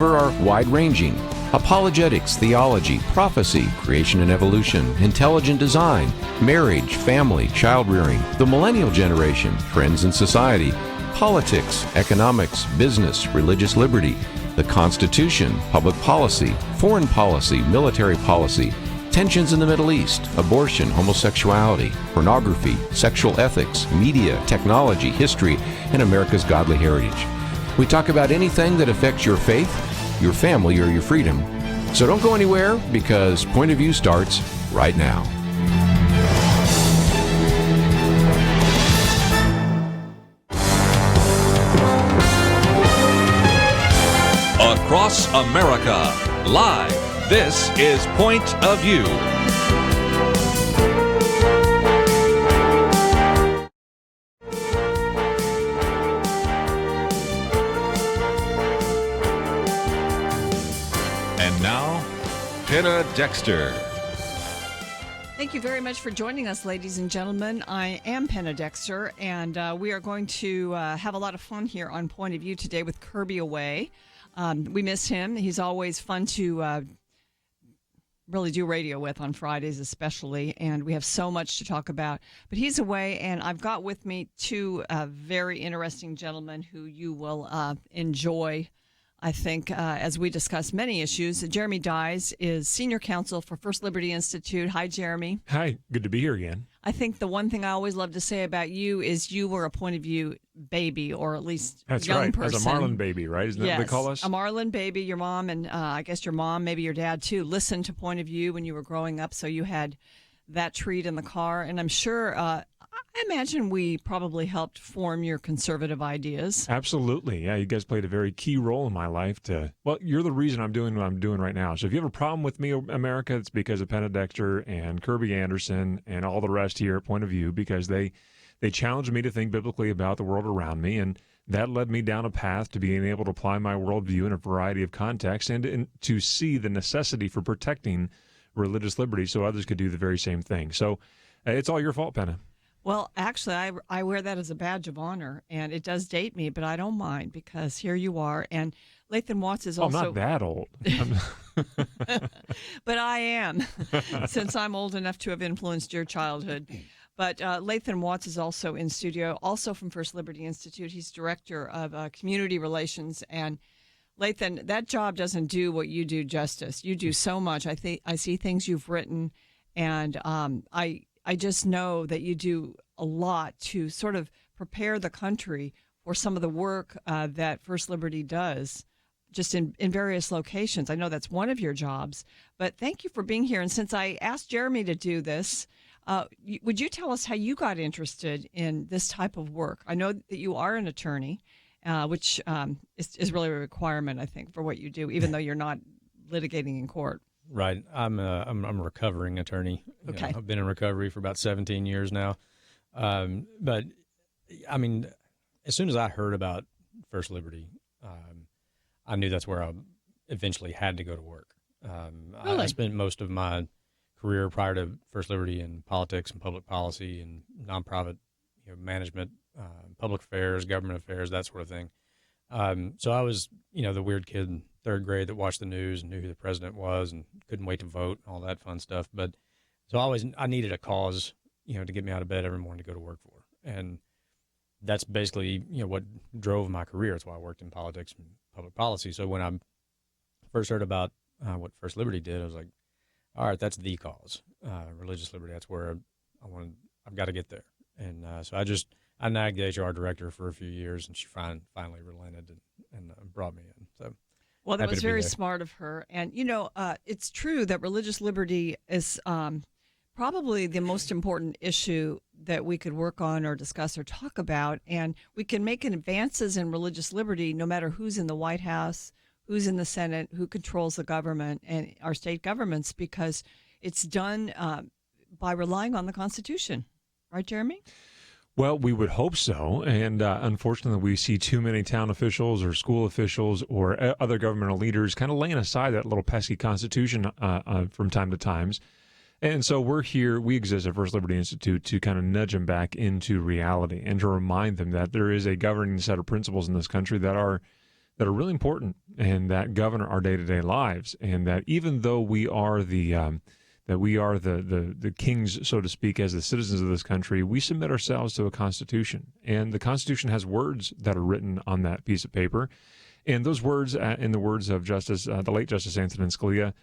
are wide-ranging: apologetics, theology, prophecy, creation and evolution, intelligent design, marriage, family, child-rearing, the millennial generation, trends in society, politics, economics, business, religious liberty, the Constitution, public policy, foreign policy, military policy, tensions in the Middle East, abortion, homosexuality, pornography, sexual ethics, media, technology, history, and America's godly heritage. We talk about anything that affects your faith, your family, or your freedom. So don't go anywhere, because Point of View starts right now. Across America, live, this is Point of View. And now, Penna Dexter. Thank you very much for joining us, ladies and gentlemen. I am Penna Dexter, and we are going to have a lot of fun here on Point of View today with Kirby away. We miss him. He's always fun to really do radio with on Fridays especially, and we have so much to talk about. But he's away, and I've got with me two very interesting gentlemen who you will enjoy, I think, as we discuss many issues. Jeremy Dyes is Senior Counsel for First Liberty Institute. Hi, Jeremy. Hi, good to be here again. I think the one thing I always love to say about you is you were a Point of View baby, or at least That's young right. person. As a Marlin baby, right? Isn't that Yes, what they call us? a Marlin baby. Your mom and I guess your mom, maybe your dad too, listened to Point of View when you were growing up, so you had that treat in the car. And I'm sure, I imagine we probably helped form your conservative ideas. Absolutely. Yeah, you guys played a very key role in my life well, you're the reason I'm doing what I'm doing right now. So if you have a problem with me, America, it's because of Penna Dexter and Kirby Anderson and all the rest here at Point of View, because they challenged me to think biblically about the world around me, and that led me down a path to being able to apply my worldview in a variety of contexts and to see the necessity for protecting religious liberty so others could do the very same thing. So it's all your fault, Penna. Well, actually, I wear that as a badge of honor, and it does date me, but I don't mind, because here you are. And Lathan Watts is also... I'm not that old. But I am, since I'm old enough to have influenced your childhood. But Lathan Watts is also in studio, also from First Liberty Institute. He's Director of Community Relations. And Lathan, that job doesn't do what you do justice. You do so much. I see things you've written, and I just know that you do a lot to sort of prepare the country for some of the work that First Liberty does, just in various locations. I know that's one of your jobs, but thank you for being here. And since I asked Jeremy to do this, would you tell us how you got interested in this type of work? I know that you are an attorney, which is really a requirement, I think, for what you do, even though you're not litigating in court. Right. I'm a recovering attorney. Okay. I've been in recovery for about 17 years now. But I mean, as soon as I heard about First Liberty, I knew that's where I eventually had to go to work. Really? I spent most of my career prior to First Liberty in politics and public policy and nonprofit, management, public affairs, government affairs, that sort of thing. So I was, the weird kid in third grade that watched the news and knew who the president was and couldn't wait to vote and all that fun stuff. But so I needed a cause, to get me out of bed every morning to go to work for. And that's basically, what drove my career. That's why I worked in politics and public policy. So when I first heard about what First Liberty did, I was like, all right, that's the cause, religious liberty. That's where I've got to get there. And so I nagged the HR director for a few years, and she finally relented and brought me in. So, well, that was very smart of her. And, it's true that religious liberty is probably the most important issue that we could work on or discuss or talk about. And we can make advances in religious liberty no matter who's in the White House, who's in the Senate, who controls the government and our state governments, because it's done by relying on the Constitution. Right, Jeremy? Well, we would hope so, and unfortunately we see too many town officials or school officials or other governmental leaders kind of laying aside that little pesky Constitution from time to time. And so we exist at First Liberty Institute to kind of nudge them back into reality and to remind them that there is a governing set of principles in this country that that are really important and that govern our day-to-day lives, and that even though we are the kings, so to speak, as the citizens of this country, we submit ourselves to a Constitution, and the Constitution has words that are written on that piece of paper, and those words, in the words of the late Justice Antonin Scalia,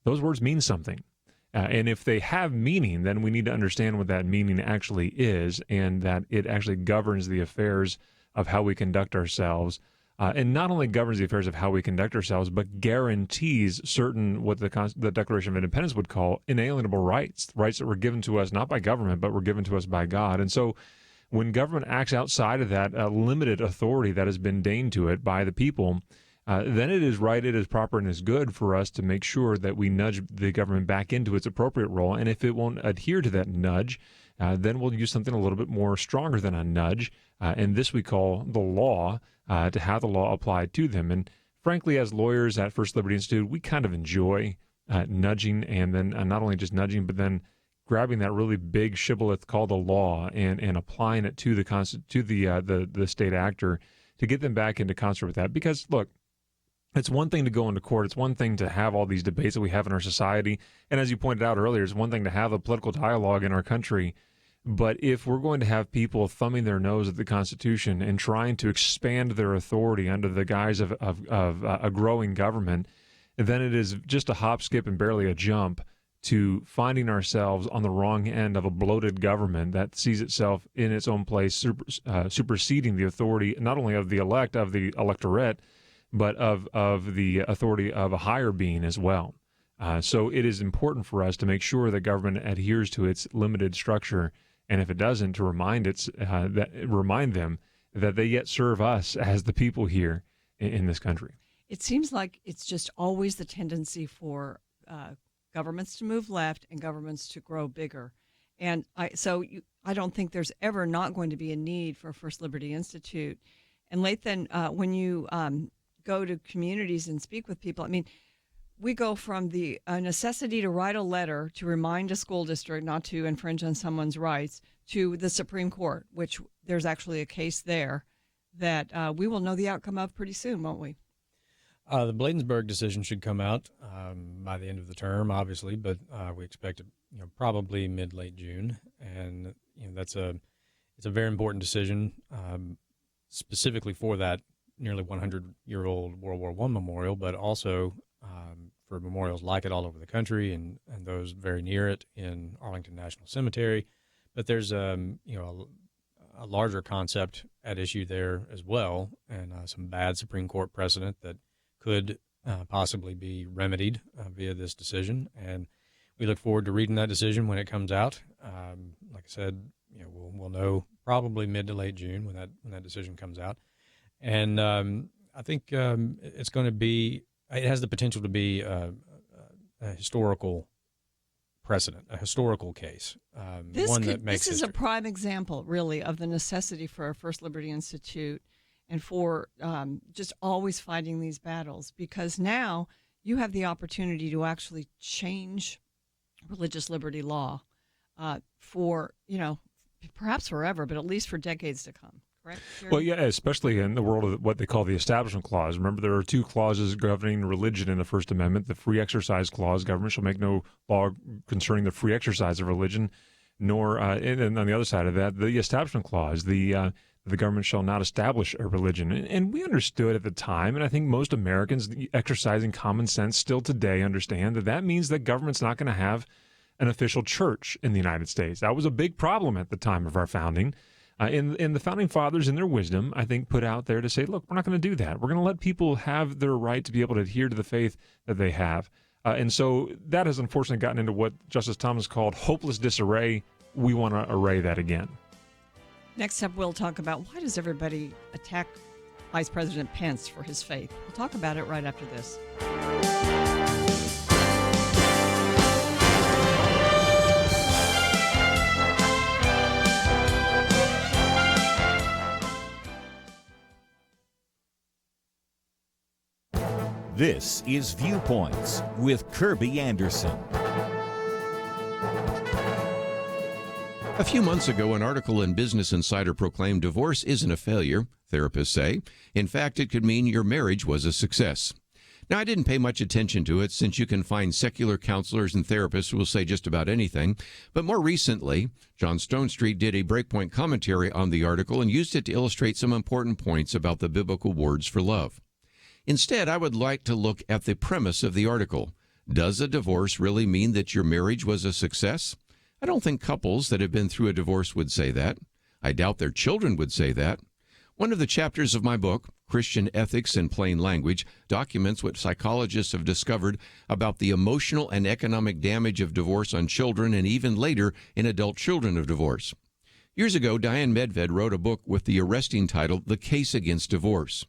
those words mean something. And if they have meaning, then we need to understand what that meaning actually is, and that it actually governs the affairs of how we conduct ourselves. And not only governs the affairs of how we conduct ourselves, but guarantees certain, what the Declaration of Independence would call, inalienable rights that were given to us not by government, but were given to us by God. And so when government acts outside of that limited authority that has been deigned to it by the people, then it is right, it is proper, and is good for us to make sure that we nudge the government back into its appropriate role. And if it won't adhere to that nudge, then we'll use something a little bit more stronger than a nudge. And this we call the law, to have the law applied to them. And frankly, as lawyers at First Liberty Institute, we kind of enjoy nudging, and then not only just nudging, but then grabbing that really big shibboleth called the law and applying it to the state actor to get them back into concert with that. Because look, it's one thing to go into court. It's one thing to have all these debates that we have in our society. And as you pointed out earlier, it's one thing to have a political dialogue in our country. But if we're going to have people thumbing their nose at the Constitution and trying to expand their authority under the guise of a growing government, then it is just a hop, skip, and barely a jump to finding ourselves on the wrong end of a bloated government that sees itself in its own place, superseding the authority not only of the electorate, but of the authority of a higher being as well. So it is important for us to make sure that government adheres to its limited structure, and if it doesn't, to remind them that they yet serve us as the people here in this country. It seems like it's just always the tendency for governments to move left and governments to grow bigger. And I don't think there's ever not going to be a need for First Liberty Institute. And Lathan, when you go to communities and speak with people, I mean, we go from the necessity to write a letter to remind a school district not to infringe on someone's rights to the Supreme Court, which there's actually a case there that we will know the outcome of pretty soon, won't we? The Bladensburg decision should come out by the end of the term, obviously, but we expect it, probably mid-late June, and it's a very important decision, specifically for that nearly 100-year-old World War I memorial, but also for memorials like it all over the country and those very near it in Arlington National Cemetery. But there's a larger concept at issue there as well, and some bad Supreme Court precedent that could possibly be remedied via this decision. And we look forward to reading that decision when it comes out. Like I said, we'll know probably mid to late June when that decision comes out. And I think it's going to be. It has the potential to be a historical precedent, a historical case. This is a prime example, really, of the necessity for our First Liberty Institute and for just always fighting these battles, because now you have the opportunity to actually change religious liberty law for, perhaps forever, but at least for decades to come. Correct, well, yeah, especially in the world of what they call the Establishment Clause. Remember, there are two clauses governing religion in the First Amendment. The Free Exercise Clause, government shall make no law concerning the free exercise of religion, nor, and on the other side of that, the Establishment Clause, the government shall not establish a religion. And we understood at the time, and I think most Americans exercising common sense still today understand that means that government's not going to have an official church in the United States. That was a big problem at the time of our founding. And the Founding Fathers, in their wisdom, I think, put out there to say, look, we're not going to do that. We're going to let people have their right to be able to adhere to the faith that they have. And so that has unfortunately gotten into what Justice Thomas called hopeless disarray. We want to array that again. Next up, we'll talk about why does everybody attack Vice President Pence for his faith. We'll talk about it right after this. This is Viewpoints with Kirby Anderson. A few months ago, an article in Business Insider proclaimed divorce isn't a failure, therapists say. In fact, it could mean your marriage was a success. Now, I didn't pay much attention to it since you can find secular counselors and therapists who will say just about anything. But more recently, John Stonestreet did a breakpoint commentary on the article and used it to illustrate some important points about the biblical words for love. Instead, I would like to look at the premise of the article. Does a divorce really mean that your marriage was a success? I don't think couples that have been through a divorce would say that. I doubt their children would say that. One of the chapters of my book, Christian Ethics in Plain Language, documents what psychologists have discovered about the emotional and economic damage of divorce on children and even later in adult children of divorce. Years ago, Diane Medved wrote a book with the arresting title, The Case Against Divorce.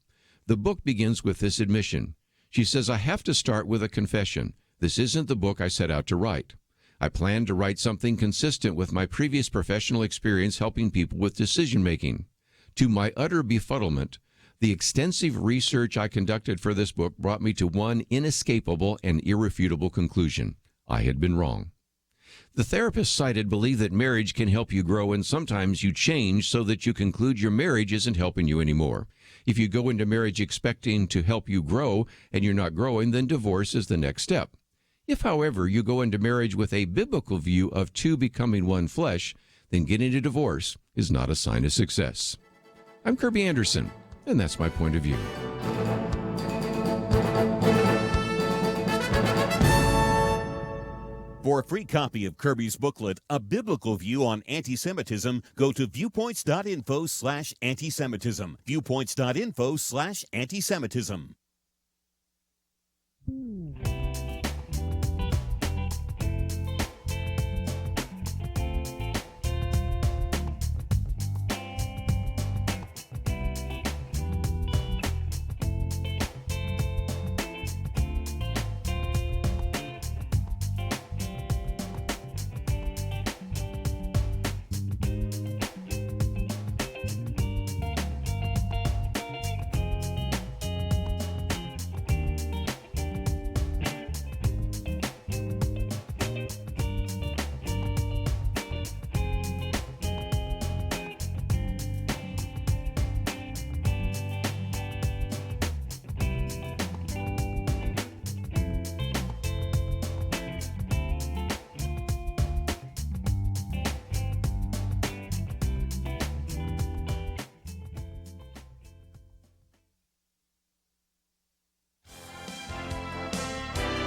The book begins with this admission. She says, I have to start with a confession. This isn't the book I set out to write. I planned to write something consistent with my previous professional experience helping people with decision-making. To my utter befuddlement, the extensive research I conducted for this book brought me to one inescapable and irrefutable conclusion. I had been wrong. The therapist cited believe that marriage can help you grow, and sometimes you change so that you conclude your marriage isn't helping you anymore. If you go into marriage expecting to help you grow and you're not growing, then divorce is the next step. If, however, you go into marriage with a biblical view of two becoming one flesh, then getting a divorce is not a sign of success. I'm Kirby Anderson, and that's my point of view. For a free copy of Kirby's booklet, A Biblical View on Anti-Semitism, go to viewpoints.info/antisemitism. Viewpoints.info/antisemitism.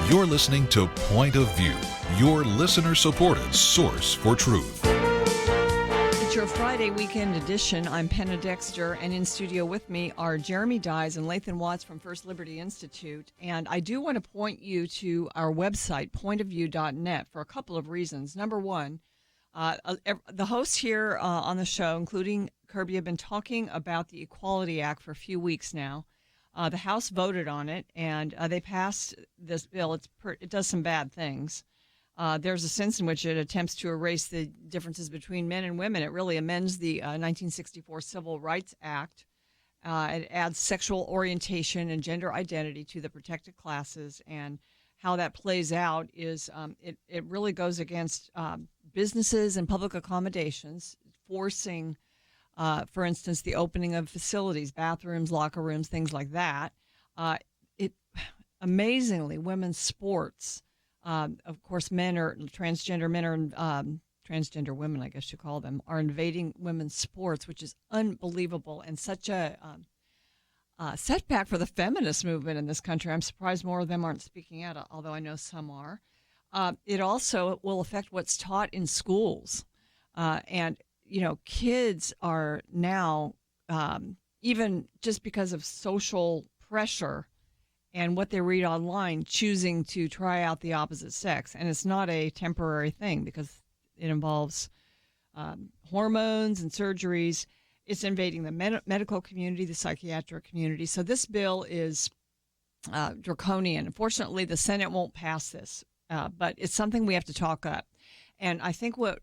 You're listening to Point of View, your listener-supported source for truth. It's your Friday weekend edition. I'm Penna Dexter, and in studio with me are Jeremy Dyes and Lathan Watts from First Liberty Institute. And I do want to point you to our website, pointofview.net, for a couple of reasons. Number one, the hosts here on the show, including Kirby, have been talking about the Equality Act for a few weeks now. The House voted on it, and they passed this bill. It does some bad things. There's a sense in which it attempts to erase the differences between men and women. It really amends the 1964 Civil Rights Act. It adds sexual orientation and gender identity to the protected classes, and how that plays out is it really goes against businesses and public accommodations, forcing for instance, the opening of facilities, bathrooms, locker rooms, things like that. Amazingly, women's sports, of course, transgender women, I guess you call them, are invading women's sports, which is unbelievable and such a setback for the feminist movement in this country. I'm surprised more of them aren't speaking out, although I know some are. It also will affect what's taught in schools, and kids are now, even just because of social pressure and what they read online, choosing to try out the opposite sex. And it's not a temporary thing because it involves hormones and surgeries. It's invading the medical community, the psychiatric community. So this bill is draconian. Unfortunately, the Senate won't pass this, but it's something we have to talk up. And I think what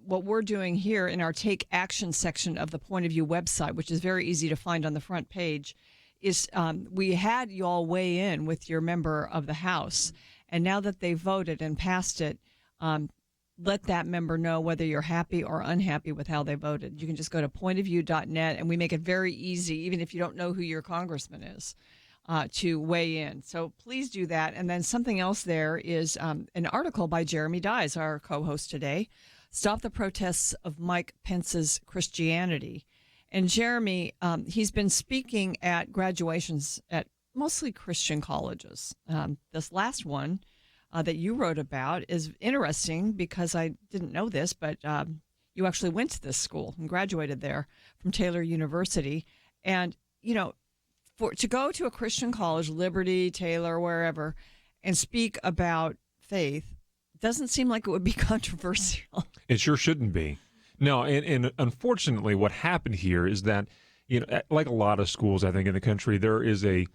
we're doing here in our Take Action section of the Point of View website, which is very easy to find on the front page, is we had you all weigh in with your member of the House. And now that they voted and passed it, let that member know whether you're happy or unhappy with how they voted. You can just go to pointofview.net, and we make it very easy, even if you don't know who your congressman is, to weigh in. So please do that. And then something else there is an article by Jeremy Dyes, our co-host today, Stop the Protests of Mike Pence's Christianity. And Jeremy, he's been speaking at graduations at mostly Christian colleges. This last one that you wrote about is interesting because I didn't know this, but you actually went to this school and graduated there from Taylor University. And, you know, to go to a Christian college, Liberty, Taylor, wherever, and speak about faith doesn't seem like it would be controversial. It sure shouldn't be. No, and unfortunately what happened here is that, you know, like a lot of schools, I think, in the country, there is a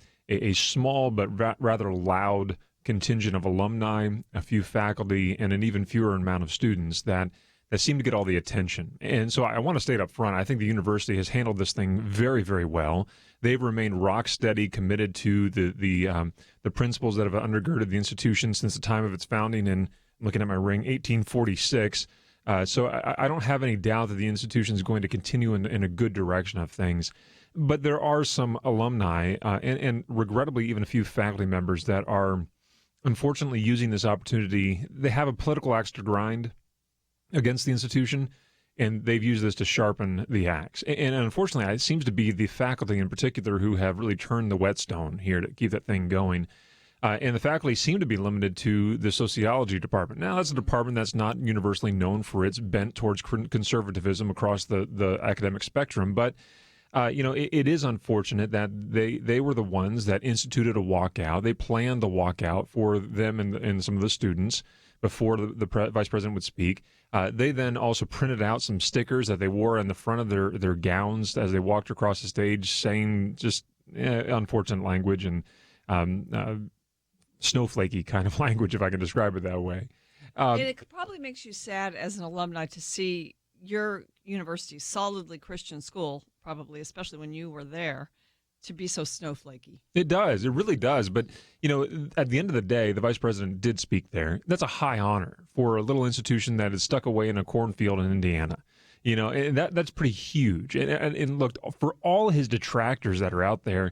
small but rather loud contingent of alumni, a few faculty, and an even fewer amount of students that seem to get all the attention. And so I want to state up front, I think the university has handled this thing very, very well. They've remained rock steady, committed to the principles that have undergirded the institution since the time of its founding in, looking at my ring, 1846. So I don't have any doubt that the institution is going to continue in a good direction of things. But there are some alumni and regrettably even a few faculty members that are unfortunately using this opportunity. They have a political axe to grind against the institution, and they've used this to sharpen the axe. And unfortunately, it seems to be the faculty in particular who have really turned the whetstone here to keep that thing going. And the faculty seem to be limited to the sociology department. Now, that's a department that's not universally known for its bent towards conservatism across the academic spectrum. But, you know, it is unfortunate that they were the ones that instituted a walkout. They planned the walkout for them and some of the students before the vice president would speak. They then also printed out some stickers that they wore on the front of their gowns as they walked across the stage, saying just unfortunate language and snowflakey kind of language, if I can describe it that way. It probably makes you sad as an alumni to see your university, solidly Christian school, probably, especially when you were there, to be so snowflakey. It does. It really does. But, you know, at the end of the day, the vice president did speak there. That's a high honor for a little institution that is stuck away in a cornfield in Indiana. You know, and that's pretty huge. And look, for all his detractors that are out there,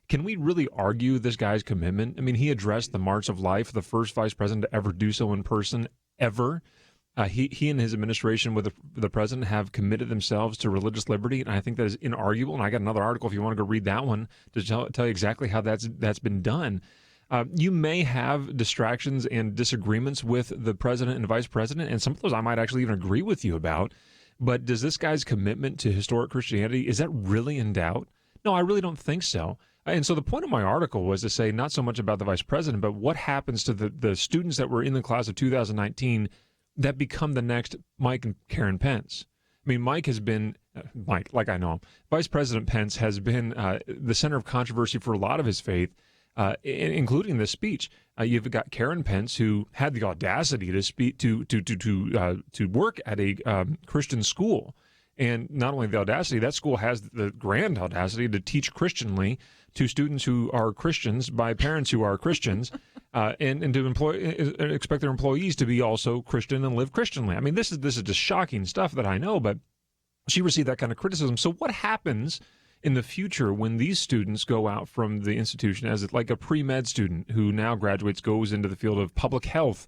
can we really argue this guy's commitment? I mean, he addressed the March of Life, the first vice president to ever do so in person, ever. He and his administration with the president have committed themselves to religious liberty, and I think that is inarguable. And I got another article if you want to go read that one to tell you exactly how that's been done. You may have distractions and disagreements with the president and vice president, and some of those I might actually even agree with you about. But does this guy's commitment to historic Christianity, is that really in doubt? No, I really don't think so. And so the point of my article was to say not so much about the vice president, but what happens to the students that were in the class of 2019 that become the next Mike and Karen Pence. I mean, Mike has been, Mike, like I know him, Vice President Pence has been the center of controversy for a lot of his faith, including this speech. You've got Karen Pence, who had the audacity to speak to work at a Christian school. And not only the audacity, that school has the grand audacity to teach Christianly to students who are Christians by parents who are Christians, and to expect their employees to be also Christian and live Christianly. I mean, this is just shocking stuff that I know, but she received that kind of criticism. So what happens in the future when these students go out from the institution as like a pre-med student who now graduates, goes into the field of public health,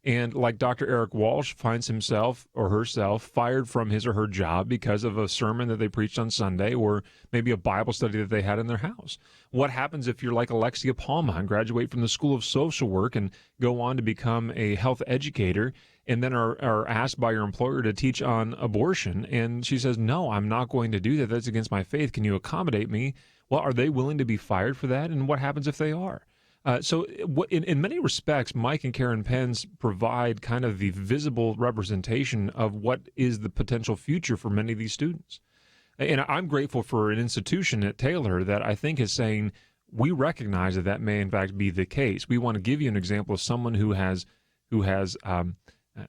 and like Dr. Eric Walsh finds himself or herself fired from his or her job because of a sermon that they preached on Sunday or maybe a Bible study that they had in their house? What happens if you're like Alexia Palma and graduate from the School of Social Work and go on to become a health educator and then are asked by your employer to teach on abortion? And she says, no, I'm not going to do that. That's against my faith. Can you accommodate me? Well, are they willing to be fired for that? And what happens if they are? So in many respects, Mike and Karen Pence provide kind of the visible representation of what is the potential future for many of these students. And I'm grateful for an institution at Taylor that I think is saying, we recognize that may in fact be the case. We want to give you an example of someone who has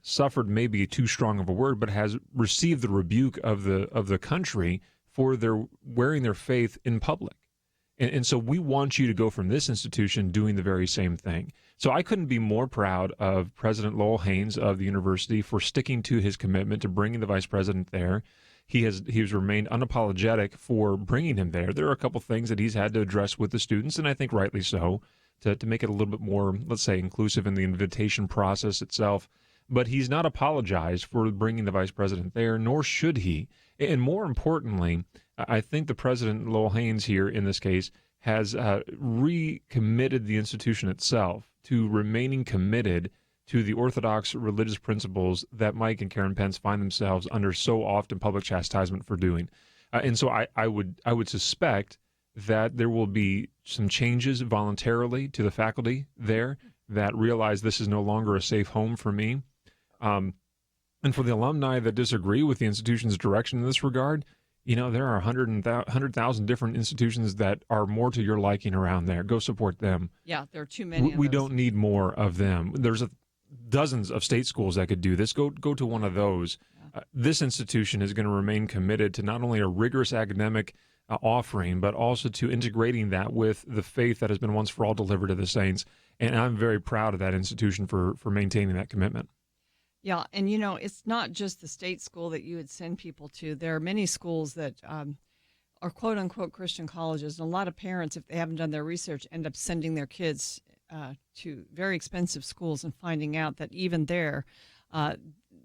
suffered maybe too strong of a word, but has received the rebuke of the country for their wearing their faith in public. And so we want you to go from this institution doing the very same thing. So I couldn't be more proud of President Lowell Haynes of the university for sticking to his commitment to bringing the vice president there. He has remained unapologetic for bringing him there. There are a couple things that he's had to address with the students, and I think rightly so, to make it a little bit more, let's say, inclusive in the invitation process itself. But he's not apologized for bringing the vice president there, nor should he. And more importantly, I think the President Lowell Haynes here in this case has recommitted the institution itself to remaining committed to the orthodox religious principles that Mike and Karen Pence find themselves under so often public chastisement for doing. And so I would suspect that there will be some changes voluntarily to the faculty there that realize this is no longer a safe home for me. And for the alumni that disagree with the institution's direction in this regard, there are 100,000 different institutions that are more to your liking around there. Go support them. Yeah, there are too many. We don't need more of them. There's dozens of state schools that could do this. Go to one of those. Yeah. This institution is going to remain committed to not only a rigorous academic offering, but also to integrating that with the faith that has been once for all delivered to the saints. And I'm very proud of that institution for maintaining that commitment. Yeah, and it's not just the state school that you would send people to. There are many schools that are quote-unquote Christian colleges, and a lot of parents, if they haven't done their research, end up sending their kids to very expensive schools and finding out that even there,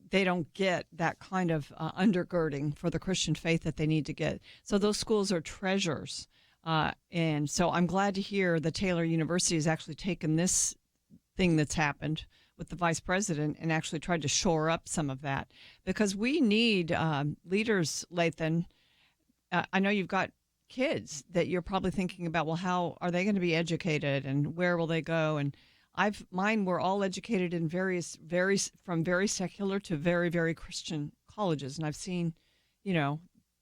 they don't get that kind of undergirding for the Christian faith that they need to get. So those schools are treasures. And so I'm glad to hear that Taylor University has actually taken this thing that's happened with the vice president and actually tried to shore up some of that, because we need leaders, Lathan. I know you've got kids that you're probably thinking about, well, how are they going to be educated and where will they go? And mine were all educated in from very secular to very, very Christian colleges. And I've seen,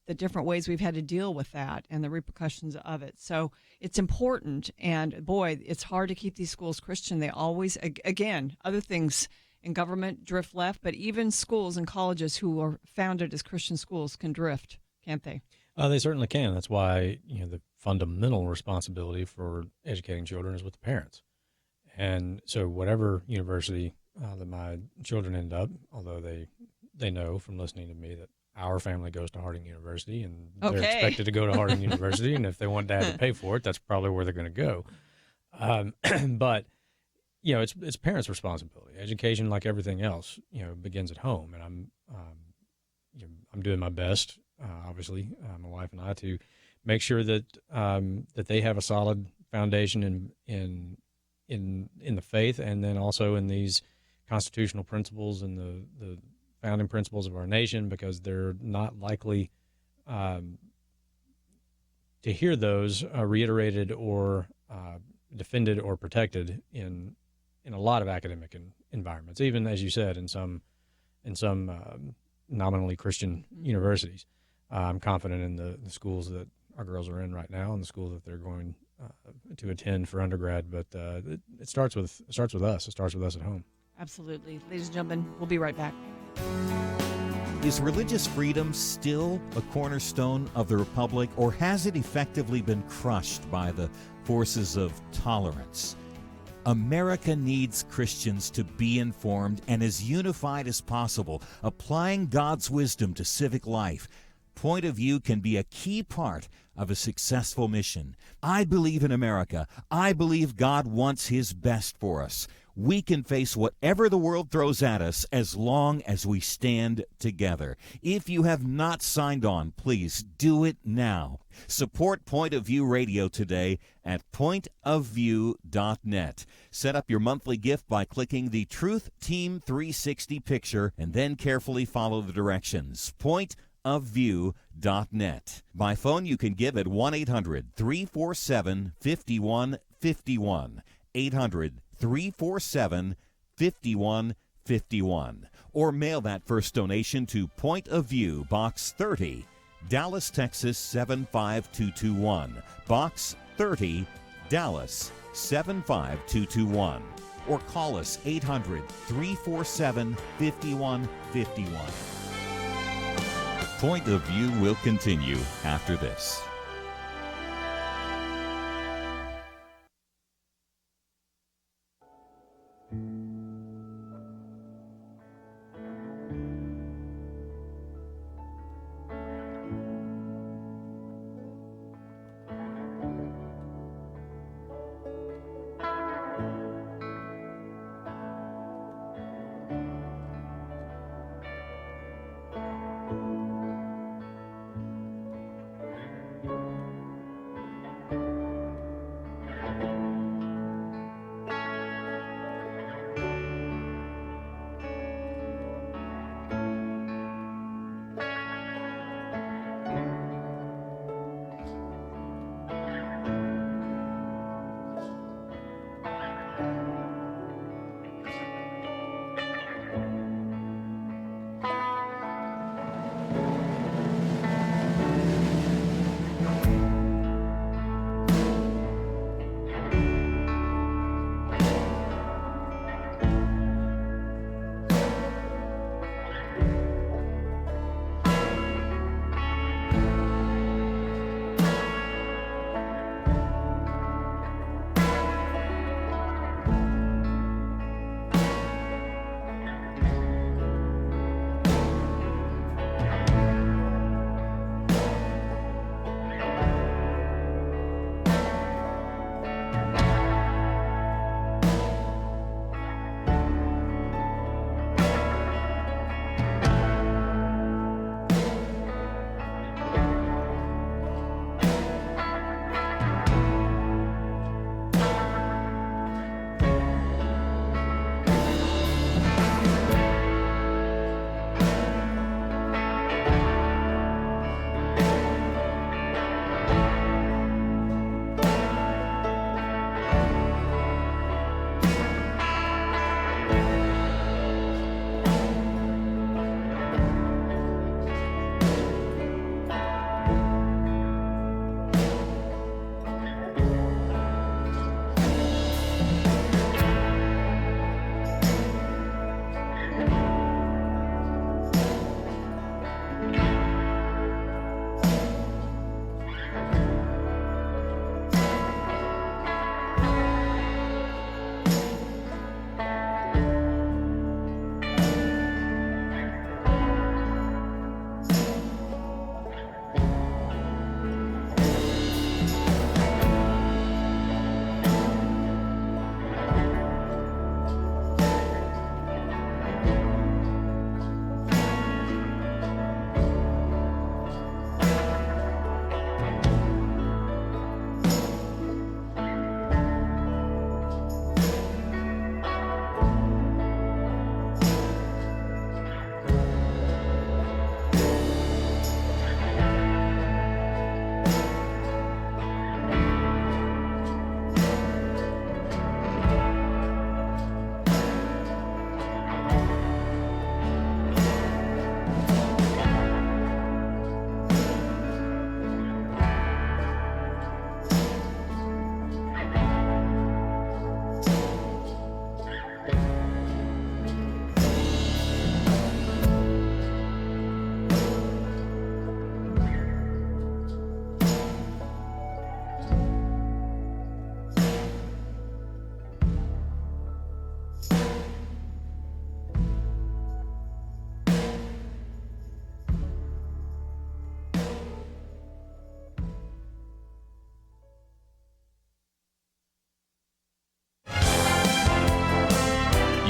the different ways we've had to deal with that and the repercussions of it. So it's important. And boy, it's hard to keep these schools Christian. They always, again, other things in government drift left, but even schools and colleges who are founded as Christian schools can drift, can't they? They certainly can. That's why, the fundamental responsibility for educating children is with the parents. And so whatever university that my children end up, although they know from listening to me that our family goes to Harding University, and they're expected to go to Harding University, and if they want dad to pay for it, that's probably where they're going to go. But it's parents' responsibility. Education, like everything else, begins at home, and I'm doing my best, obviously, my wife and I, to make sure that that they have a solid foundation in the faith, and then also in these constitutional principles and the founding principles of our nation, because they're not likely to hear those reiterated or defended or protected in a lot of academic environments, even, as you said, in some nominally Christian universities. I'm confident in the schools that our girls are in right now and the schools that they're going to attend for undergrad, but it starts with us. It starts with us at home. Absolutely. Ladies and gentlemen, we'll be right back. Is religious freedom still a cornerstone of the Republic, or has it effectively been crushed by the forces of tolerance? America needs Christians to be informed and as unified as possible, applying God's wisdom to civic life. Point of View can be a key part of a successful mission. I believe in America. I believe God wants His best for us. We can face whatever the world throws at us as long as we stand together. If you have not signed on, please do it now. Support Point of View Radio today at pointofview.net. Set up your monthly gift by clicking the Truth Team 360 picture and then carefully follow the directions. Pointofview.net. By phone, you can give at 1-800-347-5151. 800-347-5151. Or mail that first donation to Point of View, Box 30, Dallas, Texas 75221. Box 30, Dallas 75221. Or call us 800-347-5151. Point of View will continue after this.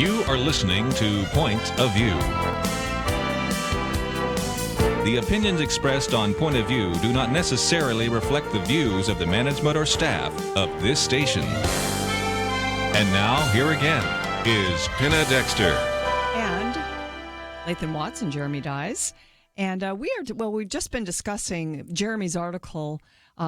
You are listening to Point of View. The opinions expressed on Point of View do not necessarily reflect the views of the management or staff of this station. And now, here again, is Penna Dexter. And Lathan Watts and Jeremy Dies. And we've just been discussing Jeremy's article,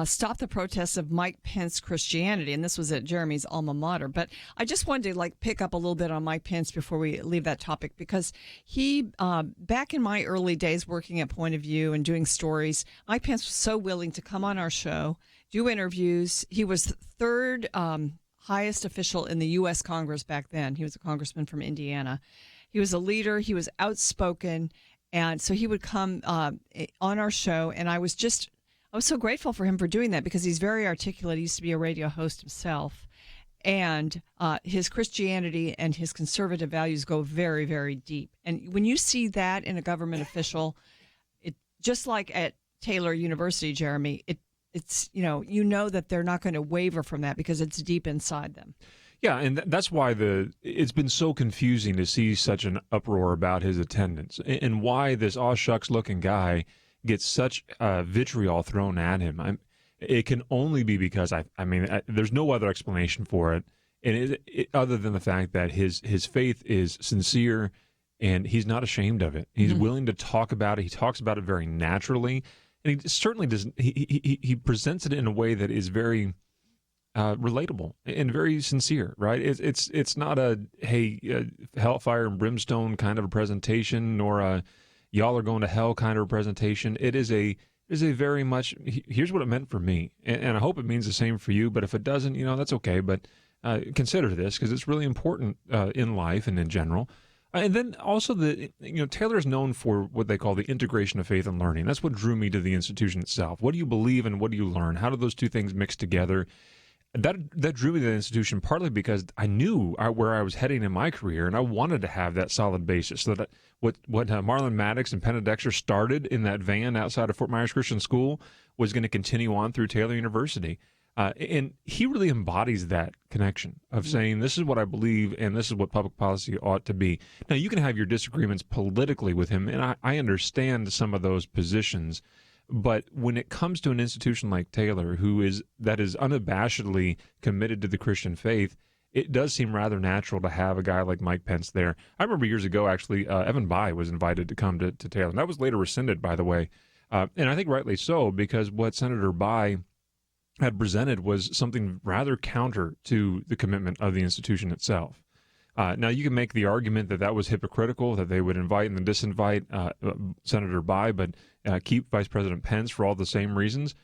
Stop the Protests of Mike Pence Christianity. And this was at Jeremy's alma mater. But I just wanted to pick up a little bit on Mike Pence before we leave that topic, because he, back in my early days working at Point of View and doing stories, Mike Pence was so willing to come on our show, do interviews. He was the third highest official in the U.S. Congress back then. He was a congressman from Indiana. He was a leader. He was outspoken. And so he would come on our show, and I was so grateful for him for doing that, because he's very articulate. He used to be a radio host himself, and his Christianity and his conservative values go very, very deep. And when you see that in a government official, it just like at Taylor University, Jeremy, it's you know that they're not going to waver from that because it's deep inside them. Yeah, and that's why it's been so confusing to see such an uproar about his attendance, and why this aw shucks looking guy gets such vitriol thrown at him. It can only be because there's no other explanation for it, and other than the fact that his faith is sincere, and he's not ashamed of it. He's willing to talk about it. He talks about it very naturally, and he certainly doesn't. He presents it in a way that is very relatable and very sincere, right? It's not a hellfire and brimstone kind of a presentation, nor a y'all are going to hell kind of a presentation. It is a very much, here's what it meant for me, and I hope it means the same for you. But if it doesn't, that's okay. But consider this, because it's really important in life and in general. And then also Taylor is known for what they call the integration of faith and learning. That's what drew me to the institution itself. What do you believe and what do you learn? How do those two things mix together? That drew me to the institution, partly because I knew where I was heading in my career, and I wanted to have that solid basis. So that what Marlon Maddox and Penna Dexter started in that van outside of Fort Myers Christian School was going to continue on through Taylor University. And he really embodies that connection of saying, this is what I believe, and this is what public policy ought to be. Now, you can have your disagreements politically with him, and I understand some of those positions. But when it comes to an institution like Taylor, that is unabashedly committed to the Christian faith, it does seem rather natural to have a guy like Mike Pence there. I remember years ago, actually, Evan Bayh was invited to come to Taylor. And that was later rescinded, by the way. And I think rightly so, because what Senator Bayh had presented was something rather counter to the commitment of the institution itself. Now, you can make the argument that was hypocritical, that they would invite and then disinvite Senator Bayh, but keep Vice President Pence for all the same reasons.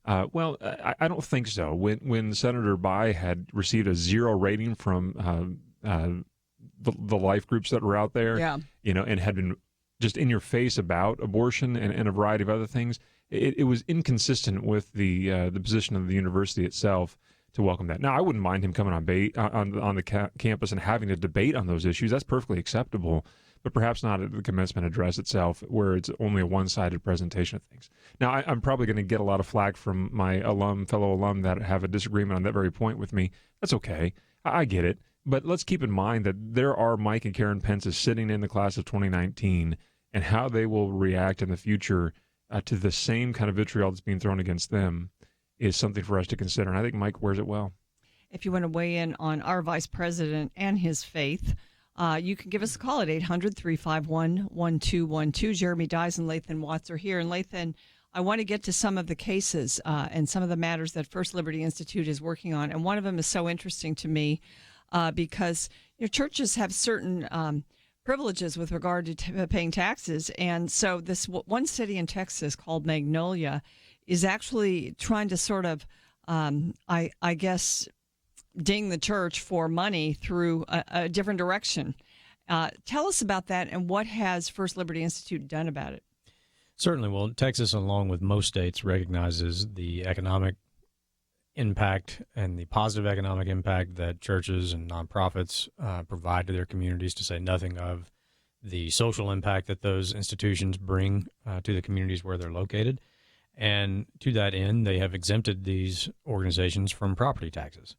Well, I don't think so. When Senator Bayh had received a 0 rating from the life groups that were out there, and had been just in your face about abortion and a variety of other things, it was inconsistent with the position of the university itself to welcome that. Now, I wouldn't mind him coming on the campus and having a debate on those issues. That's perfectly acceptable, but perhaps not at the commencement address itself, where it's only a one-sided presentation of things. Now, I'm probably going to get a lot of flack from my fellow alum that have a disagreement on that very point with me. That's okay. I get it. But let's keep in mind that there are Mike and Karen Pences sitting in the class of 2019, and how they will react in the future to the same kind of vitriol that's being thrown against them is something for us to consider. And I think Mike wears it well. If you want to weigh in on our vice president and his faith, you can give us a call at 800-351-1212. Jeremy Dies and Lathan Watts are here. And Lathan, I want to get to some of the cases and some of the matters that First Liberty Institute is working on. And one of them is so interesting to me because churches have certain privileges with regard to paying taxes. And so this one city in Texas called Magnolia is actually trying to sort of, I guess, ding the church for money through a different direction. Tell us about that, and what has First Liberty Institute done about it? Certainly. Well, Texas, along with most states, recognizes the economic impact and the positive economic impact that churches and nonprofits provide to their communities, to say nothing of the social impact that those institutions bring to the communities where they're located. And to that end, they have exempted these organizations from property taxes.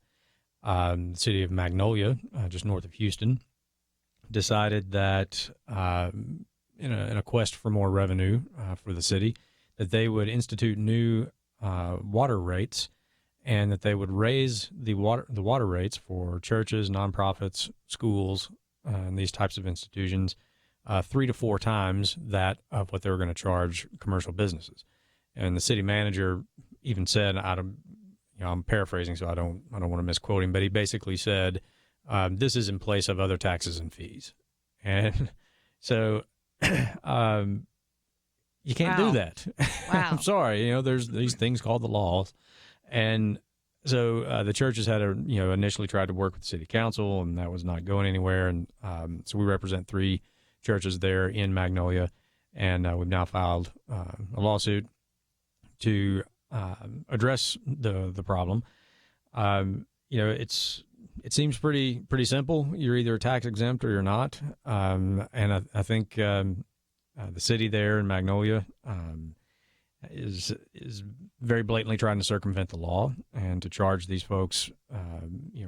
The city of Magnolia, just north of Houston, decided that in a quest for more revenue for the city, that they would institute new water rates, and that they would raise the water rates for churches, nonprofits, schools, and these types of institutions 3 to 4 times that of what they were going to charge commercial businesses. And the city manager even said, I'm paraphrasing, so I don't want to misquote him, but he basically said, "This is in place of other taxes and fees," and so you can't do that. Wow. I'm sorry, there's these things called the laws, and so the churches had initially tried to work with the city council, and that was not going anywhere, and so we represent 3 churches there in Magnolia, and we've now filed a lawsuit to address the problem. It seems pretty simple. You're either tax exempt or you're not, and I think the city there in Magnolia is very blatantly trying to circumvent the law and to charge these folks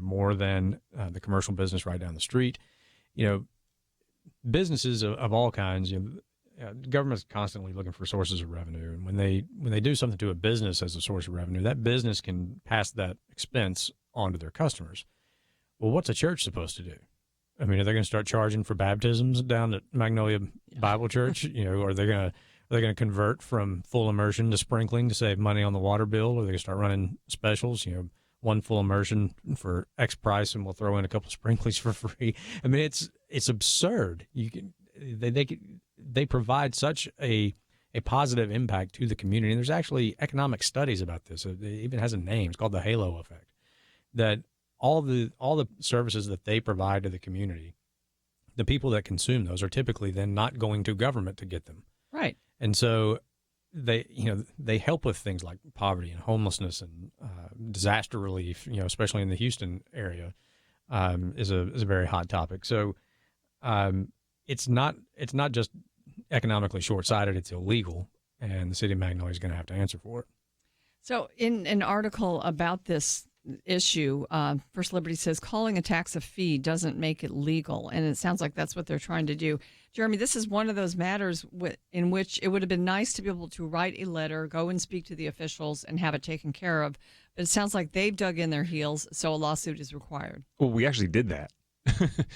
more than the commercial business right down the street. Businesses of all kinds, the government's constantly looking for sources of revenue, and when they do something to a business as a source of revenue, that business can pass that expense on to their customers. Well, what's a church supposed to do? I mean, are they going to start charging for baptisms down at Magnolia Bible Church? Are they going to convert from full immersion to sprinkling to save money on the water bill? Or are they going to start running specials? 1 full immersion for X price, and we'll throw in a couple of sprinklings for free. I mean, it's absurd. They provide such a positive impact to the community. And there's actually economic studies about this. It even has a name. It's called the halo effect. That all the services that they provide to the community, the people that consume those are typically then not going to government to get them. Right. And so they help with things like poverty and homelessness and disaster relief, especially in the Houston area, is a very hot topic. So it's not just economically short-sighted, it's illegal, and the city of Magnolia is going to have to answer for it. So in an article about this issue, First Liberty says calling a tax a fee doesn't make it legal, and it sounds like that's what they're trying to do. Jeremy, this is one of those matters in which it would have been nice to be able to write a letter, go and speak to the officials, and have it taken care of. But it sounds like they've dug in their heels, so a lawsuit is required. Well, we actually did that.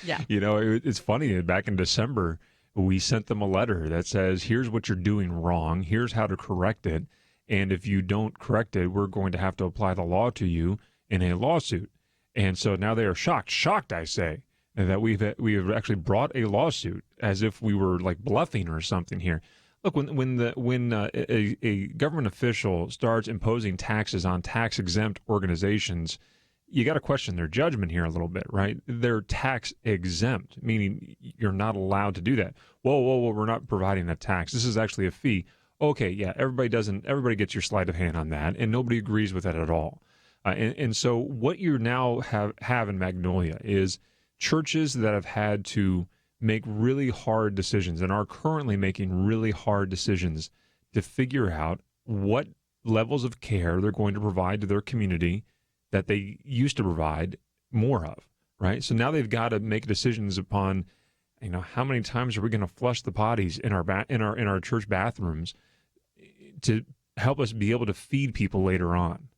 Yeah. It's funny. Back in December, we sent them a letter that says, here's what you're doing wrong. Here's how to correct it. And if you don't correct it, we're going to have to apply the law to you in a lawsuit. And so now they are shocked, I say, that we have actually brought a lawsuit as if we were like bluffing or something here. Look, when a government official starts imposing taxes on tax exempt organizations, you got to question their judgment here a little bit, right? They're tax exempt, meaning you're not allowed to do that. Whoa, we're not providing a tax. This is actually a fee. Okay, yeah, everybody gets your sleight of hand on that, and nobody agrees with that at all. And so what you now have in Magnolia is churches that have had to make really hard decisions and are currently making really hard decisions to figure out what levels of care they're going to provide to their community that they used to provide more of, right? So now they've got to make decisions upon, how many times are we going to flush the potties in our church bathrooms to help us be able to feed people later on.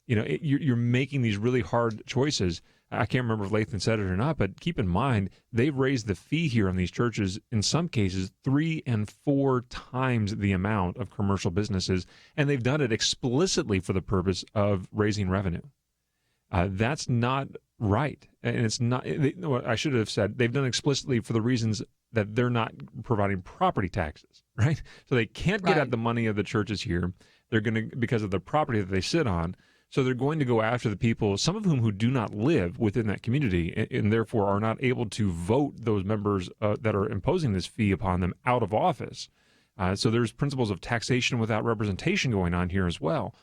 You're making these really hard choices. I can't remember if Lathan said it or not, but keep in mind, they've raised the fee here on these churches, in some cases, 3 and 4 times the amount of commercial businesses, and they've done it explicitly for the purpose of raising revenue. That's not right. And it's not, I should have said, they've done it explicitly for the reasons that they're not providing property taxes, right? So they can't get at the money of the churches here. They're going to, because of the property that they sit on. So they're going to go after the people, some of whom who do not live within that community and therefore are not able to vote those members that are imposing this fee upon them out of office. So there's principles of taxation without representation going on here as well.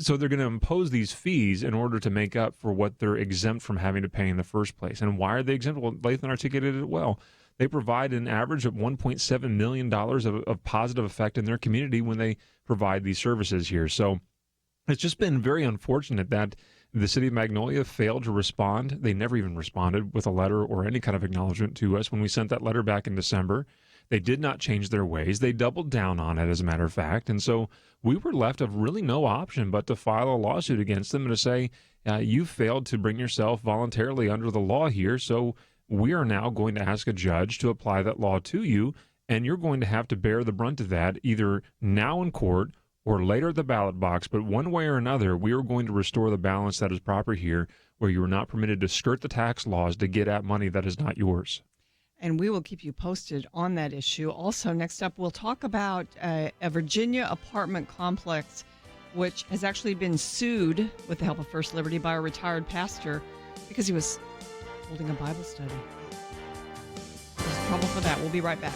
So they're going to impose these fees in order to make up for what they're exempt from having to pay in the first place. And why are they exempt? Well, Lathan articulated it well. They provide an average of $1.7 million of positive effect in their community when they provide these services here. So it's just been very unfortunate that The city of Magnolia failed to respond. They never even responded with a letter or any kind of acknowledgement to us when we sent that letter back in December. They did not change their ways. They doubled down on it, as a matter of fact. And so we were left of really no option but to file a lawsuit against them and to say, you failed to bring yourself voluntarily under the law here, so we are now going to ask a judge to apply that law to you, and you're going to have to bear the brunt of that either now in court or later at the ballot box. But one way or another, we are going to restore the balance that is proper here, where you are not permitted to skirt the tax laws to get at money that is not yours. And we will keep you posted on that issue. Also, next up, we'll talk about a Virginia apartment complex, which has actually been sued with the help of First Liberty by a retired pastor because he was holding a Bible study. There's trouble for that. We'll be right back.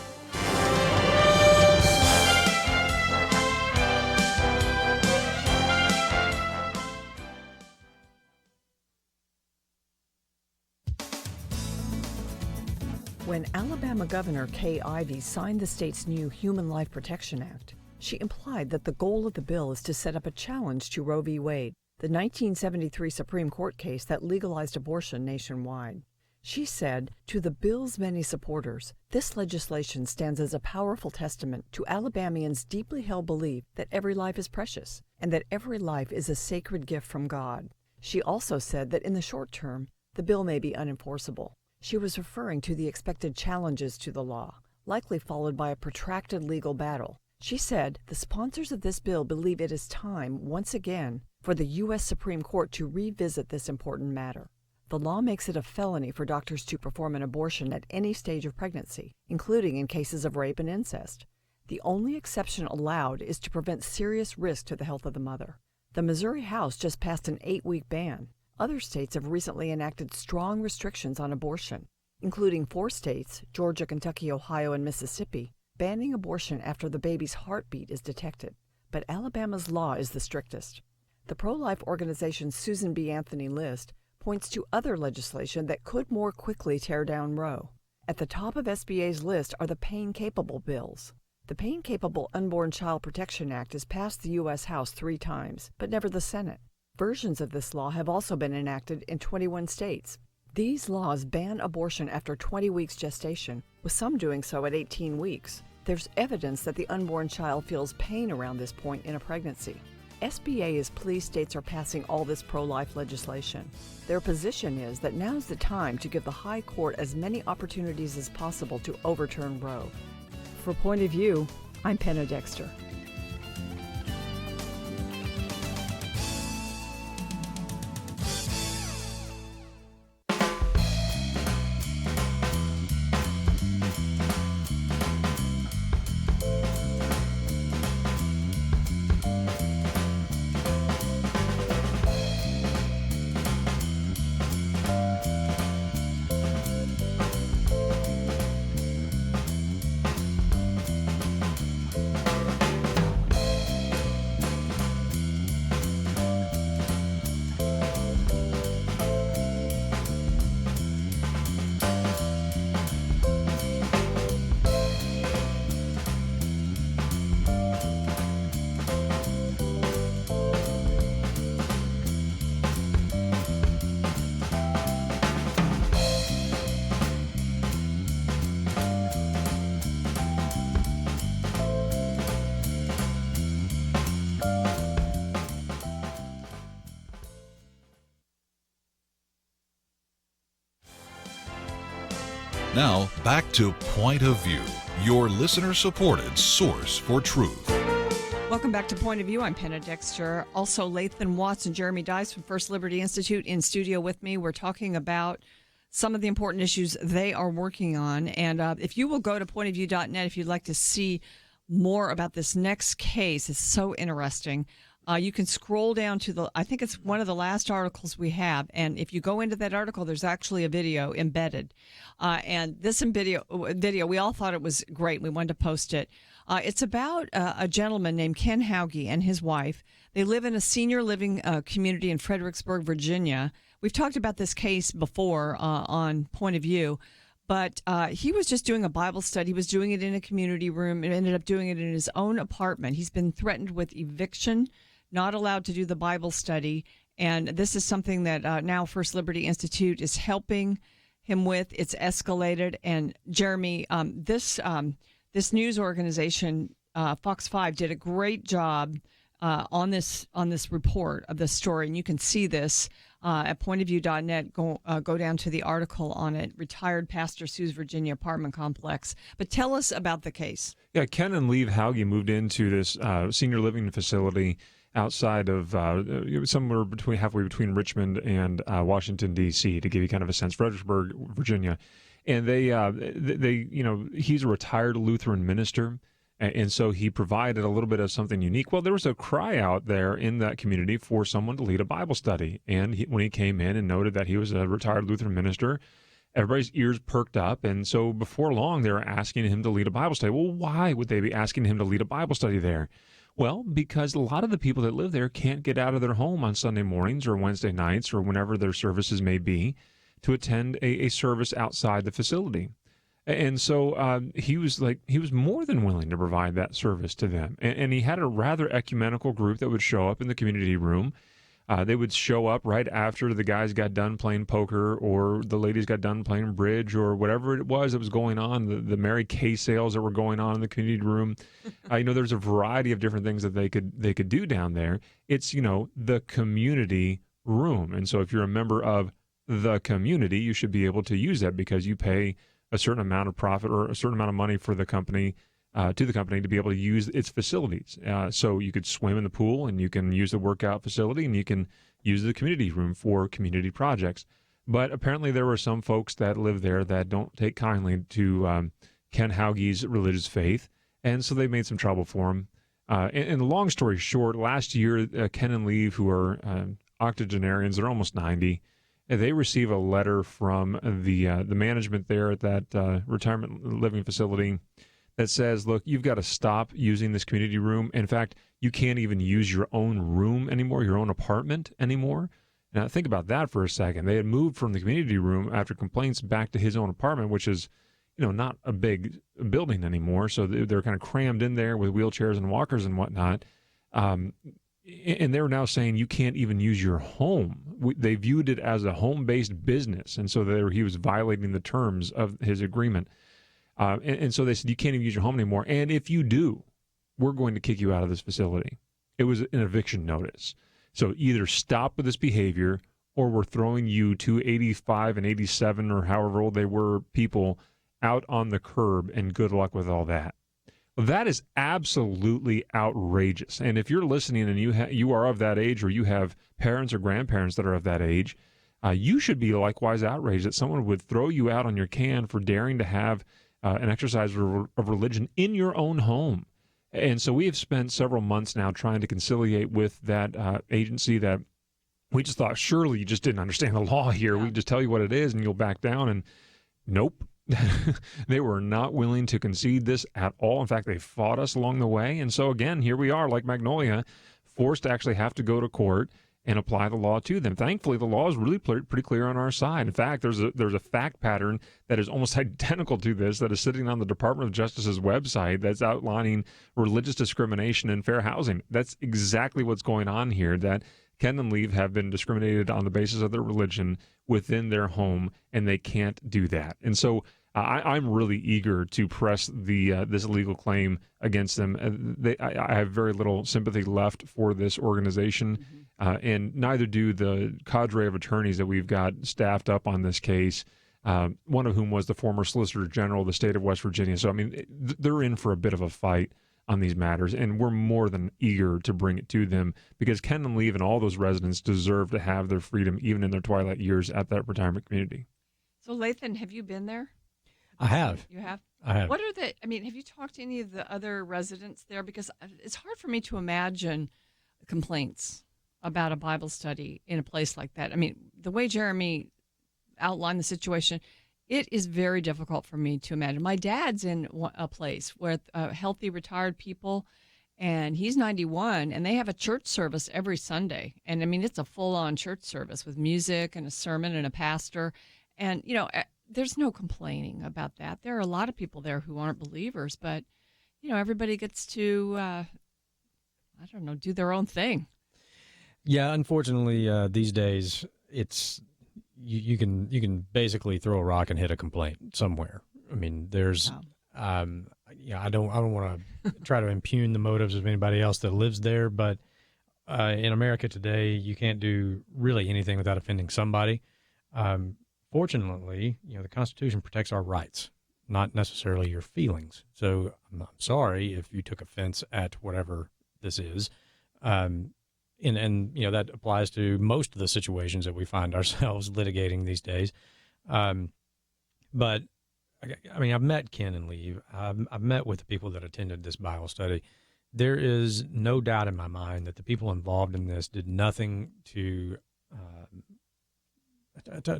When Alabama Governor Kay Ivey signed the state's new Human Life Protection Act, she implied that the goal of the bill is to set up a challenge to Roe v. Wade, the 1973 Supreme Court case that legalized abortion nationwide. She said, "To the bill's many supporters, this legislation stands as a powerful testament to Alabamians' deeply held belief that every life is precious and that every life is a sacred gift from God." She also said that in the short term, the bill may be unenforceable. She was referring to the expected challenges to the law, likely followed by a protracted legal battle. She said the sponsors of this bill believe it is time, once again, for the U.S. Supreme Court to revisit this important matter. The law makes it a felony for doctors to perform an abortion at any stage of pregnancy, including in cases of rape and incest. The only exception allowed is to prevent serious risk to the health of the mother. The Missouri House just passed an 8-week ban. Other states have recently enacted strong restrictions on abortion, including 4 states, Georgia, Kentucky, Ohio, and Mississippi, banning abortion after the baby's heartbeat is detected. But Alabama's law is the strictest. The pro-life organization Susan B. Anthony List points to other legislation that could more quickly tear down Roe. At the top of SBA's list are the pain-capable bills. The Pain-Capable Unborn Child Protection Act has passed the U.S. House 3 times, but never the Senate. Versions of this law have also been enacted in 21 states. These laws ban abortion after 20 weeks gestation, with some doing so at 18 weeks. There's evidence that the unborn child feels pain around this point in a pregnancy. SBA is pleased states are passing all this pro-life legislation. Their position is that now's the time to give the High Court as many opportunities as possible to overturn Roe. For Point of View, I'm Penna Dexter. Now, back to Point of View, your listener-supported source for truth. Welcome back to Point of View. I'm Penna Dexter. Also, Lathan Watts and Jeremy Dice from First Liberty Institute in studio with me. We're talking about some of the important issues they are working on. And if you will go to pointofview.net if you'd like to see more about this next case, it's so interesting. You can scroll down to I think it's one of the last articles we have. And if you go into that article, there's actually a video embedded. And this video, we all thought it was great. We wanted to post it. It's about a gentleman named Ken Hauge and his wife. They live in a senior living community in Fredericksburg, Virginia. We've talked about this case before on Point of View. But he was just doing a Bible study. He was doing it in a community room and ended up doing it in his own apartment. He's been threatened with eviction, not allowed to do the Bible study, And this is something that now First Liberty Institute is helping him with. It's escalated. And Jeremy, this news organization, Fox 5, did a great job on this report of this story, and you can see this at pointofview.net. Go down to the article on it. Retired Pastor sues Virginia apartment complex. But tell us about the case. Yeah, Ken and Lee Hauge moved into this senior living facility outside of somewhere halfway between Richmond and Washington D.C. to give you kind of a sense. Fredericksburg, Virginia, and they he's a retired Lutheran minister. And so he provided a little bit of something unique. Well, there was a cry out there in that community for someone to lead a Bible study. And when he came in and noted that he was a retired Lutheran minister, everybody's ears perked up. And so before long, they were asking him to lead a Bible study. Well, why would they be asking him to lead a Bible study there? Well, because a lot of the people that live there can't get out of their home on Sunday mornings or Wednesday nights or whenever their services may be to attend a service outside the facility. And so he was more than willing to provide that service to them. And he had a rather ecumenical group that would show up in the community room. They would show up right after the guys got done playing poker or the ladies got done playing bridge or whatever it was that was going on, the Mary Kay sales that were going on in the community room. There's a variety of different things that they could do down there. It's, the community room. And so if you're a member of the community, you should be able to use that because you pay a certain amount of profit or a certain amount of money for the company, to the company to be able to use its facilities. So you could swim in the pool and you can use the workout facility and you can use the community room for community projects. But apparently there were some folks that live there that don't take kindly to Ken Hauge's religious faith. And so they made some trouble for him. And long story short, last year, Ken and Lee, who are octogenarians, they're almost 90, they receive a letter from the management there at that retirement living facility that says, look, you've got to stop using this community room. In fact, you can't even use your own room anymore, your own apartment anymore. Now, think about that for a second. They had moved from the community room after complaints back to his own apartment, which is, not a big building anymore. So they're kind of crammed in there with wheelchairs and walkers and whatnot. And they're now saying you can't even use your home. They viewed it as a home-based business, and so he was violating the terms of his agreement. And so they said, you can't even use your home anymore. And if you do, we're going to kick you out of this facility. It was an eviction notice. So either stop with this behavior or we're throwing you 85 and 87 or however old they were people out on the curb, and good luck with all that. That is absolutely outrageous. And if you're listening and you are of that age or you have parents or grandparents that are of that age, you should be likewise outraged that someone would throw you out on your can for daring to have an exercise of religion in your own home. And so we have spent several months now trying to conciliate with that agency that we just thought, surely you just didn't understand the law here. Yeah. We just tell you what it is and you'll back down. And nope. They were not willing to concede this at all. In fact, they fought us along the way. And so, again, here we are, like Magnolia, forced to actually have to go to court and apply the law to them. Thankfully, the law is really pretty clear on our side. In fact, there's a fact pattern that is almost identical to this that is sitting on the Department of Justice's website that's outlining religious discrimination in fair housing. That's exactly what's going on here, that Ken and Lee have been discriminated on the basis of their religion within their home, and they can't do that. And so I'm really eager to press this legal claim against them. I have very little sympathy left for this organization, and neither do the cadre of attorneys that we've got staffed up on this case, one of whom was the former Solicitor General of the state of West Virginia. So, I mean, they're in for a bit of a fight on these matters, and we're more than eager to bring it to them because Ken and Lee and all those residents deserve to have their freedom even in their twilight years at that retirement community. So, Lathan, have you been there? I have. You have? I have. What are have you talked to any of the other residents there? Because it's hard for me to imagine complaints about a Bible study in a place like that. I mean, the way Jeremy outlined the situation, it is very difficult for me to imagine. My dad's in a place where healthy retired people, and he's 91, and they have a church service every Sunday. And, I mean, it's a full-on church service with music and a sermon and a pastor. And, there's no complaining about that. There are a lot of people there who aren't believers, but, everybody gets to, do their own thing. Yeah, unfortunately, these days it's you can basically throw a rock and hit a complaint somewhere. I mean, there's I don't want to try to impugn the motives of anybody else that lives there, but in America today, you can't do really anything without offending somebody. Fortunately, the Constitution protects our rights, not necessarily your feelings. So I'm sorry if you took offense at whatever this is. And that applies to most of the situations that we find ourselves litigating these days. But I mean, I've met Ken and Lee. I've met with the people that attended this Bible study. There is no doubt in my mind that the people involved in this did nothing to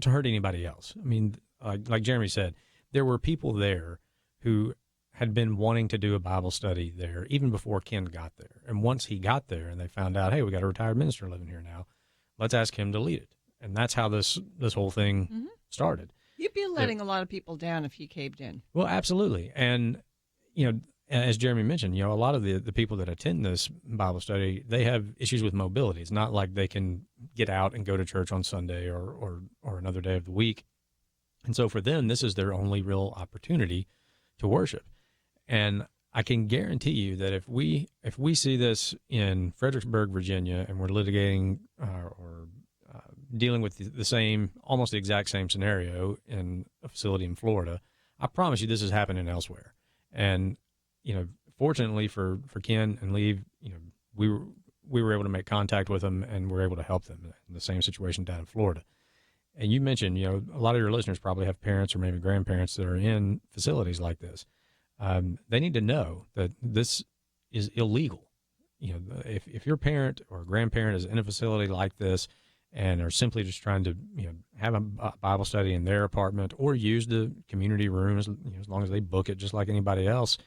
hurt anybody else. I mean, like Jeremy said, there were people there who had been wanting to do a Bible study there even before Ken got there. And once he got there and they found out, hey, we got a retired minister living here now, let's ask him to lead it. And that's how this whole thing started. You'd be letting a lot of people down if you caved in. Well, absolutely. And, as Jeremy mentioned, a lot of the people that attend this Bible study, they have issues with mobility. It's not like they can get out and go to church on Sunday or another day of the week. And so for them, this is their only real opportunity to worship. And I can guarantee you that if we see this in Fredericksburg, Virginia, and we're litigating or dealing with almost the exact same scenario in a facility in Florida, I promise you this is happening elsewhere. And, fortunately for Ken and Lee, we were able to make contact with them and we're able to help them in the same situation down in Florida. And you mentioned, a lot of your listeners probably have parents or maybe grandparents that are in facilities like this. They need to know that this is illegal. If your parent or grandparent is in a facility like this and are simply just trying to, have a Bible study in their apartment or use the community room as long as they book it just like anybody else,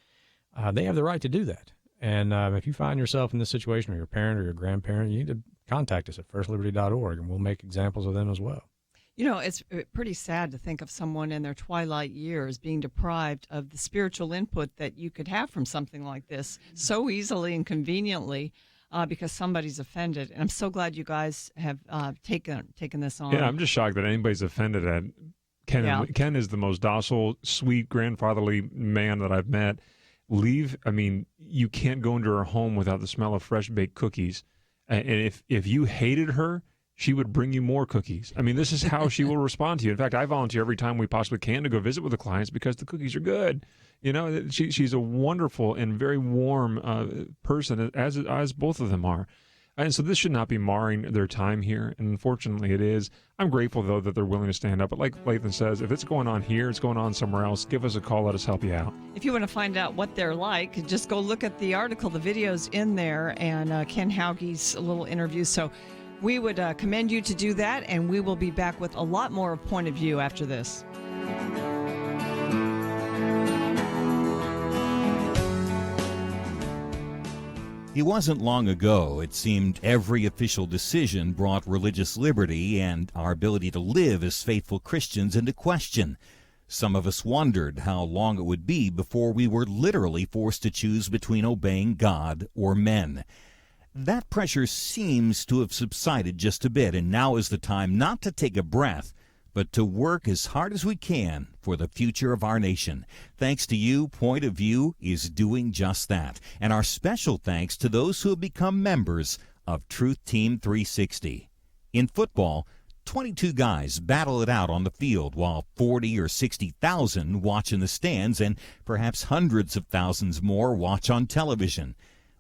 they have the right to do that. And if you find yourself in this situation or your parent or your grandparent, you need to contact us at firstliberty.org and we'll make examples of them as well. It's pretty sad to think of someone in their twilight years being deprived of the spiritual input that you could have from something like this so easily and conveniently because somebody's offended. And I'm so glad you guys have taken this on. Yeah, I'm just shocked that anybody's offended at Ken. Yeah. Ken is the most docile, sweet, grandfatherly man that I've met. You can't go into her home without the smell of fresh baked cookies. And if you hated her, she would bring you more cookies. I mean, this is how she will respond to you. In fact, I volunteer every time we possibly can to go visit with the clients because the cookies are good. She's a wonderful and very warm person, as both of them are. And so this should not be marring their time here. And unfortunately, it is. I'm grateful, though, that they're willing to stand up. But like Lathan says, if it's going on here, it's going on somewhere else, give us a call. Let us help you out. If you want to find out what they're like, just go look at the article. The video's in there and Ken Hauge's little interview. So we would commend you to do that, and we will be back with a lot more of Point of View after this. It wasn't long ago, it seemed, every official decision brought religious liberty and our ability to live as faithful Christians into question. Some of us wondered how long it would be before we were literally forced to choose between obeying God or men. That pressure seems to have subsided just a bit, and now is the time not to take a breath, but to work as hard as we can for the future of our nation. Thanks to you, Point of View is doing just that. And our special thanks to those who have become members of Truth Team 360. In football, 22 guys battle it out on the field while 40 or 60,000 watch in the stands and perhaps hundreds of thousands more watch on television.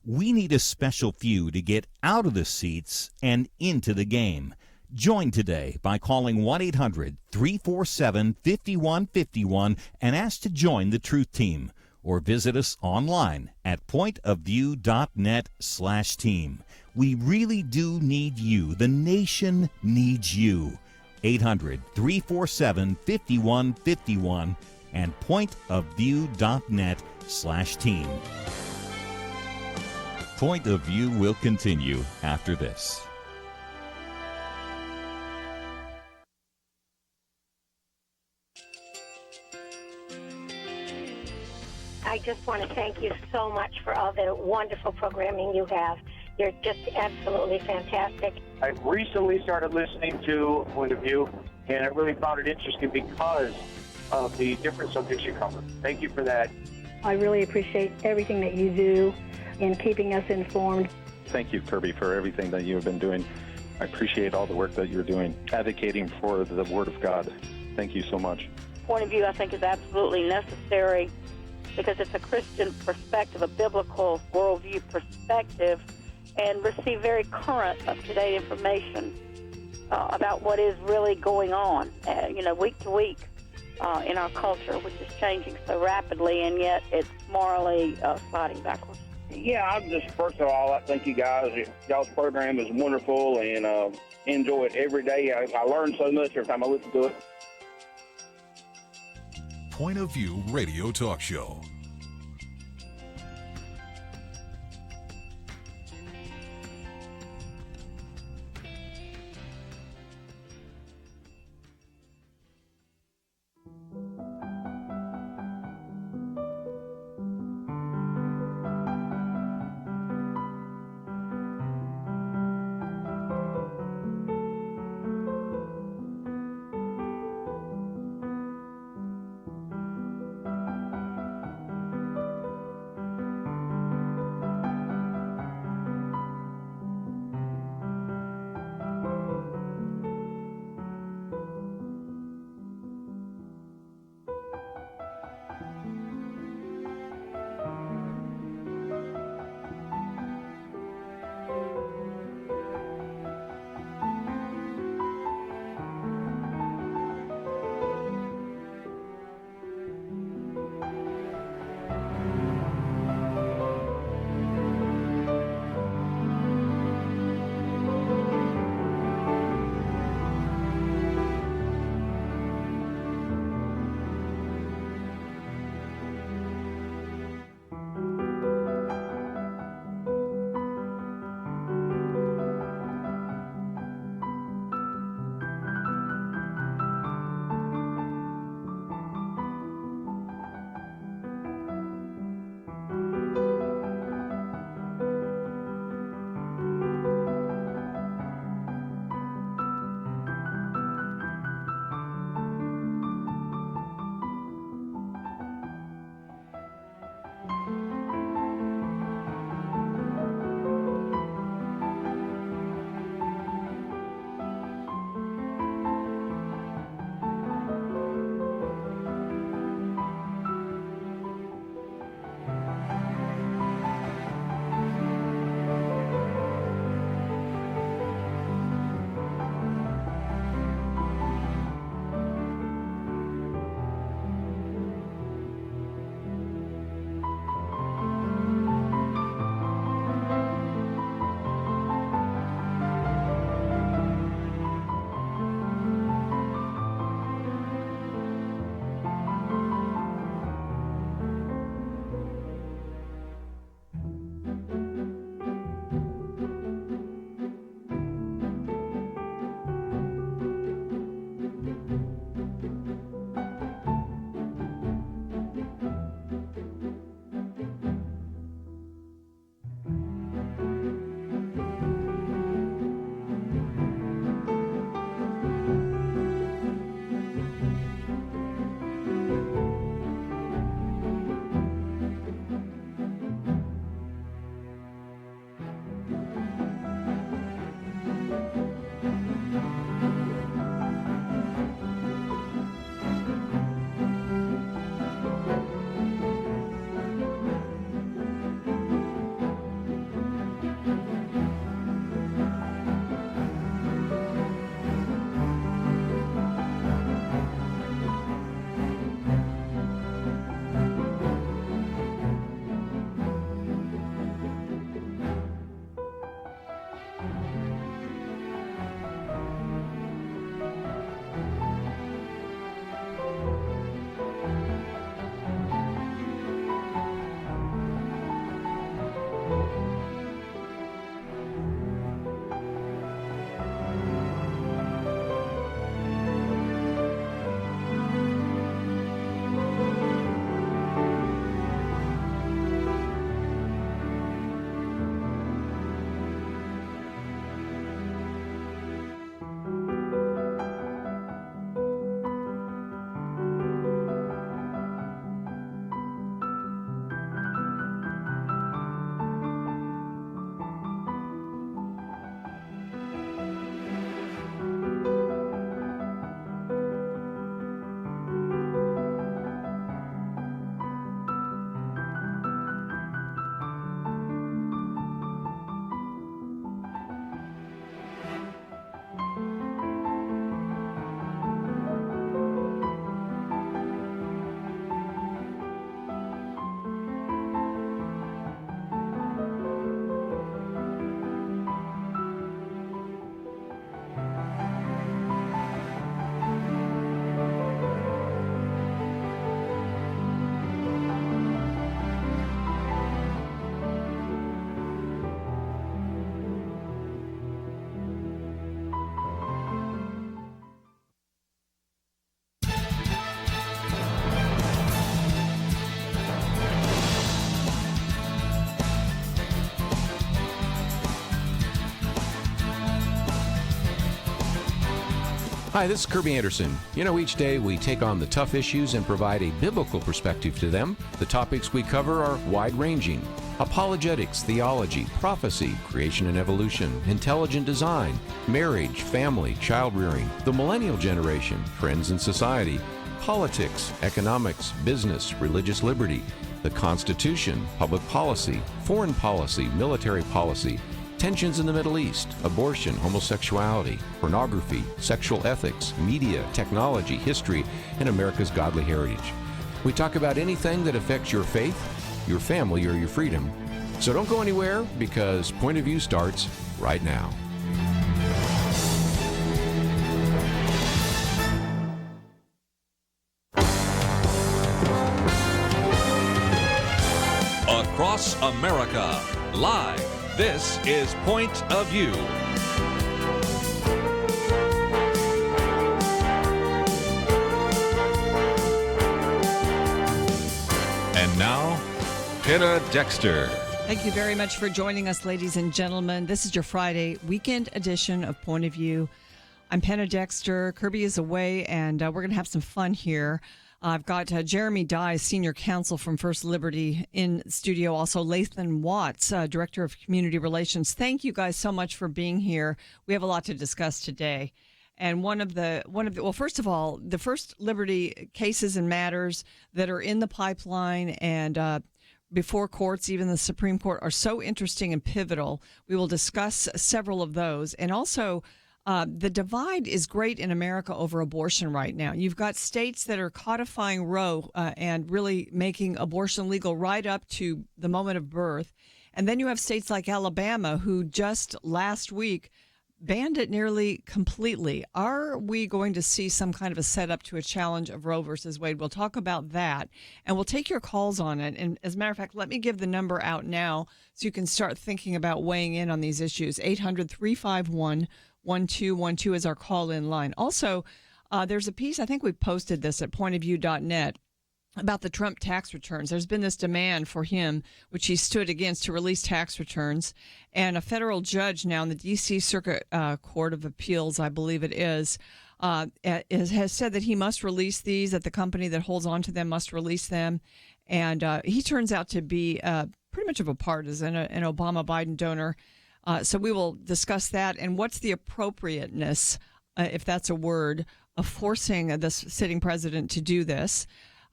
We need a special few to get out of the seats and into the game. Join today by calling 1-800-347-5151 and ask to join the Truth Team, or visit us online at pointofview.net/team. We really do need you. The nation needs you. 800-347-5151 and pointofview.net/team. Point of View will continue after this. I just want to thank you so much for all the wonderful programming you have. You're just absolutely fantastic. I recently started listening to Point of View, and I really found it interesting because of the different subjects you cover. Thank you for that. I really appreciate everything that you do in keeping us informed. Thank you, Kirby, for everything that you have been doing. I appreciate all the work that you're doing, advocating for the Word of God. Thank you so much. Point of View, I think, is absolutely necessary because it's a Christian perspective, a biblical worldview perspective, and receive very current, up-to-date information about what is really going on, week to week in our culture, which is changing so rapidly, and yet it's morally sliding backwards. Yeah, I'm just, first of all, I thank you guys. Y'all's program is wonderful, and enjoy it every day. I learn so much every time I listen to it. Point of View Radio Talk Show. Hi, this is Kirby Anderson. You know, each day we take on the tough issues and provide a biblical perspective to them. The topics we cover are wide-ranging: apologetics, theology, prophecy, creation and evolution, intelligent design, marriage, family, child-rearing, the millennial generation, trends in society, politics, economics, business, religious liberty, the Constitution, public policy, foreign policy, military policy, tensions in the Middle East, abortion, homosexuality, pornography, sexual ethics, media, technology, history, and America's godly heritage. We talk about anything that affects your faith, your family, or your freedom. So don't go anywhere, because Point of View starts right now. Across America, live. This is Point of View. And now, Penna Dexter. Thank you very much for joining us, ladies and gentlemen. This is your Friday weekend edition of Point of View. I'm Penna Dexter. Kirby is away, and we're going to have some fun here. I've got Jeremy Dye, Senior Counsel from First Liberty, in studio. Also, Lathan Watts, Director of Community Relations. Thank you guys so much for being here. We have a lot to discuss today. And well, first of all, the First Liberty cases and matters that are in the pipeline and before courts, even the Supreme Court, are so interesting and pivotal. We will discuss several of those. And also, the divide is great in America over abortion right now. You've got states that are codifying Roe and really making abortion legal right up to the moment of birth. And then you have states like Alabama, who just last week banned it nearly completely. Are we going to see some kind of a setup to a challenge of Roe versus Wade? We'll talk about that, and we'll take your calls on it. And as a matter of fact, let me give the number out now so you can start thinking about weighing in on these issues. 800-351-1212 is our call-in line. Also, there's a piece, I think we posted this at pointofview.net, about the Trump tax returns. There's been this demand for him, which he stood against, to release tax returns. And a federal judge now in the D.C. Circuit Court of Appeals, I believe it is, has said that he must release these, that the company that holds on to them must release them. And he turns out to be pretty much of a partisan, an Obama-Biden donor. So we will discuss that. And what's the appropriateness, if that's a word, of forcing the sitting president to do this?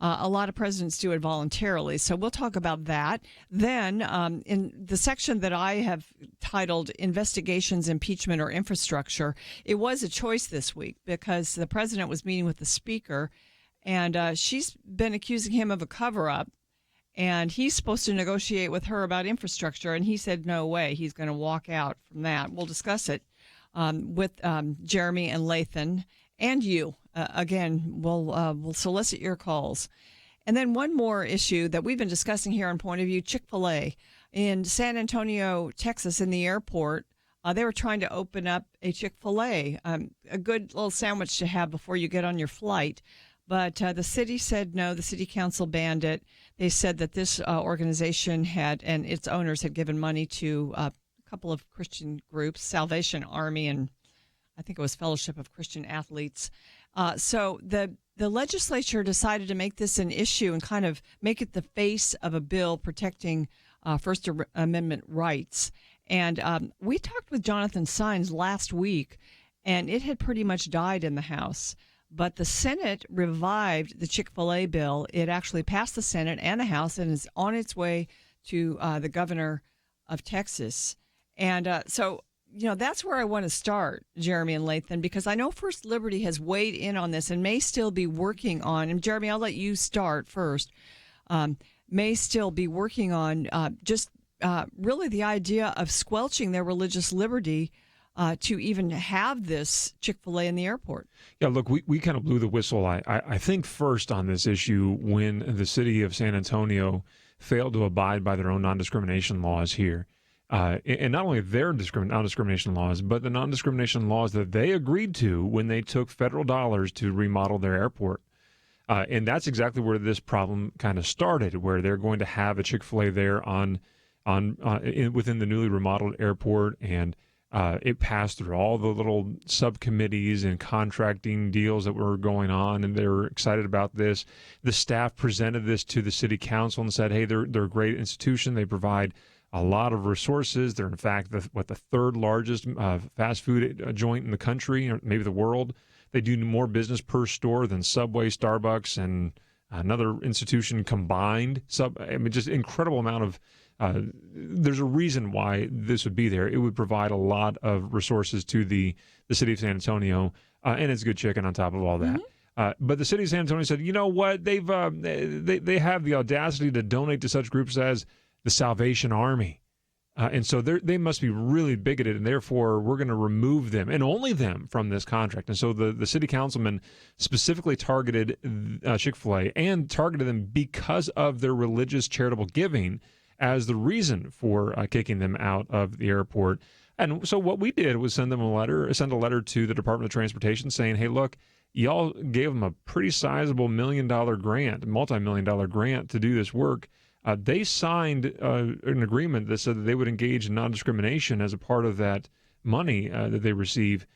A lot of presidents do it voluntarily, so we'll talk about that. Then, in the section that I have titled Investigations, Impeachment, or Infrastructure, it was a choice this week because the president was meeting with the speaker, and she's been accusing him of a cover-up, and he's supposed to negotiate with her about infrastructure, and he said no way, he's going to walk out from that. We'll discuss it with Jeremy and Lathan and you. Again, we'll solicit your calls. And then one more issue that we've been discussing here on Point of View, Chick-fil-A. In San Antonio, Texas, in the airport, they were trying to open up a Chick-fil-A, a good little sandwich to have before you get on your flight. But the city said no, the city council banned it. They said that this organization had, and its owners had given money to a couple of Christian groups, Salvation Army, and I think it was Fellowship of Christian Athletes. So the legislature decided to make this an issue and kind of make it the face of a bill protecting First Amendment rights. And we talked with Jonathan Saenz last week, and it had pretty much died in the House. But the Senate revived the Chick-fil-A bill. It actually passed the Senate and the House and is on its way to the governor of Texas. And so, you know, that's where I want to start, Jeremy and Lathan, because I know First Liberty has weighed in on this and may still be working on, and Jeremy, I'll let you start first, may still be working on really the idea of squelching their religious liberty to even have this Chick-fil-A in the airport. Yeah, look, we kind of blew the whistle, I think, first on this issue when the city of San Antonio failed to abide by their own non-discrimination laws here. And not only their non-discrimination laws, but the non-discrimination laws that they agreed to when they took federal dollars to remodel their airport. And that's exactly where this problem kind of started, where they're going to have a Chick-fil-A there within the newly remodeled airport. And It passed through all the little subcommittees and contracting deals that were going on, and they were excited about this. The staff presented this to the city council and said, hey, they're a great institution. They provide a lot of resources. They're, in fact, the third largest fast food joint in the country, or maybe the world. They do more business per store than Subway, Starbucks, and another institution combined. Just incredible amount of there's a reason why this would be there. It would provide a lot of resources to the city of San Antonio, and it's good chicken on top of all that. But the city of San Antonio said, you know what? They have the audacity to donate to such groups as the Salvation Army. And so they must be really bigoted, and therefore we're going to remove them, and only them, from this contract. And so the city councilman specifically targeted Chick-fil-A and targeted them because of their religious charitable giving as the reason for kicking them out of the airport. And so what we did was send a letter to the Department of Transportation saying, hey, look, y'all gave them a pretty sizable multi-million-dollar grant to do this work. They signed an agreement that said that they would engage in non-discrimination as a part of that money that they receive.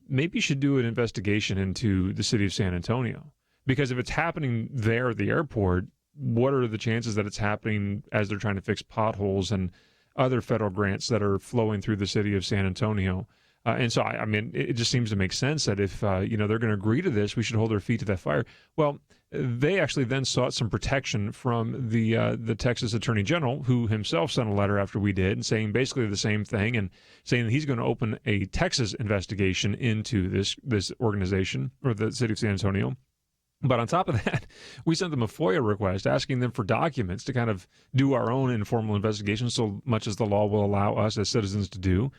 Maybe you should do an investigation into the city of San Antonio, because if it's happening there at the airport, what are the chances that it's happening as they're trying to fix potholes and other federal grants that are flowing through the city of San Antonio? And so, I mean, it just seems to make sense that if, they're going to agree to this, we should hold their feet to that fire. Well, they actually then sought some protection from the Texas Attorney General, who himself sent a letter after we did, and saying basically the same thing, and saying that he's going to open a Texas investigation into this organization, or the city of San Antonio. But on top of that, we sent them a FOIA request asking them for documents to kind of do our own informal investigation, so much as the law will allow us as citizens to do.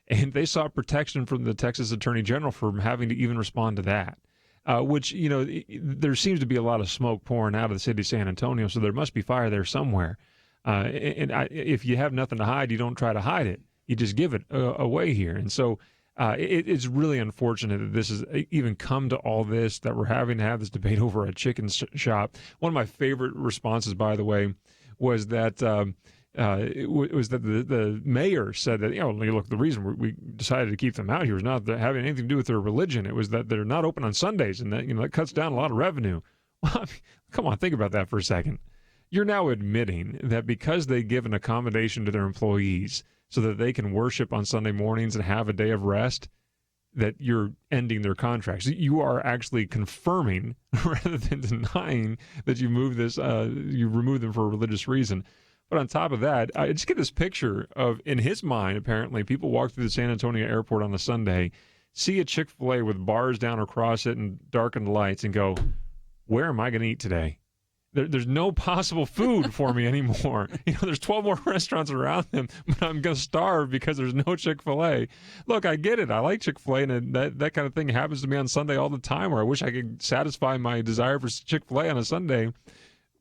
And they sought protection from the Texas Attorney General from having to even respond to that, which, there seems to be a lot of smoke pouring out of the city of San Antonio, so there must be fire there somewhere. If you have nothing to hide, you don't try to hide it. You just give it away here. And so it's really unfortunate that this has even come to all this, that we're having to have this debate over a chicken shop. One of my favorite responses, by the way, was that the mayor said that, look, the reason we decided to keep them out here is not having anything to do with their religion. It was that they're not open on Sundays, and that, that cuts down a lot of revenue. Well, I mean, come on, think about that for a second. You're now admitting that because they give an accommodation to their employees so that they can worship on Sunday mornings and have a day of rest, that you're ending their contracts. You are actually confirming rather than denying that you remove them for a religious reason. But on top of that, I just get this picture of, in his mind, apparently, people walk through the San Antonio airport on a Sunday, see a Chick-fil-A with bars down across it and darkened lights, and go, where am I going to eat today? There's no possible food for me anymore. There's 12 more restaurants around them, but I'm going to starve because there's no Chick-fil-A. Look, I get it. I like Chick-fil-A, and that kind of thing happens to me on Sunday all the time, where I wish I could satisfy my desire for Chick-fil-A on a Sunday.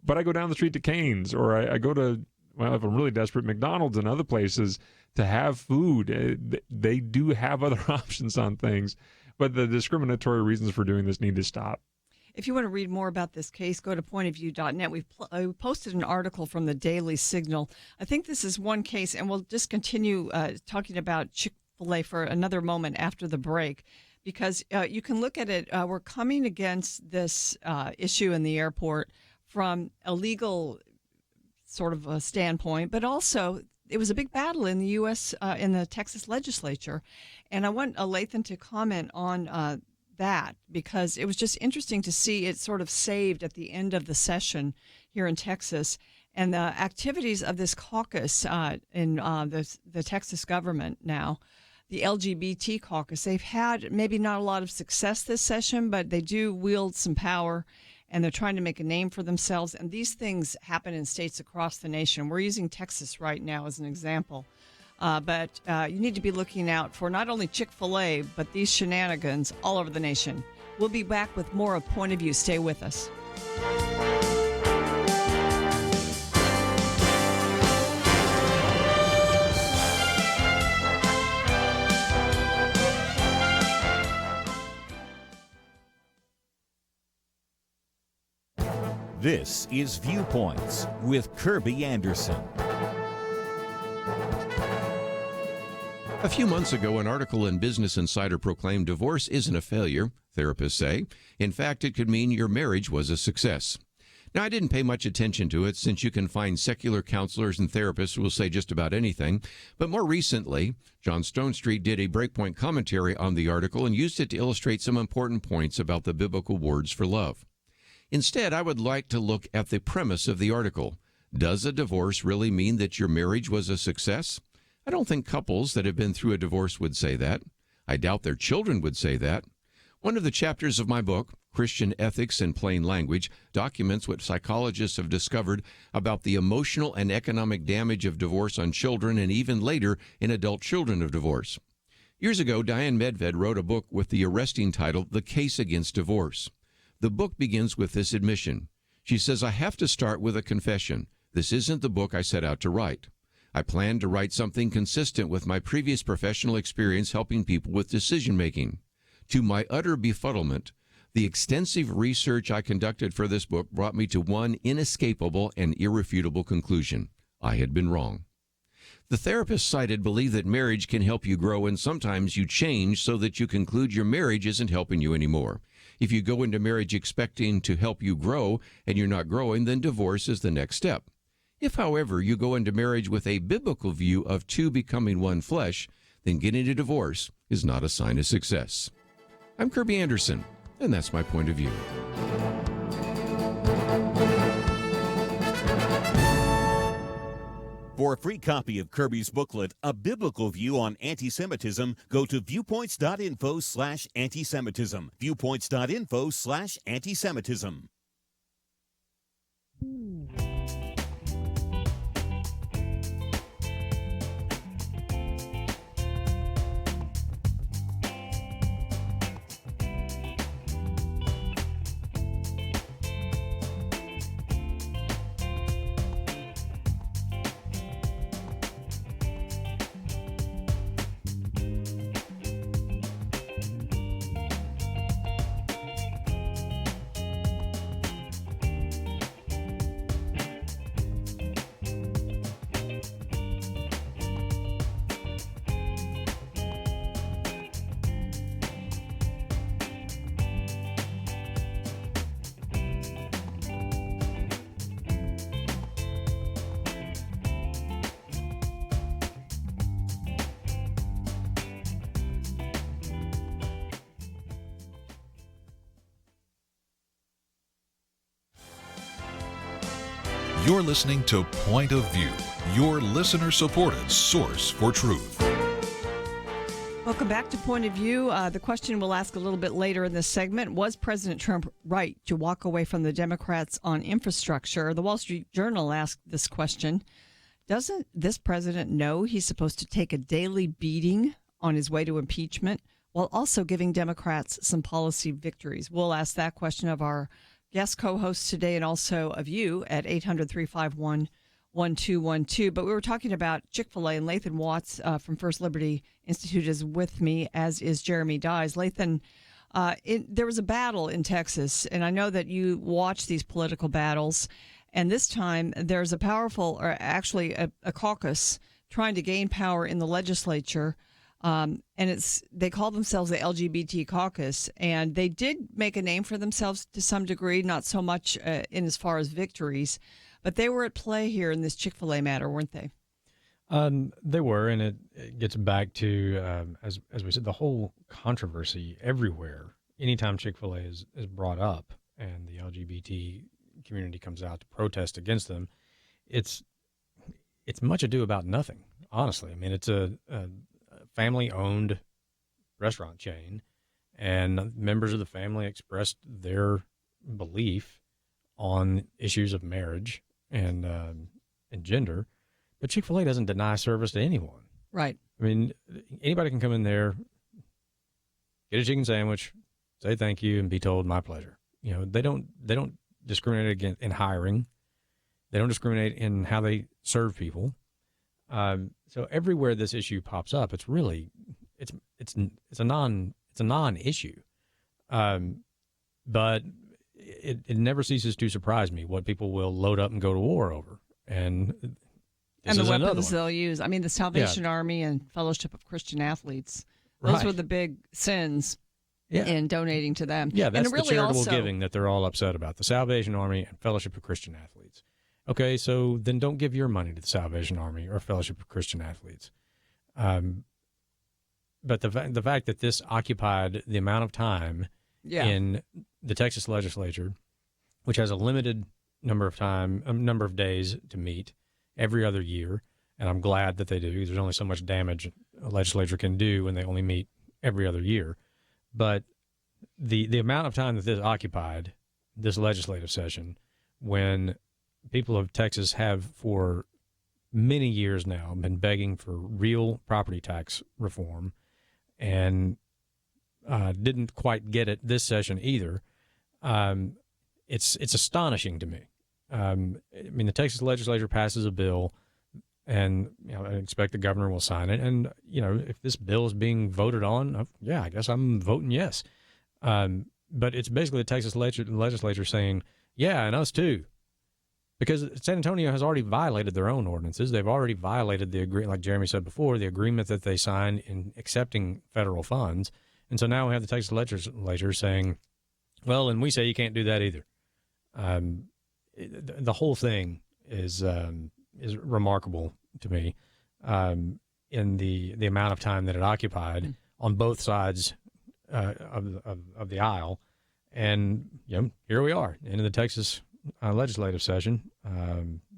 But I go down the street to Cane's, or I go to, well, if I'm really desperate, McDonald's and other places to have food. They do have other options on things, but the discriminatory reasons for doing this need to stop. If you want to read more about this case, go to pointofview.net. We've posted an article from the Daily Signal. I think this is one case, and we'll just continue talking about Chick-fil-A for another moment after the break, because you can look at it. We're coming against this issue in the airport from a legal sort of a standpoint, but also it was a big battle in the U.S., in the Texas legislature. And I want Lathan to comment on that, because it was just interesting to see it sort of saved at the end of the session here in Texas. And the activities of this caucus in the Texas government now, the LGBT caucus, they've had maybe not a lot of success this session, but they do wield some power, and they're trying to make a name for themselves. And these things happen in states across the nation. We're using Texas right now as an example. But you need to be looking out for not only Chick-fil-A, but these shenanigans all over the nation. We'll be back with more of Point of View. Stay with us. This is Viewpoints with Kirby Anderson. A few months ago, an article in Business Insider proclaimed divorce isn't a failure, therapists say. In fact, it could mean your marriage was a success. Now, I didn't pay much attention to it since you can find secular counselors and therapists who will say just about anything. But more recently, John Stonestreet did a breakpoint commentary on the article and used it to illustrate some important points about the biblical words for love. Instead, I would like to look at the premise of the article. Does a divorce really mean that your marriage was a success? I don't think couples that have been through a divorce would say that. I doubt their children would say that. One of the chapters of my book, Christian Ethics in Plain Language, documents what psychologists have discovered about the emotional and economic damage of divorce on children and even later in adult children of divorce. Years ago, Diane Medved wrote a book with the arresting title, The Case Against Divorce. The book begins with this admission. She says, I have to start with a confession. This isn't the book I set out to write. I planned to write something consistent with my previous professional experience helping people with decision-making. To my utter befuddlement, the extensive research I conducted for this book brought me to one inescapable and irrefutable conclusion. I had been wrong. The therapist cited believe that marriage can help you grow, and sometimes you change so that you conclude your marriage isn't helping you anymore. If you go into marriage expecting to help you grow and you're not growing, then divorce is the next step. If, however, you go into marriage with a biblical view of two becoming one flesh, then getting a divorce is not a sign of success. I'm Kirby Anderson, and that's my point of view. For a free copy of Kirby's booklet, A Biblical View on Anti-Semitism, go to viewpoints.info/antisemitism. Viewpoints.info/antisemitism. You're listening to Point of View, your listener-supported source for truth. Welcome back to Point of View. The question we'll ask a little bit later in this segment, was President Trump right to walk away from the Democrats on infrastructure? The Wall Street Journal asked this question. Doesn't this president know he's supposed to take a daily beating on his way to impeachment while also giving Democrats some policy victories? We'll ask that question of our guest co-hosts today and also of you at 800-351-1212. But we were talking about Chick-fil-A, and Lathan Watts from First Liberty Institute is with me, as is Jeremy Dyes. Lathan, there was a battle in Texas, and I know that you watch these political battles, and this time there's a powerful, or actually a caucus trying to gain power in the legislature. And they call themselves the LGBT caucus, and they did make a name for themselves to some degree, not so much in as far as victories, but they were at play here in this Chick-fil-A matter, weren't they? They were, and it gets back to, as we said, the whole controversy everywhere. Anytime Chick-fil-A is brought up and the LGBT community comes out to protest against them, it's much ado about nothing, honestly. I mean, it's a family-owned restaurant chain, and members of the family expressed their belief on issues of marriage and gender. But Chick-fil-A doesn't deny service to anyone. Right. I mean, anybody can come in there, get a chicken sandwich, say thank you, and be told my pleasure. You know, they don't discriminate against in hiring. They don't discriminate in how they serve people. So everywhere this issue pops up, it's really it's a non-issue. But it never ceases to surprise me what people will load up and go to war over. And And the is another weapons one. they'll use. I mean, the Salvation Army and Fellowship of Christian Athletes. Those Right. were the big sins Yeah. in donating to them. Yeah, that's and really the charitable also, giving that they're all upset about. The Salvation Army and Fellowship of Christian Athletes. Okay, so then don't give your money to the Salvation Army or Fellowship of Christian Athletes. But the fact that this occupied the amount of time in the Texas legislature, which has a limited number of days to meet every other year, and I'm glad that they do, because there's only so much damage a legislature can do when they only meet every other year. But the amount of time that this occupied, this legislative session, when people of Texas have for many years now been begging for real property tax reform and didn't quite get it this session either, it's astonishing to me. I mean, the Texas legislature passes a bill, and I expect the governor will sign it. And if this bill is being voted on, I guess I'm voting yes. But it's basically the Texas legislature saying, yeah, and us too. Because San Antonio has already violated their own ordinances. They've already violated the agreement, like Jeremy said before, the agreement that they signed in accepting federal funds. And so now we have the Texas legislature saying, well, and we say you can't do that either. The whole thing is remarkable to me in the amount of time that it occupied on both sides of the aisle. And here we are in the Texas legislative session.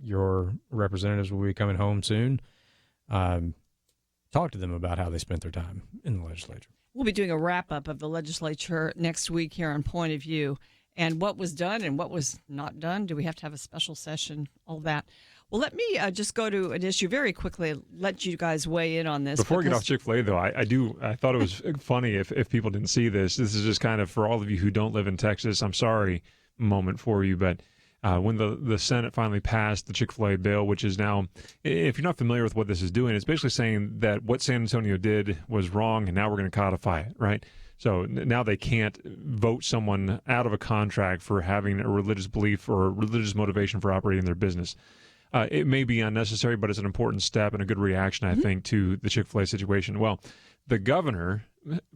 Your representatives will be coming home soon. Talk to them about how they spent their time in the legislature. We'll be doing a wrap-up of the legislature next week here on Point of View, and what was done and what was not done. Do we have to have a special session? All that. Well, let me just go to an issue very quickly, let you guys weigh in on this. Before we get off Chick-fil-A, though, I thought it was funny if people didn't see this. This is just kind of, for all of you who don't live in Texas, I'm sorry, moment for you, but when the Senate finally passed the Chick-fil-A bill, which is now, if you're not familiar with what this is doing, it's basically saying that what San Antonio did was wrong, and now we're going to codify it, right? So now they can't vote someone out of a contract for having a religious belief or a religious motivation for operating their business. It may be unnecessary, but it's an important step and a good reaction, I think, to the Chick-fil-A situation. Well, the governor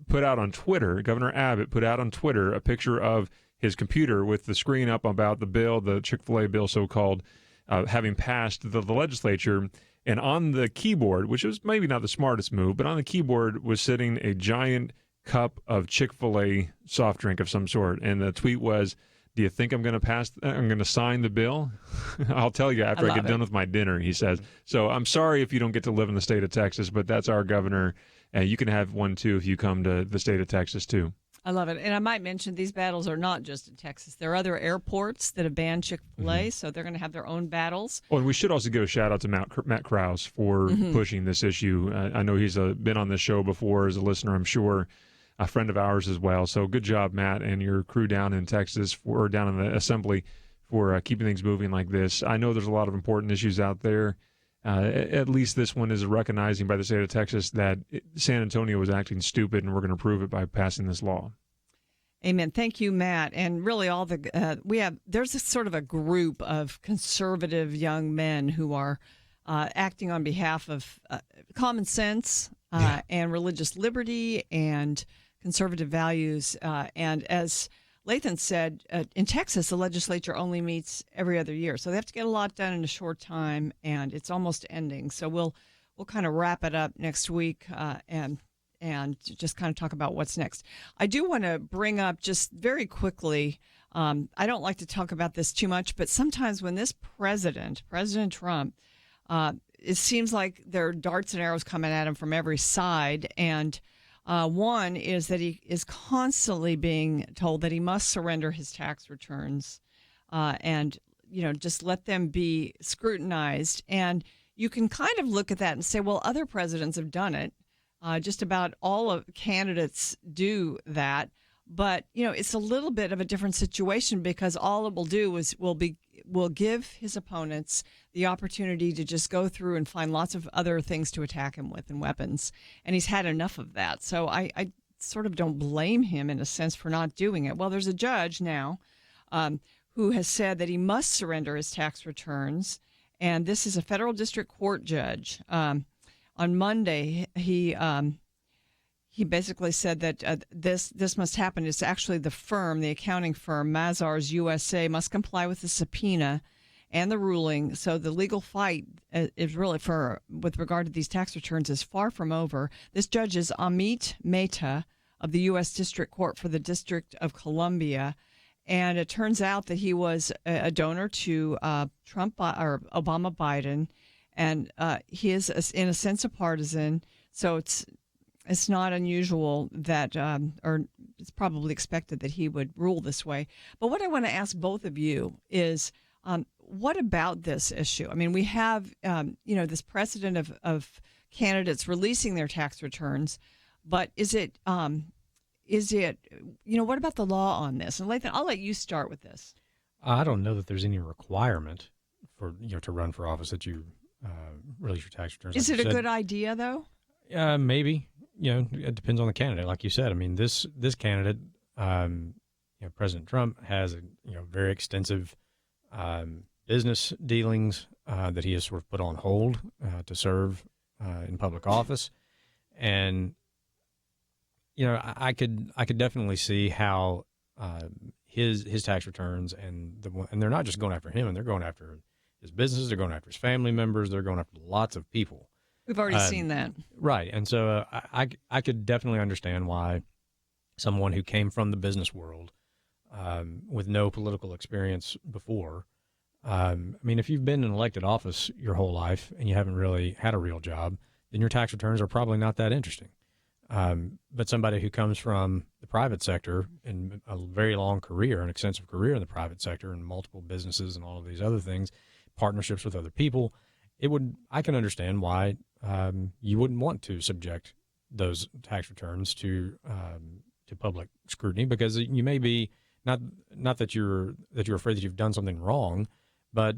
put out on Twitter, Governor Abbott put out on Twitter a picture of his computer with the screen up about the bill, the Chick-fil-A bill so-called, having passed the legislature. And on the keyboard, which was maybe not the smartest move, but on the keyboard was sitting a giant cup of Chick-fil-A soft drink of some sort. And the tweet was, do you think I'm going to sign the bill? I'll tell you after I get done with my dinner, he says. So I'm sorry if you don't get to live in the state of Texas, but that's our governor. You can have one, too, if you come to the state of Texas, too. I love it. And I might mention these battles are not just in Texas. There are other airports that have banned Chick-fil-A, so they're going to have their own battles. Oh, and we should also give a shout-out to Matt Krause for pushing this issue. I know he's been on this show before as a listener, I'm sure, a friend of ours as well. So good job, Matt, and your crew down in Texas or down in the Assembly for keeping things moving like this. I know there's a lot of important issues out there. At least this one is recognizing by the state of Texas that San Antonio was acting stupid, and we're going to prove it by passing this law. Amen. Thank you, Matt. And really, all there's a sort of a group of conservative young men who are acting on behalf of common sense and religious liberty and conservative values. And as Lathan said, in Texas, the legislature only meets every other year. So they have to get a lot done in a short time, and it's almost ending. So we'll kind of wrap it up next week and just kind of talk about what's next. I do want to bring up just very quickly, I don't like to talk about this too much, but sometimes when this President Trump, it seems like there are darts and arrows coming at him from every side. And one is that he is constantly being told that he must surrender his tax returns and, just let them be scrutinized. And you can kind of look at that and say, well, other presidents have done it. Just about all of candidates do that. But, it's a little bit of a different situation because all it will do is will give his opponents the opportunity to just go through and find lots of other things to attack him with and weapons. And he's had enough of that. So I sort of don't blame him in a sense for not doing it. Well, there's a judge now who has said that he must surrender his tax returns. And this is a federal district court judge. On Monday, he basically said that this must happen. It's actually the accounting firm, Mazars USA, must comply with the subpoena and the ruling. So the legal fight is really with regard to these tax returns is far from over. This judge is Amit Mehta of the U.S. District Court for the District of Columbia. And it turns out that he was a donor to Trump or Obama Biden, and he is, in a sense, a partisan. So it's not unusual that, or it's probably expected that he would rule this way. But what I want to ask both of you is, what about this issue? I mean, we have, this precedent of candidates releasing their tax returns, but is it, what about the law on this? And Lathan, I'll let you start with this. I don't know that there's any requirement for, to run for office that you release your tax returns. Is it a good idea, though? Maybe. It depends on the candidate. Like you said, I mean, this candidate, President Trump has very extensive business dealings that he has sort of put on hold to serve in public office, and I could definitely see how his tax returns and they're not just going after him, and they're going after his businesses, they're going after his family members, they're going after lots of people. We've already seen that. Right. And so I could definitely understand why someone who came from the business world with no political experience before, if you've been in elected office your whole life and you haven't really had a real job, then your tax returns are probably not that interesting. But somebody who comes from the private sector and a very long career, an extensive career in the private sector and multiple businesses and all of these other things, partnerships with other people, I can understand why you wouldn't want to subject those tax returns to public scrutiny, because you may be not that you're afraid that you've done something wrong, but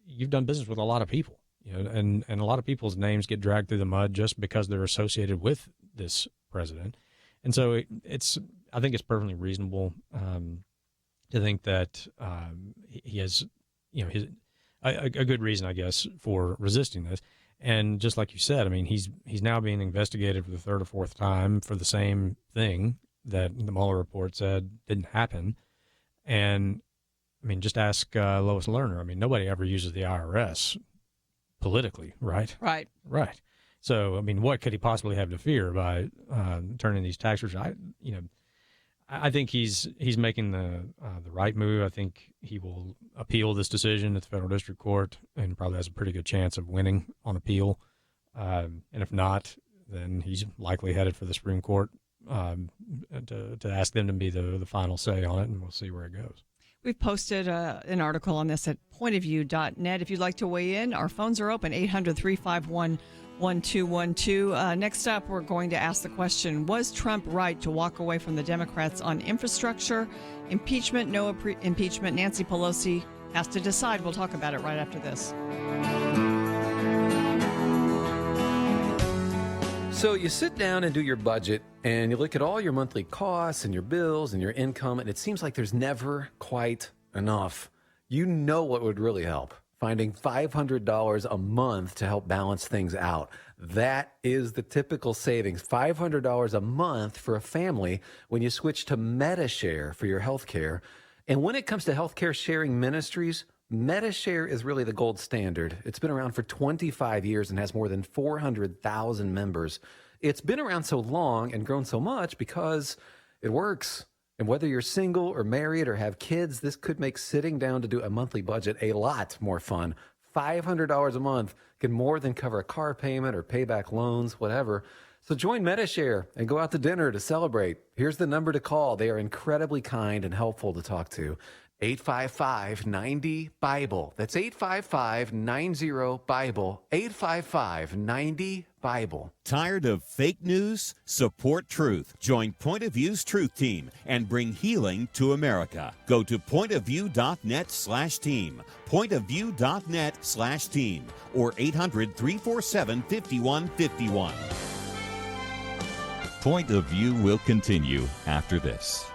you've done business with a lot of people, and a lot of people's names get dragged through the mud just because they're associated with this president. And so I think it's perfectly reasonable to think that he has a good reason, I guess, for resisting this. And just like you said, he's now being investigated for the third or fourth time for the same thing that the Mueller report said didn't happen. And just ask Lois Lerner. Nobody ever uses the IRS politically, right? Right. Right. So, what could he possibly have to fear by turning these tax returns? I think he's making the right move. I think he will appeal this decision at the federal district court and probably has a pretty good chance of winning on appeal. And if not, then he's likely headed for the Supreme Court to ask them to be the final say on it, and we'll see where it goes. We've posted an article on this at pointofview.net. If you'd like to weigh in, our phones are open, 800-351-1212. Next up, we're going to ask the question, was Trump right to walk away from the Democrats on infrastructure, impeachment, no impeachment? Nancy Pelosi has to decide. We'll talk about it right after this. So you sit down and do your budget, and you look at all your monthly costs and your bills and your income, and it seems like there's never quite enough. You know what would really help? Finding $500 a month to help balance things out. That is the typical savings, $500 a month for a family when you switch to MediShare for your health care. And when it comes to healthcare sharing ministries, MediShare is really the gold standard. It's been around for 25 years and has more than 400,000 members. It's been around so long and grown so much because it works. And whether you're single or married or have kids, this could make sitting down to do a monthly budget a lot more fun. $500 a month can more than cover a car payment or pay back loans, whatever. So join MediShare and go out to dinner to celebrate. Here's the number to call. They are incredibly kind and helpful to talk to. 855-90-BIBLE. That's 855-90-BIBLE. 855-90-BIBLE. Tired of fake news? Support truth. Join Point of View's Truth Team and bring healing to America. Go to pointofview.net/team. Pointofview.net/team. Or 800-347-5151. Point of View will continue after this.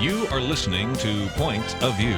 You are listening to Point of View.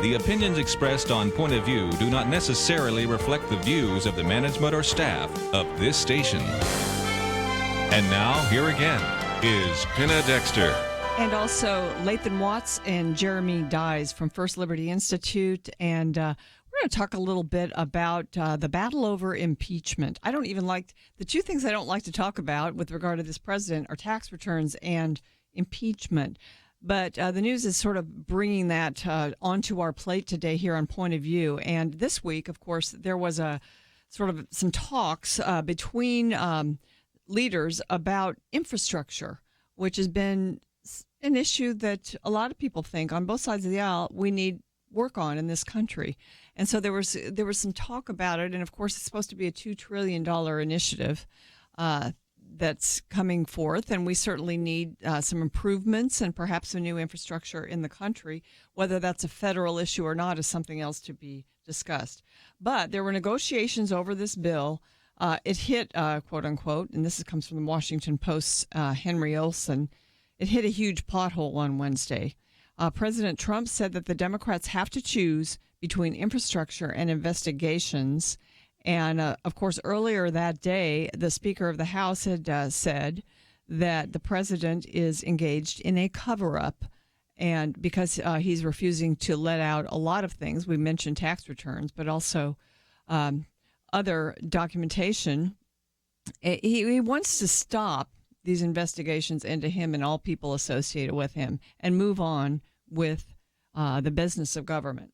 The opinions expressed on Point of View do not necessarily reflect the views of the management or staff of this station. And now, here again is Penna Dexter. And also Lathan Watts and Jeremy Dyes from First Liberty Institute. And we're going to talk a little bit about the battle over impeachment. I don't even like the two things I don't like to talk about with regard to this president are tax returns and impeachment. But the news is sort of bringing that onto our plate today here on Point of View. And this week, of course, there was a sort of some talks between leaders about infrastructure, which has been an issue that a lot of people think on both sides of the aisle we need work on in this country. And so there was some talk about it. And of course, it's supposed to be a $2 trillion initiative that's coming forth. And we certainly need some improvements and perhaps some new infrastructure in the country. Whether that's a federal issue or not is something else to be discussed. But there were negotiations over this bill. It hit, quote unquote, and this comes from the Washington Post's Henry Olson. It hit a huge pothole on Wednesday. President Trump said that the Democrats have to choose between infrastructure and investigations. And, of course, earlier that day, the Speaker of the House had said that the president is engaged in a cover-up. And because he's refusing to let out a lot of things, we mentioned tax returns, but also other documentation, he wants to stop these investigations into him and all people associated with him and move on with the business of government.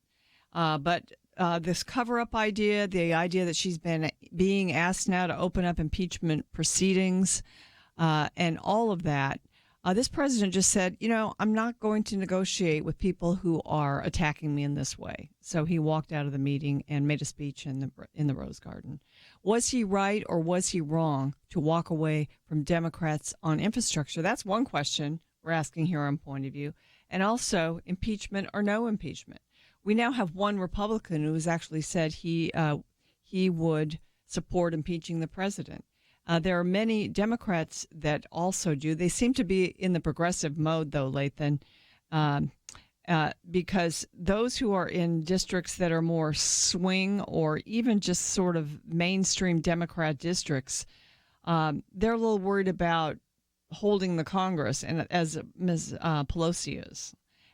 But this cover-up idea, the idea that she's been being asked now to open up impeachment proceedings and all of that, this president just said, I'm not going to negotiate with people who are attacking me in this way. So he walked out of the meeting and made a speech in the Rose Garden. Was he right or was he wrong to walk away from Democrats on infrastructure? That's one question we're asking here on Point of View. And also, impeachment or no impeachment. We now have one Republican who has actually said he would support impeaching the president. There are many Democrats that also do. They seem to be in the progressive mode, though, Lathan, because those who are in districts that are more swing or even just sort of mainstream Democrat districts, they're a little worried about holding the Congress, and as Ms. Pelosi is.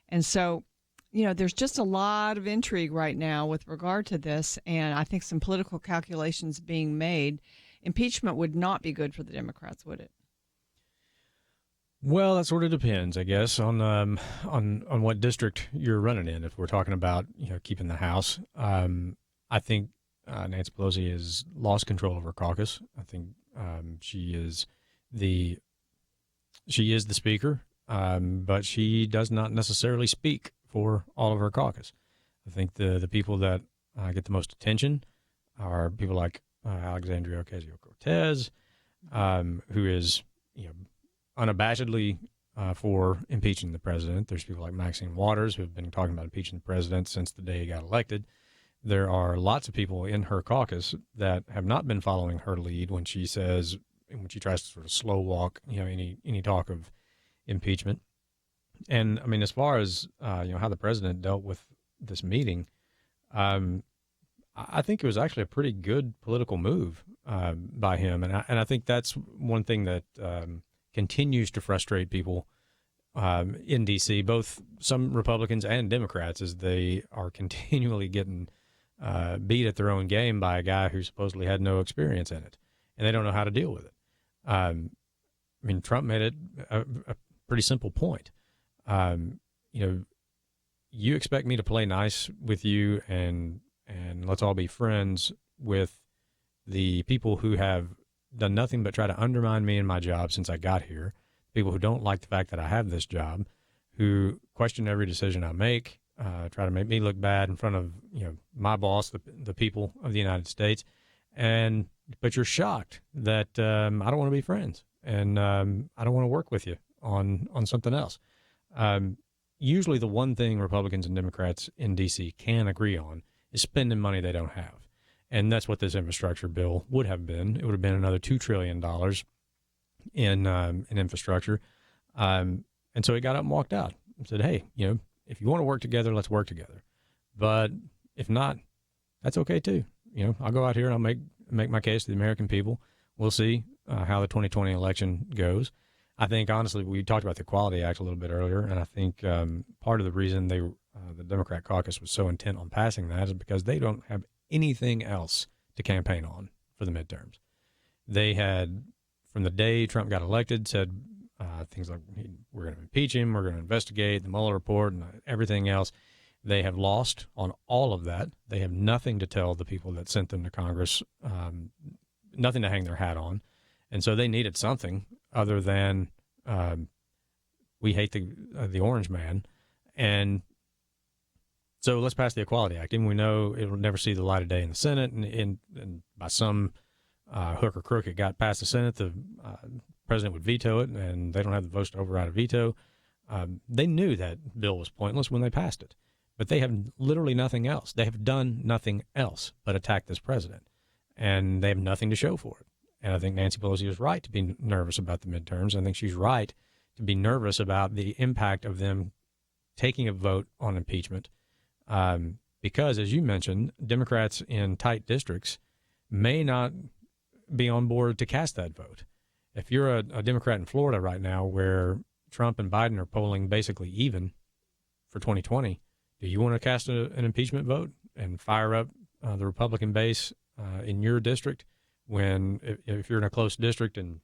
And so, there's just a lot of intrigue right now with regard to this, and I think some political calculations being made. Impeachment would not be good for the Democrats, would it? Well, that sort of depends, I guess, on what district you're running in. If we're talking about keeping the House, I think Nancy Pelosi has lost control of her caucus. I think she is the speaker, but she does not necessarily speak for all of her caucus. I think the people that get the most attention are people like Alexandria Ocasio-Cortez, who is unabashedly for impeaching the president. There's people like Maxine Waters who have been talking about impeaching the president since the day he got elected. There are lots of people in her caucus that have not been following her lead when she tries to sort of slow walk any talk of impeachment. And I mean, as far as how the president dealt with this meeting, I think it was actually a pretty good political move by him, and I think that's one thing that continues to frustrate people in D.C., both some Republicans and Democrats, as they are continually getting beat at their own game by a guy who supposedly had no experience in it, and they don't know how to deal with it. I mean, Trump made it a pretty simple point. You expect me to play nice with you and let's all be friends with the people who have done nothing but try to undermine me and my job since I got here, people who don't like the fact that I have this job, who question every decision I make, try to make me look bad in front of my boss, the people of the United States, but you're shocked that I don't want to be friends and I don't want to work with you on something else. Usually the one thing Republicans and Democrats in D.C. can agree on is spending money they don't have. And that's what this infrastructure bill would have been. It would have been another $2 trillion in infrastructure. And so he got up and walked out and said, hey, if you want to work together, let's work together. But if not, that's okay too. I'll go out here and I'll make my case to the American people. We'll see how the 2020 election goes. I think, honestly, we talked about the Equality Act a little bit earlier, and I think part of the reason the Democrat caucus was so intent on passing that is because they don't have anything else to campaign on for the midterms. They had, from the day Trump got elected, said things like, we're going to impeach him, we're going to investigate the Mueller report and everything else. They have lost on all of that. They have nothing to tell the people that sent them to Congress, nothing to hang their hat on. And so they needed something other than we hate the orange man. And so let's pass the Equality Act. And we know it will never see the light of day in the Senate. And by some hook or crook, it got past the Senate. The president would veto it, and they don't have the votes to override a veto. They knew that bill was pointless when they passed it. But they have literally nothing else. They have done nothing else but attack this president. And they have nothing to show for it. And I think Nancy Pelosi is right to be nervous about the midterms. I think she's right to be nervous about the impact of them taking a vote on impeachment. Because, as you mentioned, Democrats in tight districts may not be on board to cast that vote. If you're a Democrat in Florida right now where Trump and Biden are polling basically even for 2020, do you want to cast an impeachment vote and fire up the Republican base in your district when, if you're in a close district and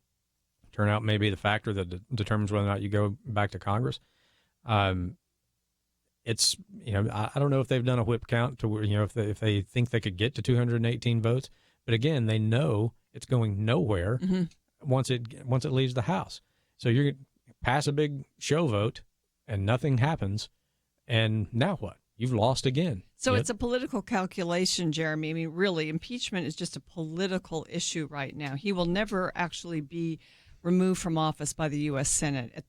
turnout may be the factor that determines whether or not you go back to Congress? It's, I don't know if they've done a whip count to where, if they think they could get to 218 votes, but again, they know it's going nowhere once it leaves the House. So you're going to pass a big show vote and nothing happens. And now what? You've lost again. So it's a political calculation, Jeremy. I mean, really, impeachment is just a political issue right now. He will never actually be removed from office by the U.S. Senate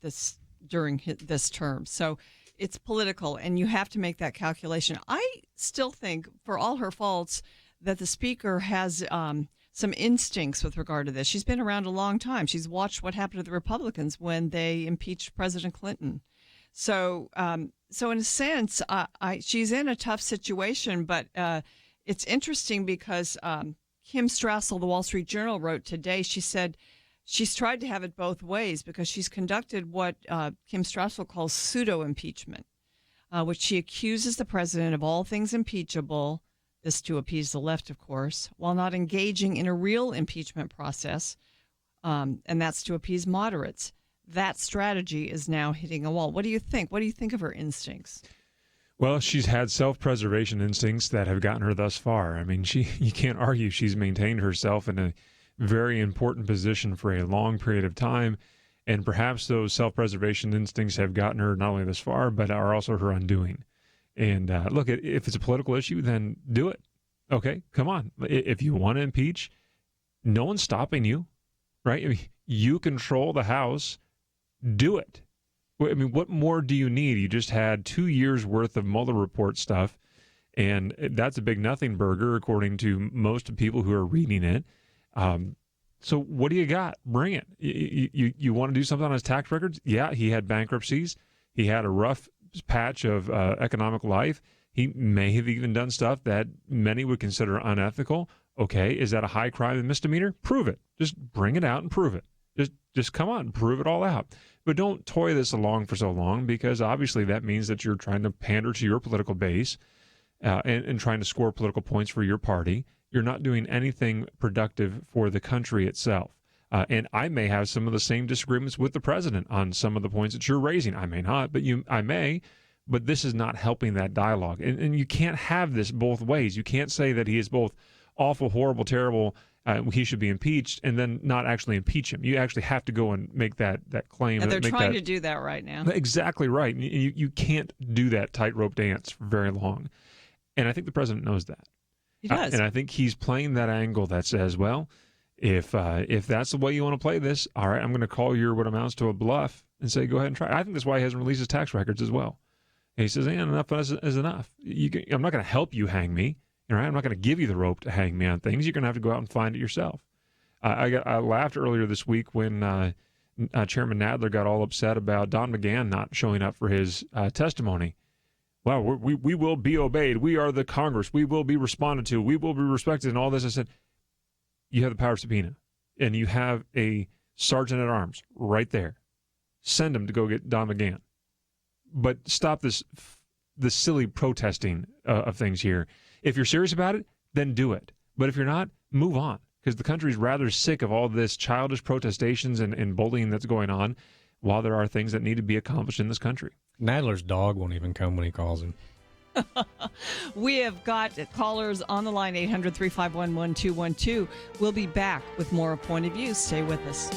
during this term. So it's political, and you have to make that calculation. I still think, for all her faults, that the speaker has some instincts with regard to this. She's been around a long time. She's watched what happened to the Republicans when they impeached President Clinton. So in a sense, she's in a tough situation, but it's interesting because Kim Strassel, the Wall Street Journal, wrote today, she said she's tried to have it both ways because she's conducted what Kim Strassel calls pseudo-impeachment, which she accuses the president of all things impeachable, this to appease the left, of course, while not engaging in a real impeachment process, and that's to appease moderates. That strategy is now hitting a wall. What do you think? What do you think of her instincts? Well, she's had self-preservation instincts that have gotten her thus far. I mean, you can't argue she's maintained herself in a very important position for a long period of time, and perhaps those self-preservation instincts have gotten her not only this far, but are also her undoing. And look, if it's a political issue, then do it. Okay, come on. If you want to impeach, no one's stopping you, right? I mean, you control the House. Do it. I mean, what more do you need? You just had 2 years worth of Mueller report stuff, and that's a big nothing burger, according to most people who are reading it. So what do you got? Bring it. You want to do something on his tax records? Yeah, he had bankruptcies. He had a rough patch of economic life. He may have even done stuff that many would consider unethical. Okay, is that a high crime and misdemeanor? Prove it. Just bring it out and prove it. Just come on, prove it all out. But don't toy this along for so long, because obviously that means that you're trying to pander to your political base and trying to score political points for your party. You're not doing anything productive for the country itself. And I may have some of the same disagreements with the president on some of the points that you're raising. I may not, but I may. But this is not helping that dialogue. And you can't have this both ways. You can't say that he is both awful, horrible, terrible, he should be impeached, and then not actually impeach him. You actually have to go and make that claim. And they're trying to do that right now. Exactly right. You can't do that tightrope dance for very long. And I think the president knows that. He does. And I think he's playing that angle that says, well, if that's the way you want to play this, all right, I'm going to call your what amounts to a bluff and say, go ahead and try. I think that's why he hasn't released his tax records as well. And he says, enough is enough. I'm not going to help you hang me. All right, I'm not going to give you the rope to hang me on things. You're going to have to go out and find it yourself. I laughed earlier this week when Chairman Nadler got all upset about Don McGahn not showing up for his testimony. Well, we will be obeyed. We are the Congress. We will be responded to. We will be respected and all this. I said, you have the power of subpoena, and you have a sergeant at arms right there. Send him to go get Don McGahn. But stop this silly protesting of things here. If you're serious about it, then do it. But if you're not, move on, because the country's rather sick of all this childish protestations and bullying that's going on, while there are things that need to be accomplished in this country. Nadler's dog won't even come when he calls him. We have got callers on the line, 800-351-1212. We'll be back with more of Point of View. Stay with us.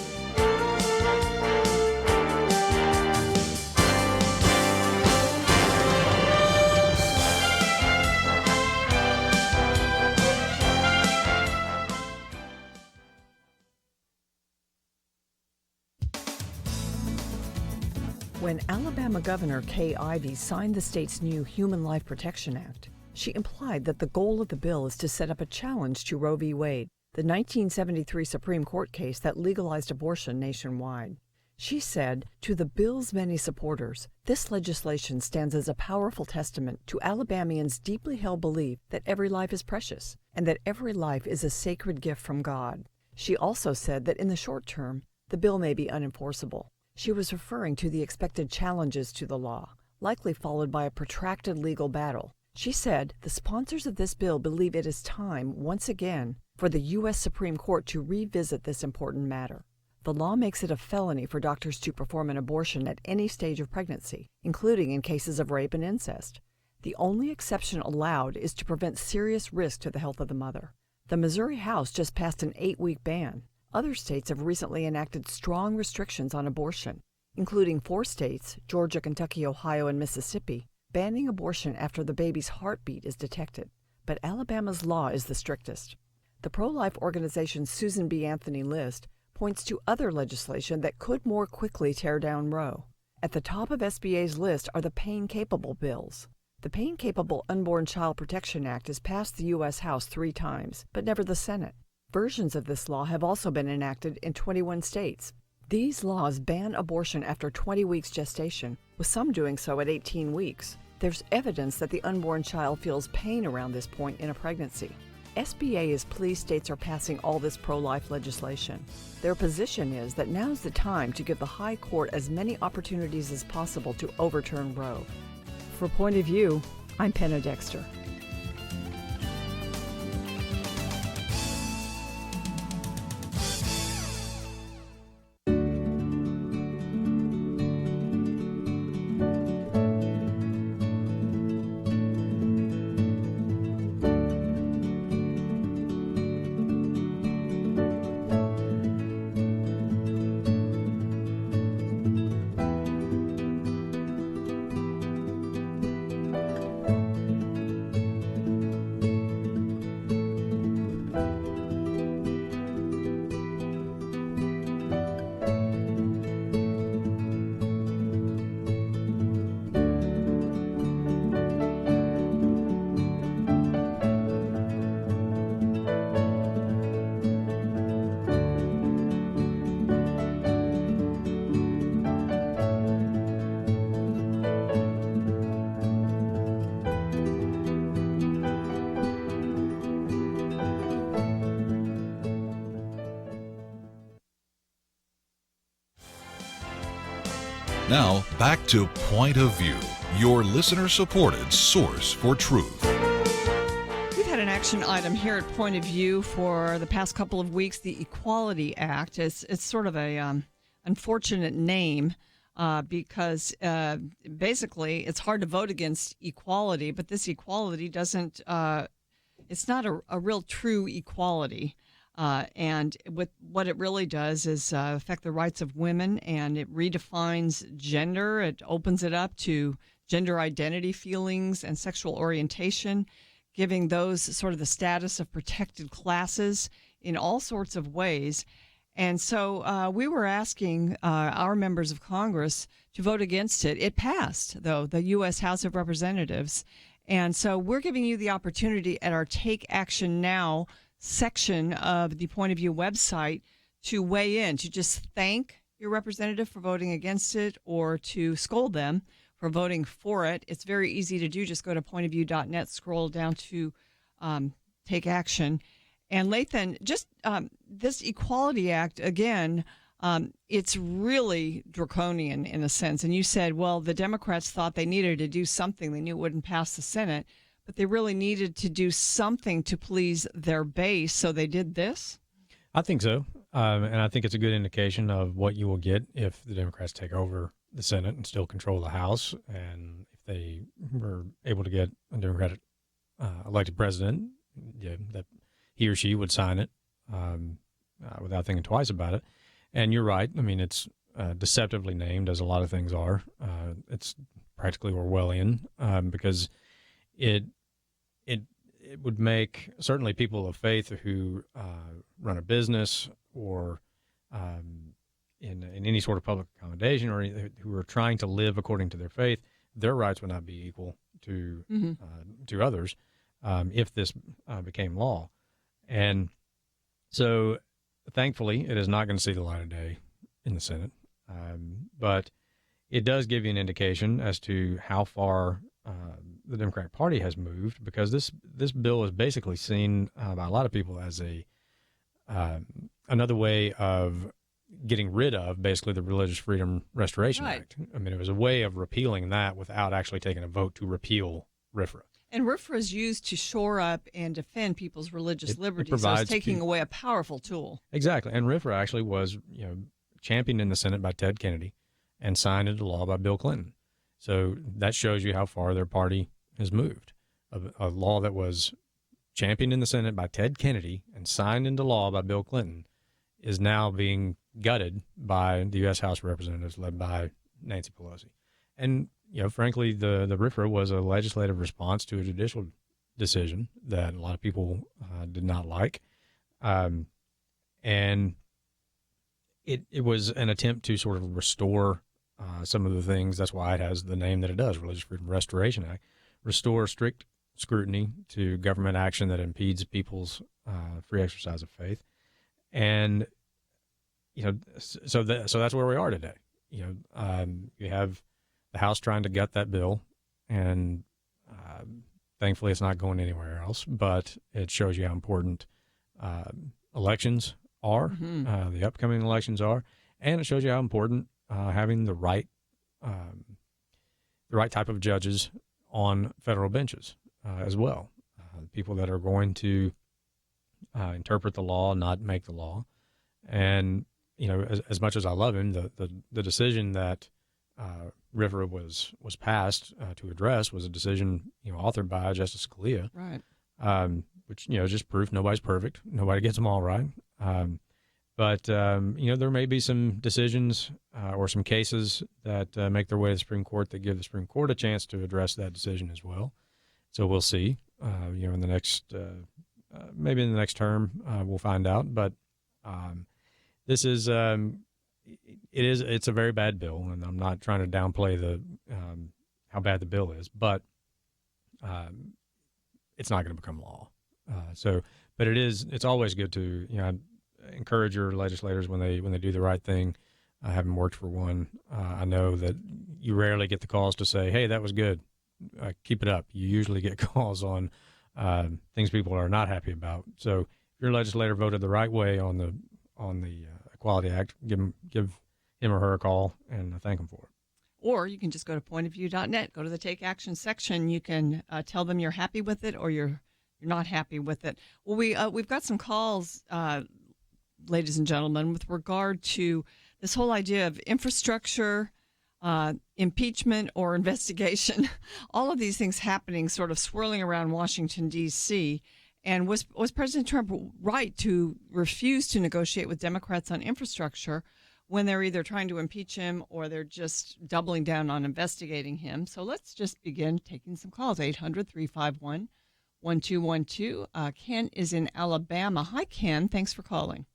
When Alabama Governor Kay Ivey signed the state's new Human Life Protection Act, she implied that the goal of the bill is to set up a challenge to Roe v. Wade, the 1973 Supreme Court case that legalized abortion nationwide. She said, to the bill's many supporters, this legislation stands as a powerful testament to Alabamians' deeply held belief that every life is precious and that every life is a sacred gift from God. She also said that in the short term, the bill may be unenforceable. She was referring to the expected challenges to the law, likely followed by a protracted legal battle. She said the sponsors of this bill believe it is time, once again, for the U.S. Supreme Court to revisit this important matter. The law makes it a felony for doctors to perform an abortion at any stage of pregnancy, including in cases of rape and incest. The only exception allowed is to prevent serious risk to the health of the mother. The Missouri House just passed an 8-week ban. Other states have recently enacted strong restrictions on abortion, including 4 states, Georgia, Kentucky, Ohio, and Mississippi, banning abortion after the baby's heartbeat is detected. But Alabama's law is the strictest. The pro-life organization Susan B. Anthony List points to other legislation that could more quickly tear down Roe. At the top of SBA's list are the pain-capable bills. The Pain-Capable Unborn Child Protection Act has passed the U.S. House 3 times, but never the Senate. Versions of this law have also been enacted in 21 states. These laws ban abortion after 20 weeks gestation, with some doing so at 18 weeks. There's evidence that the unborn child feels pain around this point in a pregnancy. SBA is pleased states are passing all this pro-life legislation. Their position is that now's the time to give the High Court as many opportunities as possible to overturn Roe. For Point of View, I'm Penna Dexter. Now, back to Point of View, your listener-supported source for truth. We've had an action item here at Point of View for the past couple of weeks, the Equality Act. It's sort of a unfortunate name because basically it's hard to vote against equality, but this equality doesn't, it's not a real true equality. And what it really does is affect the rights of women, and it redefines gender. It opens it up to gender identity feelings and sexual orientation, giving those sort of the status of protected classes in all sorts of ways. And so we were asking our members of Congress to vote against it. It passed, though, the U.S. House of Representatives. And so we're giving you the opportunity at our Take Action Now section of the Point of View website to weigh in, to just thank your representative for voting against it or to scold them for voting for it, it's very easy to do. Just go to pointofview.net, scroll down to take action. And Lathan, just this Equality Act, again, it's really draconian in a sense. And you said, well, the Democrats thought they needed to do something. They knew it wouldn't pass the Senate, but they really needed to do something to please their base. So they did this? I think so. And I think it's a good indication of what you will get if the Democrats take over the Senate and still control the House. And if they were able to get a Democratic elected president, that he or she would sign it without thinking twice about it. And you're right. I mean, it's deceptively named, as a lot of things are. It's practically Orwellian because it would make certainly people of faith who run a business or in any sort of public accommodation or who are trying to live according to their faith, their rights would not be equal to others if this became law. And so thankfully, it is not going to see the light of day in the Senate. But it does give you an indication as to how far the Democratic Party has moved, because this bill is basically seen by a lot of people as another way of getting rid of basically the Religious Freedom Restoration Act. I mean, it was a way of repealing that without actually taking a vote to repeal RFRA. And RFRA is used to shore up and defend people's religious liberties. So it's taking away a powerful tool. Exactly. And RFRA actually was, championed in the Senate by Ted Kennedy and signed into law by Bill Clinton. So that shows you how far their party has moved. A law that was championed in the Senate by Ted Kennedy and signed into law by Bill Clinton is now being gutted by the U.S. House of Representatives led by Nancy Pelosi. And frankly, the RFRA was a legislative response to a judicial decision that a lot of people did not like. And it was an attempt to sort of restore some of the things. That's why it has the name that it does, Religious Freedom Restoration Act, restore strict scrutiny to government action that impedes people's free exercise of faith. And, so that's where we are today. You have the House trying to gut that bill, and thankfully it's not going anywhere else, but it shows you how important elections are, the upcoming elections are, and it shows you how important having the right type of judges on federal benches as well, people that are going to interpret the law, not make the law. And as much as I love him, the decision that RFRA was passed to address was a decision authored by Justice Scalia, right? Which just proof nobody's perfect, nobody gets them all right. But there may be some decisions or some cases that make their way to the Supreme Court that give the Supreme Court a chance to address that decision as well. So we'll see. In the next maybe in the next term we'll find out. But this is it's a very bad bill, and I'm not trying to downplay the how bad the bill is, but it's not going to become law. But it's always good to encourage your legislators when they do the right thing. Having worked for one, I know that you rarely get the calls to say, "Hey, that was good. Keep it up." You usually get calls on things people are not happy about. So if your legislator voted the right way on the Equality Act, give him or her a call and thank them for it. Or you can just go to pointofview.net, go to the Take Action section. You can tell them you're happy with it or you're not happy with it. Well, we've got some calls, ladies and gentlemen, with regard to this whole idea of infrastructure, impeachment or investigation, all of these things happening, sort of swirling around Washington, D.C., and was President Trump right to refuse to negotiate with Democrats on infrastructure when they're either trying to impeach him or they're just doubling down on investigating him? So let's just begin taking some calls. 800-351-1212. Ken is in Alabama. Hi, Ken. Thanks for calling.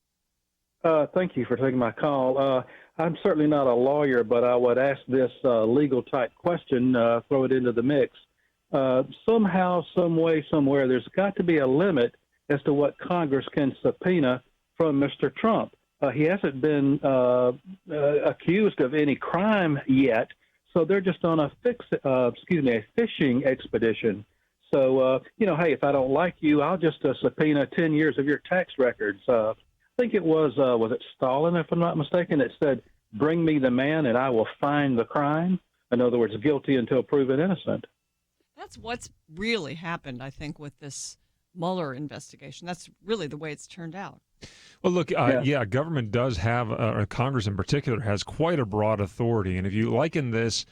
Thank you for taking my call. I'm certainly not a lawyer, but I would ask this legal-type question, throw it into the mix. Somehow, some way, somewhere, there's got to be a limit as to what Congress can subpoena from Mr. Trump. He hasn't been accused of any crime yet, so they're just on a fishing expedition. So, hey, if I don't like you, I'll just subpoena 10 years of your tax records. I think it was it Stalin, if I'm not mistaken, that said, bring me the man and I will find the crime. In other words, guilty until proven innocent. That's what's really happened, I think, with this Mueller investigation. That's really the way it's turned out. Well, look, government does have, or Congress in particular, has quite a broad authority. And if you liken this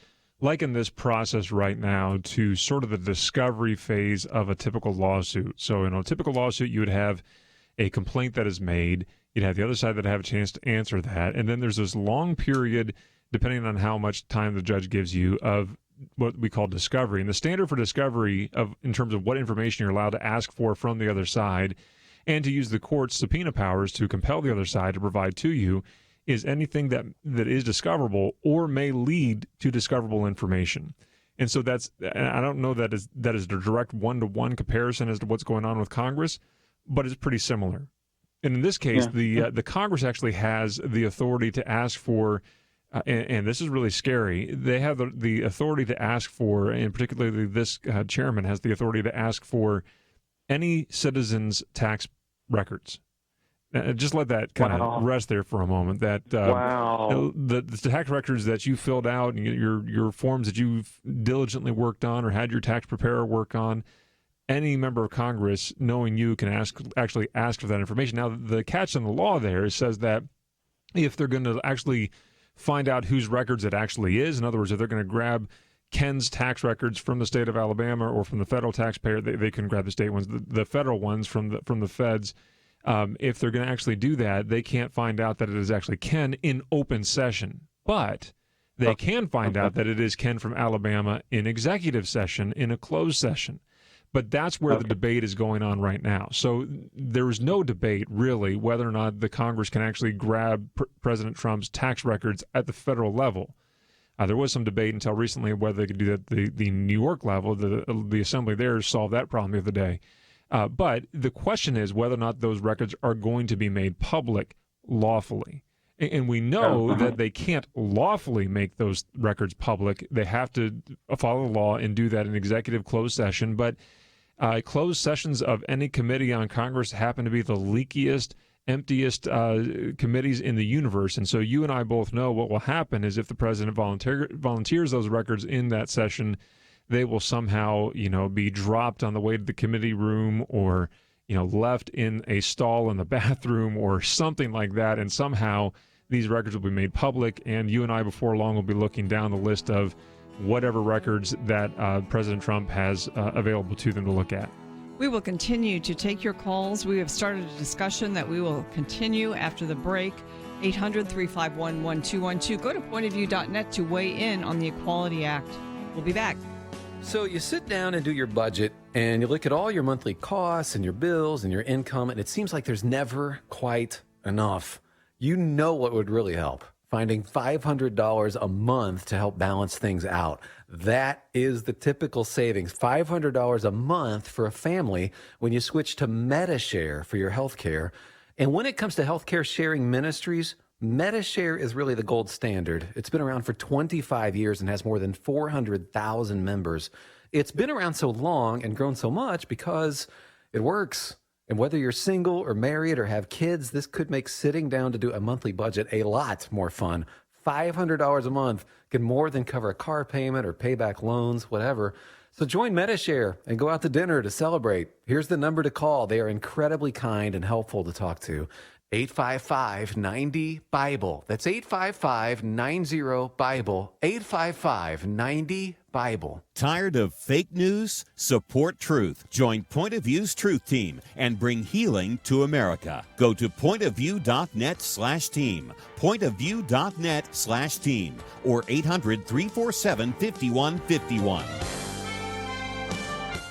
process right now to sort of the discovery phase of a typical lawsuit. So in a typical lawsuit, you would have a complaint that is made. You'd have the other side that have a chance to answer that. And then there's this long period, depending on how much time the judge gives you, of what we call discovery. And the standard for discovery in terms of what information you're allowed to ask for from the other side and to use the court's subpoena powers to compel the other side to provide to you is anything that is discoverable or may lead to discoverable information. And so I don't know that is a direct one-to-one comparison as to what's going on with Congress, but it's pretty similar. And in this case, the Congress actually has the authority to ask for, and this is really scary, they have the authority to ask for, and particularly this chairman has the authority to ask for any citizen's tax records. Just let that kind of rest there for a moment. That the tax records that you filled out and your forms that you've diligently worked on or had your tax preparer work on, any member of Congress, knowing you, can actually ask for that information. Now, the catch in the law there says that if they're going to actually find out whose records it actually is, in other words, if they're going to grab Ken's tax records from the state of Alabama or from the federal taxpayer, they can grab the state ones, the federal ones from the feds. If they're going to actually do that, they can't find out that it is actually Ken in open session. But they can find out that it is Ken from Alabama in executive session, in a closed session. But that's where the debate is going on right now. So there is no debate, really, whether or not the Congress can actually grab President Trump's tax records at the federal level. There was some debate until recently whether they could do that at the New York level. The assembly there solved that problem the other day. But the question is whether or not those records are going to be made public lawfully. And we know that they can't lawfully make those records public. They have to follow the law and do that in executive closed session. But closed sessions of any committee on Congress happen to be the leakiest, emptiest committees in the universe. And so you and I both know what will happen is if the president volunteers those records in that session, they will somehow, be dropped on the way to the committee room or, left in a stall in the bathroom or something like that. And somehow these records will be made public. And you and I before long will be looking down the list of whatever records that President Trump has available to them to look at. We will continue to take your calls. We have started a discussion that we will continue after the break. 800-351-1212. Go to pointofview.net to weigh in on the Equality Act. We'll be back. So you sit down and do your budget, and you look at all your monthly costs and your bills and your income, and it seems like there's never quite enough. You know what would really help? Finding $500 a month to help balance things out. That is the typical savings, $500 a month for a family when you switch to MediShare for your health care. And when it comes to healthcare sharing ministries, MediShare is really the gold standard. It's been around for 25 years and has more than 400,000 members. It's been around so long and grown so much because it works. And whether you're single or married or have kids, this could make sitting down to do a monthly budget a lot more fun. $500 a month can more than cover a car payment or pay back loans, whatever. So join MediShare and go out to dinner to celebrate. Here's the number to call. They are incredibly kind and helpful to talk to. 855-90-BIBLE. That's 855-90-BIBLE. 855-90-BIBLE. Tired of fake news? Support truth. Join Point of View's Truth Team and bring healing to America. Go to pointofview.net/team. Pointofview.net/team. Or 800-347-5151.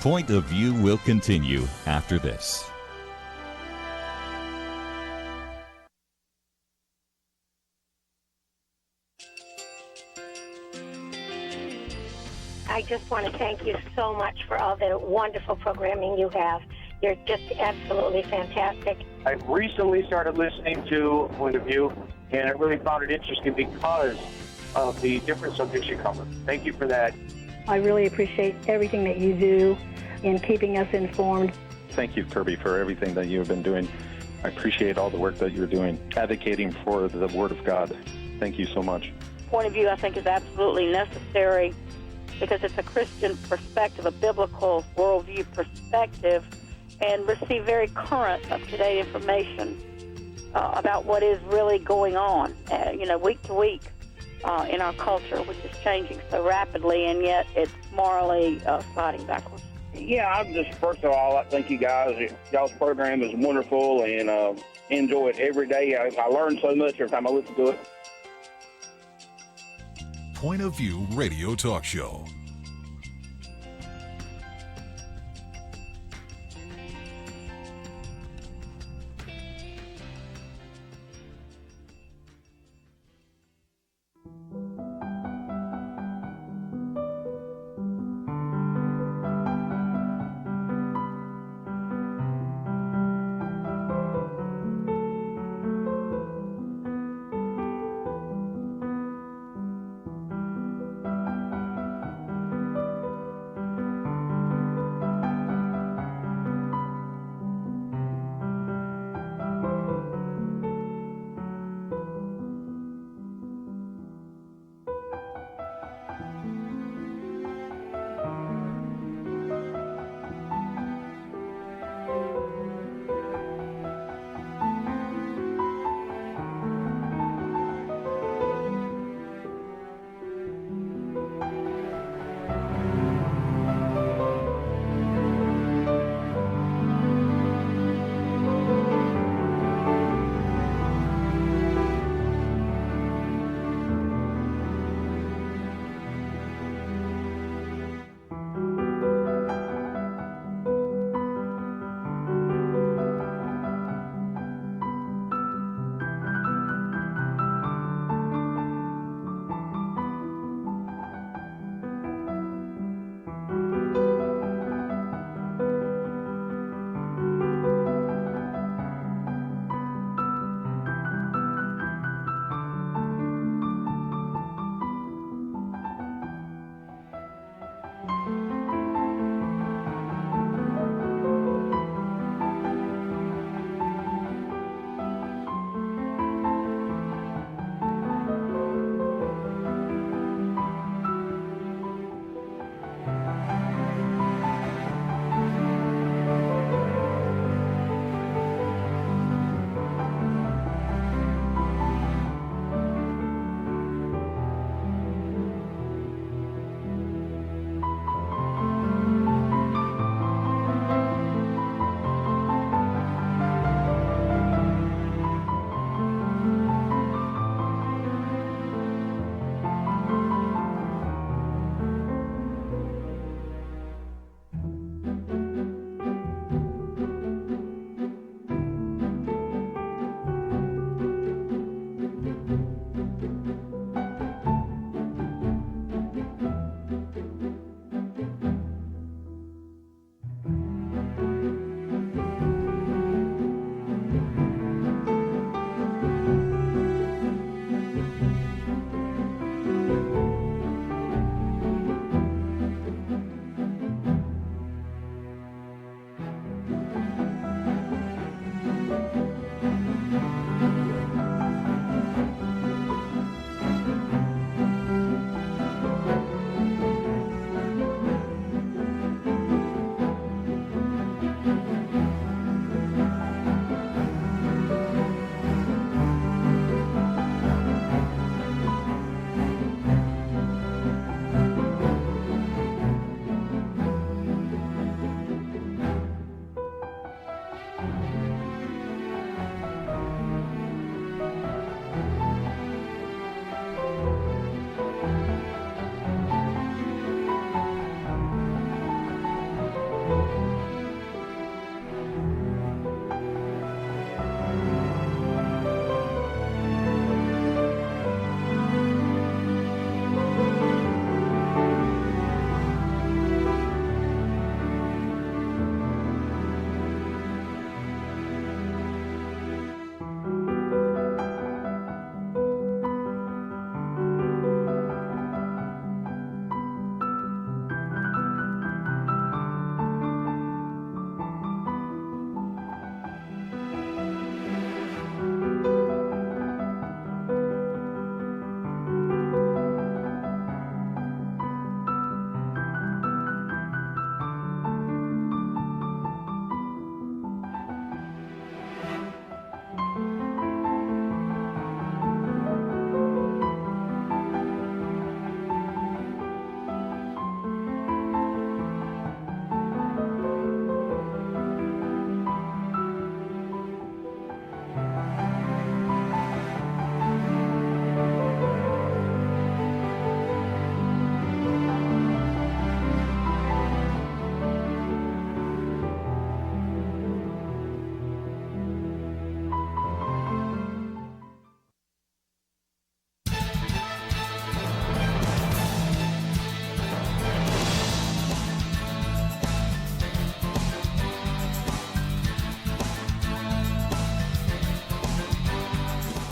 Point of View will continue after this. I just want to thank you so much for all the wonderful programming you have. You're just absolutely fantastic. I've recently started listening to Point of View, and I really found it interesting because of the different subjects you cover. Thank you for that. I really appreciate everything that you do in keeping us informed. Thank you, Kirby, for everything that you have been doing. I appreciate all the work that you're doing, advocating for the Word of God. Thank you so much. Point of view, I think, is absolutely necessary because it's a Christian perspective, a biblical worldview perspective, and receive very current, up-to-date information about what is really going on, week to week in our culture, which is changing so rapidly, and yet it's morally sliding backwards. Yeah, I'm just, first of all, I thank you guys. Y'all's program is wonderful, and enjoy it every day. I learn so much every time I listen to it. Point of View Radio Talk Show.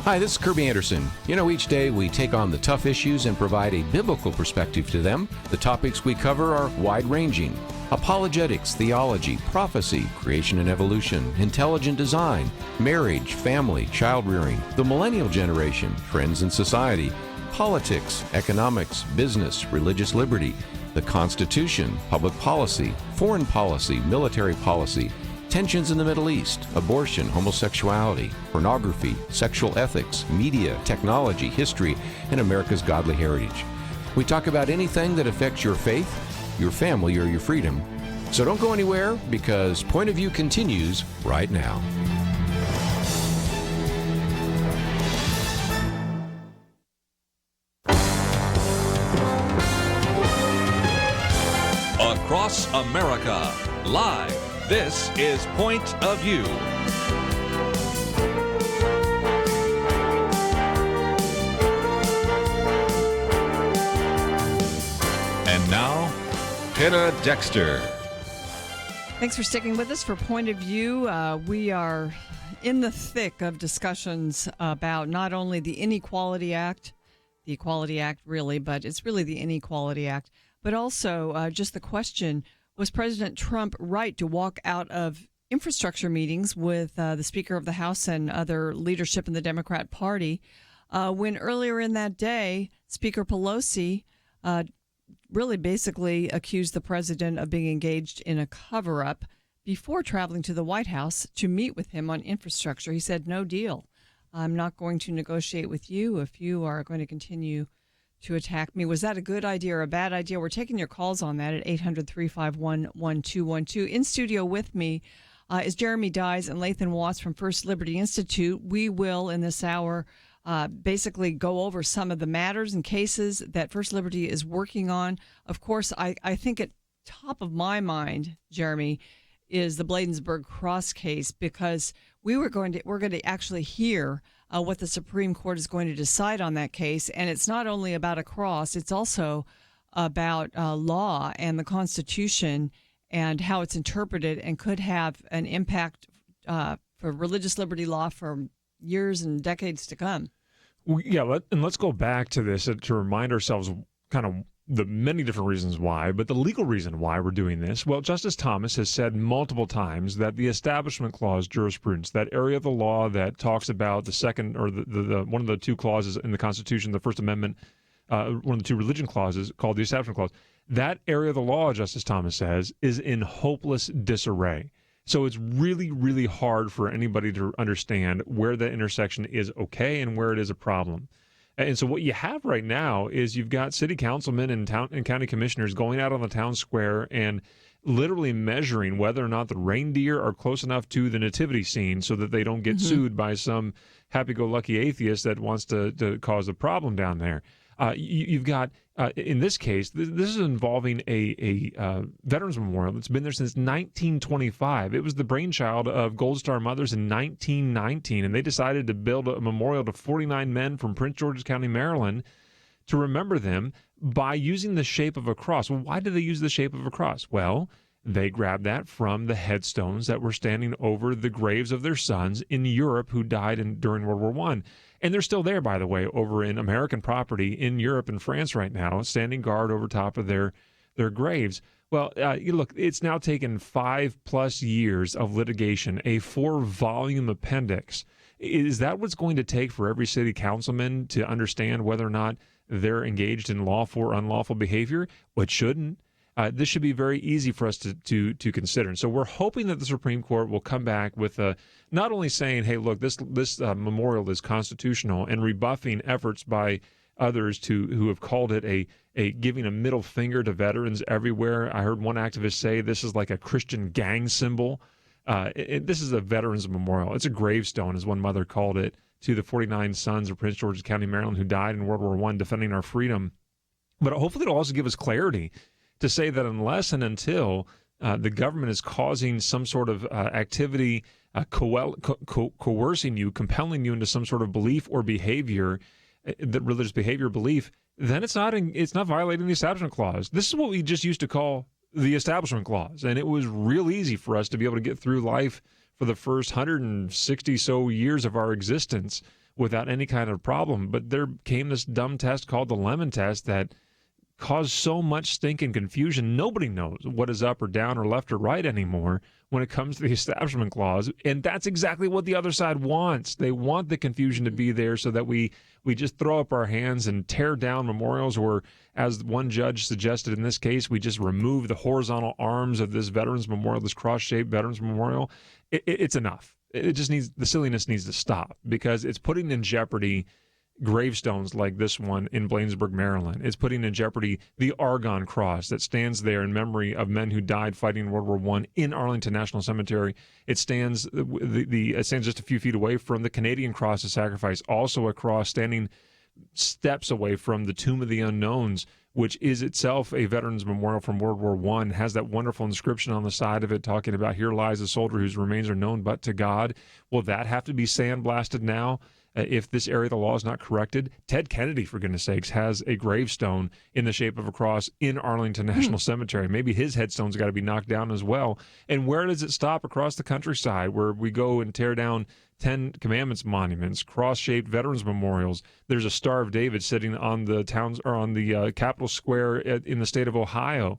Hi, this is Kirby Anderson. You know, each day we take on the tough issues and provide a biblical perspective to them. The topics we cover are wide-ranging: apologetics, theology, prophecy, creation and evolution, intelligent design, marriage, family, child-rearing, the millennial generation, trends in society, politics, economics, business, religious liberty, the Constitution, public policy, foreign policy, military policy, tensions in the Middle East, abortion, homosexuality, pornography, sexual ethics, media, technology, history, and America's godly heritage. We talk about anything that affects your faith, your family, or your freedom. So don't go anywhere, because Point of View continues right now. Across America, live. This is Point of View. And now, Penna Dexter. Thanks for sticking with us for Point of View. We are in the thick of discussions about not only the Inequality Act, the Equality Act really, but it's really the Inequality Act, but also just the question, was President Trump right to walk out of infrastructure meetings with the Speaker of the House and other leadership in the Democrat Party when earlier in that day, Speaker Pelosi really basically accused the president of being engaged in a cover-up before traveling to the White House to meet with him on infrastructure? He said, "No deal. I'm not going to negotiate with you if you are going to continue to attack me." Was that a good idea or a bad idea? We're taking your calls on that at 800-351-1212. In studio with me is Jeremy Dyes and Lathan Watts from First Liberty Institute. We will, in this hour, basically go over some of the matters and cases that First Liberty is working on. Of course, I think at top of my mind, Jeremy, is the Bladensburg Cross case, because we're going to actually hear what the Supreme Court is going to decide on that case. And it's not only about a cross, it's also about law and the Constitution and how it's interpreted, and could have an impact for religious liberty law for years and decades to come. Yeah, let's go back to this to remind ourselves kind of the many different reasons why, but the legal reason why we're doing this. Well, Justice Thomas has said multiple times that the Establishment Clause jurisprudence, that area of the law that talks about the second or the one of the two clauses in the Constitution, the First Amendment, one of the two religion clauses called the Establishment Clause, that area of the law, Justice Thomas says, is in hopeless disarray. So it's really, really hard for anybody to understand where that intersection is okay and where it is a problem. And so what you have right now is you've got city councilmen and county commissioners going out on the town square and literally measuring whether or not the reindeer are close enough to the nativity scene so that they don't get sued by some happy-go-lucky atheist that wants to cause a problem down there. You've got, in this case, this is involving a Veterans Memorial that's been there since 1925. It was the brainchild of Gold Star Mothers in 1919, and they decided to build a memorial to 49 men from Prince George's County, Maryland, to remember them by using the shape of a cross. Well, why did they use the shape of a cross? Well, they grabbed that from the headstones that were standing over the graves of their sons in Europe who died during World War I. And they're still there, by the way, over in American property in Europe and France right now, standing guard over top of their graves. Well, you look, it's now taken 5+ years of litigation, a 4-volume appendix. Is that what's going to take for every city councilman to understand whether or not they're engaged in lawful or unlawful behavior? Well, it shouldn't. This should be very easy for us to consider. And so we're hoping that the Supreme Court will come back with not only saying, hey, look, this memorial is constitutional, and rebuffing efforts by others who have called it a giving a middle finger to veterans everywhere. I heard one activist say this is like a Christian gang symbol. This is a veterans memorial. It's a gravestone, as one mother called it, to the 49 sons of Prince George's County, Maryland, who died in World War I defending our freedom. But hopefully it'll also give us clarity to say that unless and until the government is causing some sort of activity, coercing you, compelling you into some sort of belief or behavior, that religious behavior belief, then it's not violating the Establishment Clause. This is what we just used to call the Establishment Clause, and it was real easy for us to be able to get through life for the first 160 so years of our existence without any kind of problem. But there came this dumb test called the lemon test that caused so much stink and confusion. Nobody knows what is up or down or left or right anymore when it comes to the Establishment Clause. And that's exactly what the other side wants. They want the confusion to be there so that we just throw up our hands and tear down memorials, or as one judge suggested in this case, we just remove the horizontal arms of this Veterans Memorial, this cross-shaped Veterans Memorial. It's enough. It just needs, the silliness needs to stop, because it's putting in jeopardy gravestones like this one in Bladensburg, Maryland. It's putting in jeopardy the Argonne Cross that stands there in memory of men who died fighting in World War I in Arlington National Cemetery. It stands it stands just a few feet away from the Canadian Cross of Sacrifice, also a cross standing steps away from the Tomb of the Unknowns, which is itself a veterans memorial from World War I, has that wonderful inscription on the side of it talking about, "Here lies a soldier whose remains are known but to God." Will that have to be sandblasted now? If this area of the law is not corrected? Ted Kennedy, for goodness sakes, has a gravestone in the shape of a cross in Arlington National Cemetery. Maybe his headstone's got to be knocked down as well. And where does it stop across the countryside, where we go and tear down 10 Commandments monuments, cross-shaped veterans memorials? There's a Star of David sitting on the Capitol Square in the state of Ohio.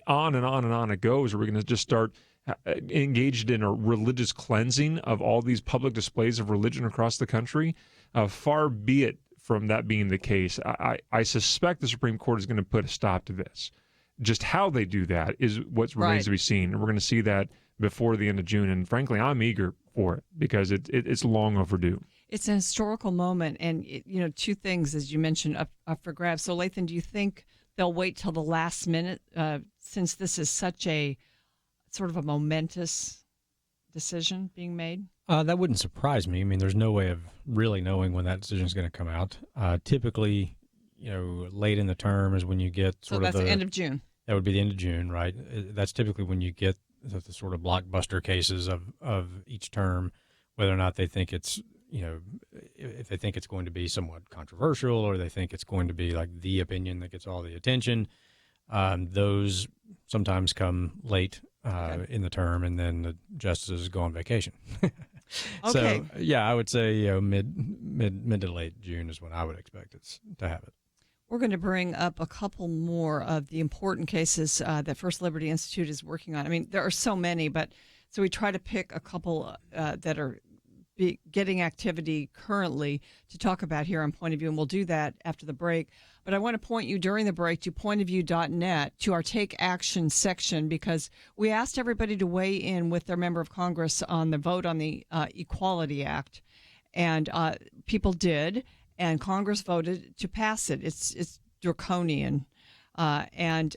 On and on and on it goes. Are we going to just start engaged in a religious cleansing of all these public displays of religion across the country? Far be it from that being the case. I suspect the Supreme Court is going to put a stop to this. Just how they do that is what remains to be seen. And we're going to see that before the end of June. And frankly, I'm eager for it, because it's long overdue. It's an historical moment. And, two things, as you mentioned, up for grabs. So, Lathan, do you think they'll wait till the last minute, since this is such a sort of a momentous decision being made? That wouldn't surprise me. I mean, there's no way of really knowing when that decision is going to come out. Typically, late in the term is when you get sort of the end of June. That would be the end of June, right? That's typically when you get the sort of blockbuster cases of each term, whether or not they think it's, if they think it's going to be somewhat controversial, or they think it's going to be like the opinion that gets all the attention. Those sometimes come late in the term, and then the justices go on vacation. Okay. So, yeah, I would say mid to late June is when I would expect it to have it. We're going to bring up a couple more of the important cases that First Liberty Institute is working on. I mean, there are so many, but so we try to pick a couple that are getting activity currently to talk about here on Point of View, and we'll do that after the break. But I want to point you during the break to pointofview.net, to our Take Action section, because we asked everybody to weigh in with their member of Congress on the vote on the Equality Act, and people did, and Congress voted to pass it. It's draconian, and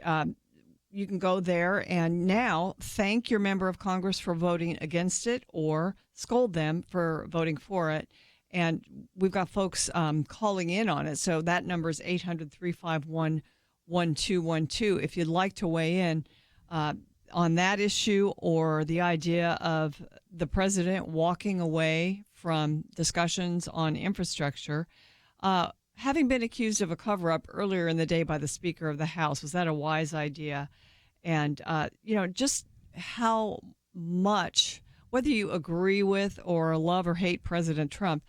you can go there and now thank your member of Congress for voting against it, or scold them for voting for it. And we've got folks calling in on it. So that number is 800-351-1212. If you'd like to weigh in on that issue, or the idea of the president walking away from discussions on infrastructure, having been accused of a cover-up earlier in the day by the Speaker of the House, was that a wise idea? And, just how much, whether you agree with or love or hate President Trump,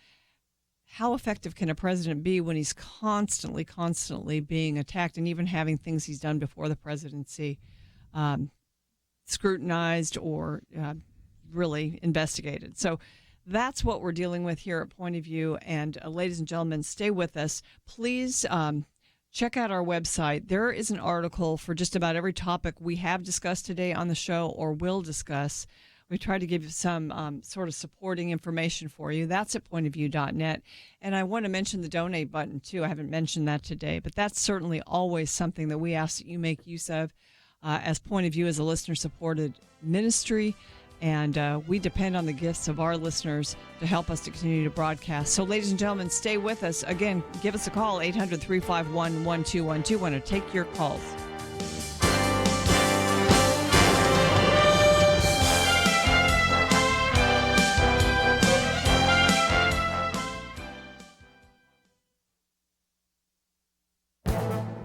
how effective can a president be when he's constantly being attacked, and even having things he's done before the presidency scrutinized or really investigated? So that's what we're dealing with here at Point of View. And ladies and gentlemen, stay with us. Please check out our website. There is an article for just about every topic we have discussed today on the show or will discuss. We try to give you some sort of supporting information for you. That's at pointofview.net. And I want to mention the donate button, too. I haven't mentioned that today, but that's certainly always something that we ask that you make use of. As Point of View is a listener-supported ministry, and we depend on the gifts of our listeners to help us to continue to broadcast. So, ladies and gentlemen, stay with us. Again, give us a call, 800-351-1212. Want to take your calls.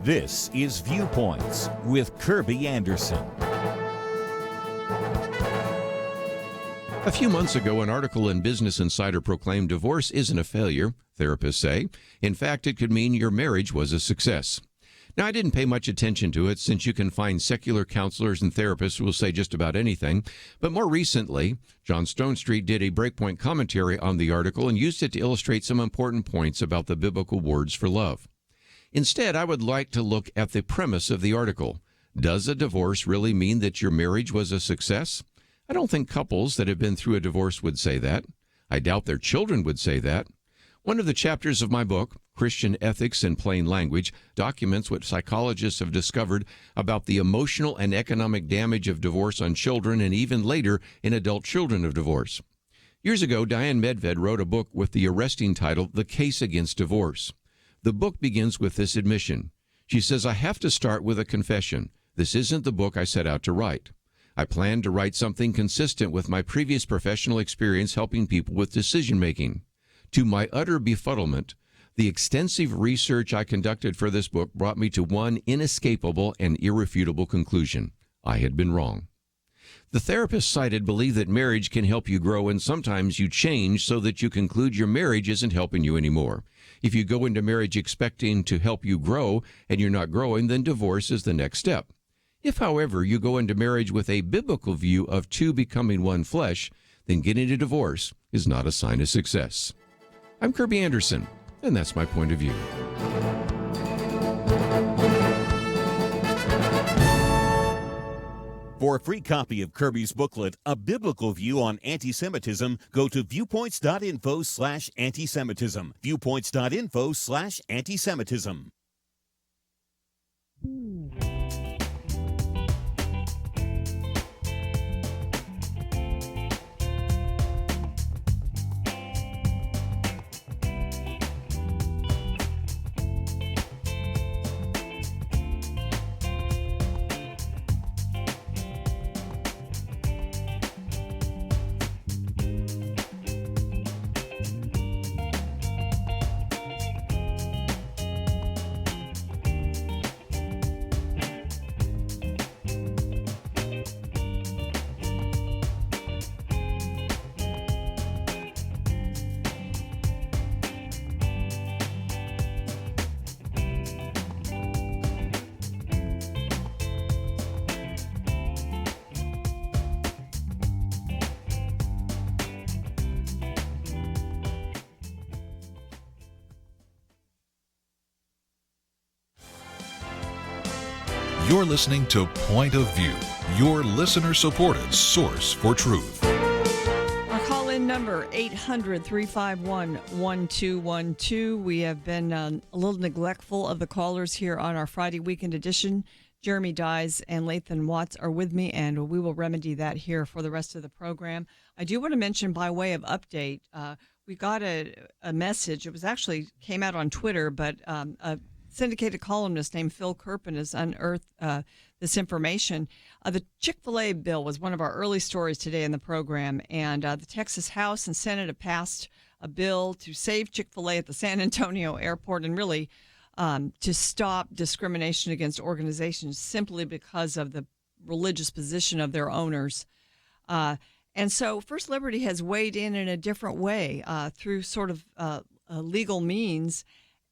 This is Viewpoints with Kirby Anderson. A few months ago, an article in Business Insider proclaimed divorce isn't a failure, therapists say. In fact, it could mean your marriage was a success. Now, I didn't pay much attention to it since you can find secular counselors and therapists who will say just about anything. But more recently, John Stonestreet did a breakpoint commentary on the article and used it to illustrate some important points about the biblical words for love. Instead, I would like to look at the premise of the article. Does a divorce really mean that your marriage was a success? I don't think couples that have been through a divorce would say that. I doubt their children would say that. One of the chapters of my book, Christian Ethics in Plain Language, documents what psychologists have discovered about the emotional and economic damage of divorce on children and even later in adult children of divorce. Years ago, Diane Medved wrote a book with the arresting title, The Case Against Divorce. The book begins with this admission. She says, I have to start with a confession. This isn't the book I set out to write. I planned to write something consistent with my previous professional experience helping people with decision-making. To my utter befuddlement, the extensive research I conducted for this book brought me to one inescapable and irrefutable conclusion. I had been wrong. The therapist cited believe that marriage can help you grow, and sometimes you change so that you conclude your marriage isn't helping you anymore. If you go into marriage expecting to help you grow and you're not growing, then divorce is the next step. If, however, you go into marriage with a biblical view of two becoming one flesh, then getting a divorce is not a sign of success. I'm Kirby Anderson, and that's my point of view. For a free copy of Kirby's booklet, A Biblical View on Anti-Semitism, go to viewpoints.info/antisemitism. Viewpoints.info/antisemitism. You're listening to Point of View, your listener-supported source for truth. Our call-in number, 800-351-1212. We have been a little neglectful of the callers here on our Friday weekend edition. Jeremy Dyes and Lathan Watts are with me, and we will remedy that here for the rest of the program. I do want to mention, by way of update, we got a message. It was actually came out on Twitter, but a syndicated columnist named Phil Kerpen has unearthed this information. The Chick-fil-A bill was one of our early stories today in the program, and the Texas House and Senate have passed a bill to save Chick-fil-A at the San Antonio airport and really to stop discrimination against organizations simply because of the religious position of their owners. And so First Liberty has weighed in a different way through sort of legal means,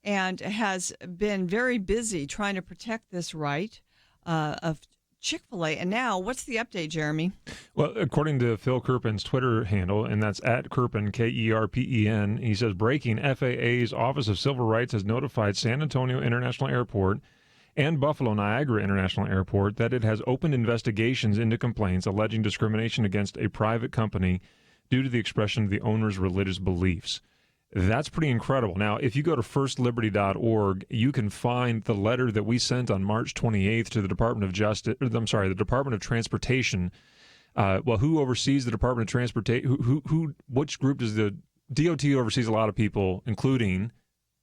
and has been very busy trying to protect this right of Chick-fil-A. And now, what's the update, Jeremy? Well, according to Phil Kerpen's Twitter handle, and that's at Kerpen, Kerpen, he says, breaking, FAA's Office of Civil Rights has notified San Antonio International Airport and Buffalo Niagara International Airport that it has opened investigations into complaints alleging discrimination against a private company due to the expression of the owner's religious beliefs. That's pretty incredible. Now, if you go to firstliberty.org, you can find the letter that we sent on March 28th to the Department of the Department of Transportation. Who oversees the Department of Transportation? Which group does the DOT oversees? A lot of people, including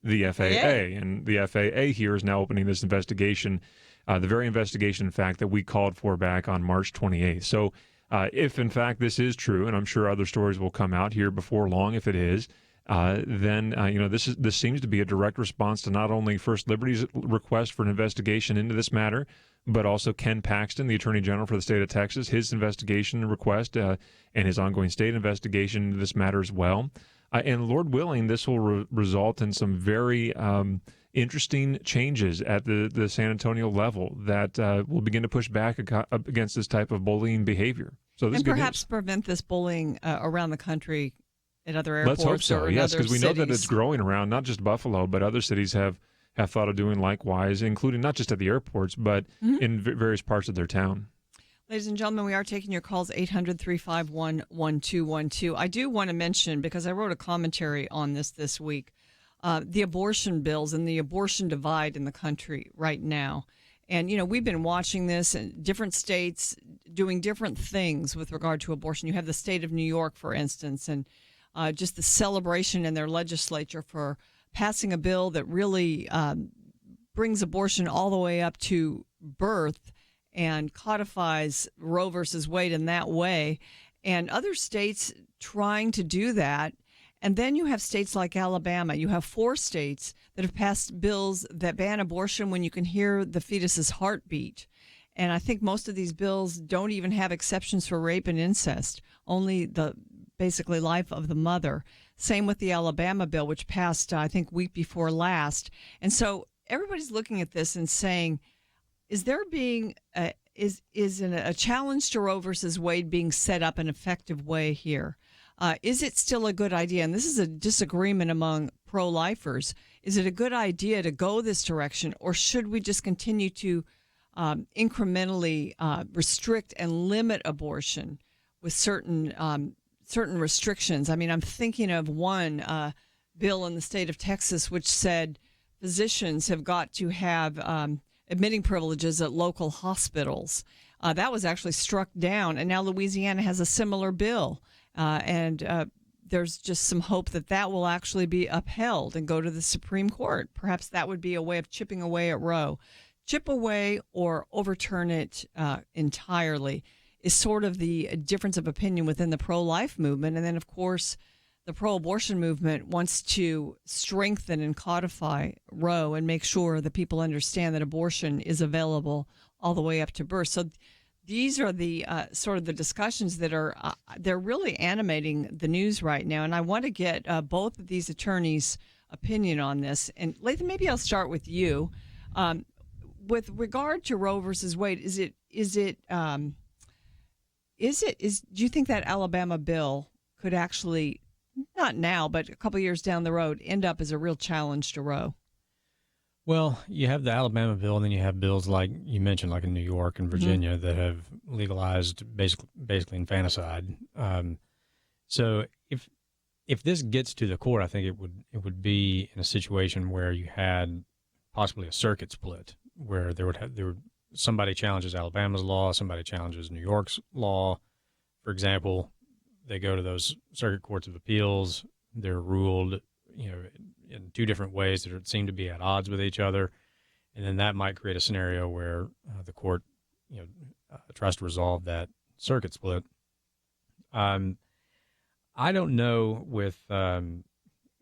the FAA. Yeah. And the FAA here is now opening this investigation, the very investigation, in fact, that we called for back on March 28th. So if, in fact, this is true, and I'm sure other stories will come out here before long if it is, then this seems to be a direct response to not only First Liberty's request for an investigation into this matter, but also Ken Paxton, the Attorney General for the state of Texas, his investigation request and his ongoing state investigation into this matter as well. And Lord willing, this will result in some very interesting changes at the San Antonio level that will begin to push back against this type of bullying behavior. So this and is good perhaps news. prevent this bullying around the country at other airports. Let's hope so. Or in Yes, other because we know that cities. it's growing around not just Buffalo, but other cities have thought of doing likewise, including not just at the airports, but in various parts of their town. Ladies and gentlemen, we are taking your calls, 800-351-1212. I do want to mention, because I wrote a commentary on this week, the abortion bills and the abortion divide in the country right now. And, we've been watching this in different states doing different things with regard to abortion. You have the state of New York, for instance, and just the celebration in their legislature for passing a bill that really brings abortion all the way up to birth and codifies Roe versus Wade in that way, and other states trying to do that. And then you have states like Alabama. You have 4 states that have passed bills that ban abortion when you can hear the fetus's heartbeat. And I think most of these bills don't even have exceptions for rape and incest, only the basically life of the mother. Same with the Alabama bill, which passed, I think, week before last. And so everybody's looking at this and saying, is there being is a challenge to Roe versus Wade being set up an effective way here? Is it still a good idea? And this is a disagreement among pro-lifers. Is it a good idea to go this direction, or should we just continue to incrementally restrict and limit abortion with certain restrictions? I mean, I'm thinking of one bill in the state of Texas which said physicians have got to have admitting privileges at local hospitals. That was actually struck down, and now Louisiana has a similar bill. And there's just some hope that will actually be upheld and go to the Supreme Court. Perhaps that would be a way of chipping away at Roe. Chip away or overturn it entirely is sort of the difference of opinion within the pro-life movement. And then, of course, the pro-abortion movement wants to strengthen and codify Roe and make sure that people understand that abortion is available all the way up to birth. So these are the sort of the discussions that are they're really animating the news right now. And I want to get both of these attorneys' opinion on this. And Lathan, maybe I'll start with you. With regard to Roe versus Wade, do you think that Alabama bill could actually, not now, but a couple years down the road, end up as a real challenge to Roe? Well, you have the Alabama bill, and then you have bills like you mentioned, like in New York and Virginia, that have legalized basically infanticide. So if this gets to the court, I think it would be in a situation where you had possibly a circuit split, where there would somebody challenges Alabama's law, somebody challenges New York's law. For example, they go to those circuit courts of appeals. They're ruled, in 2 different ways that seem to be at odds with each other, and then that might create a scenario where the court, tries to resolve that circuit split. I don't know with some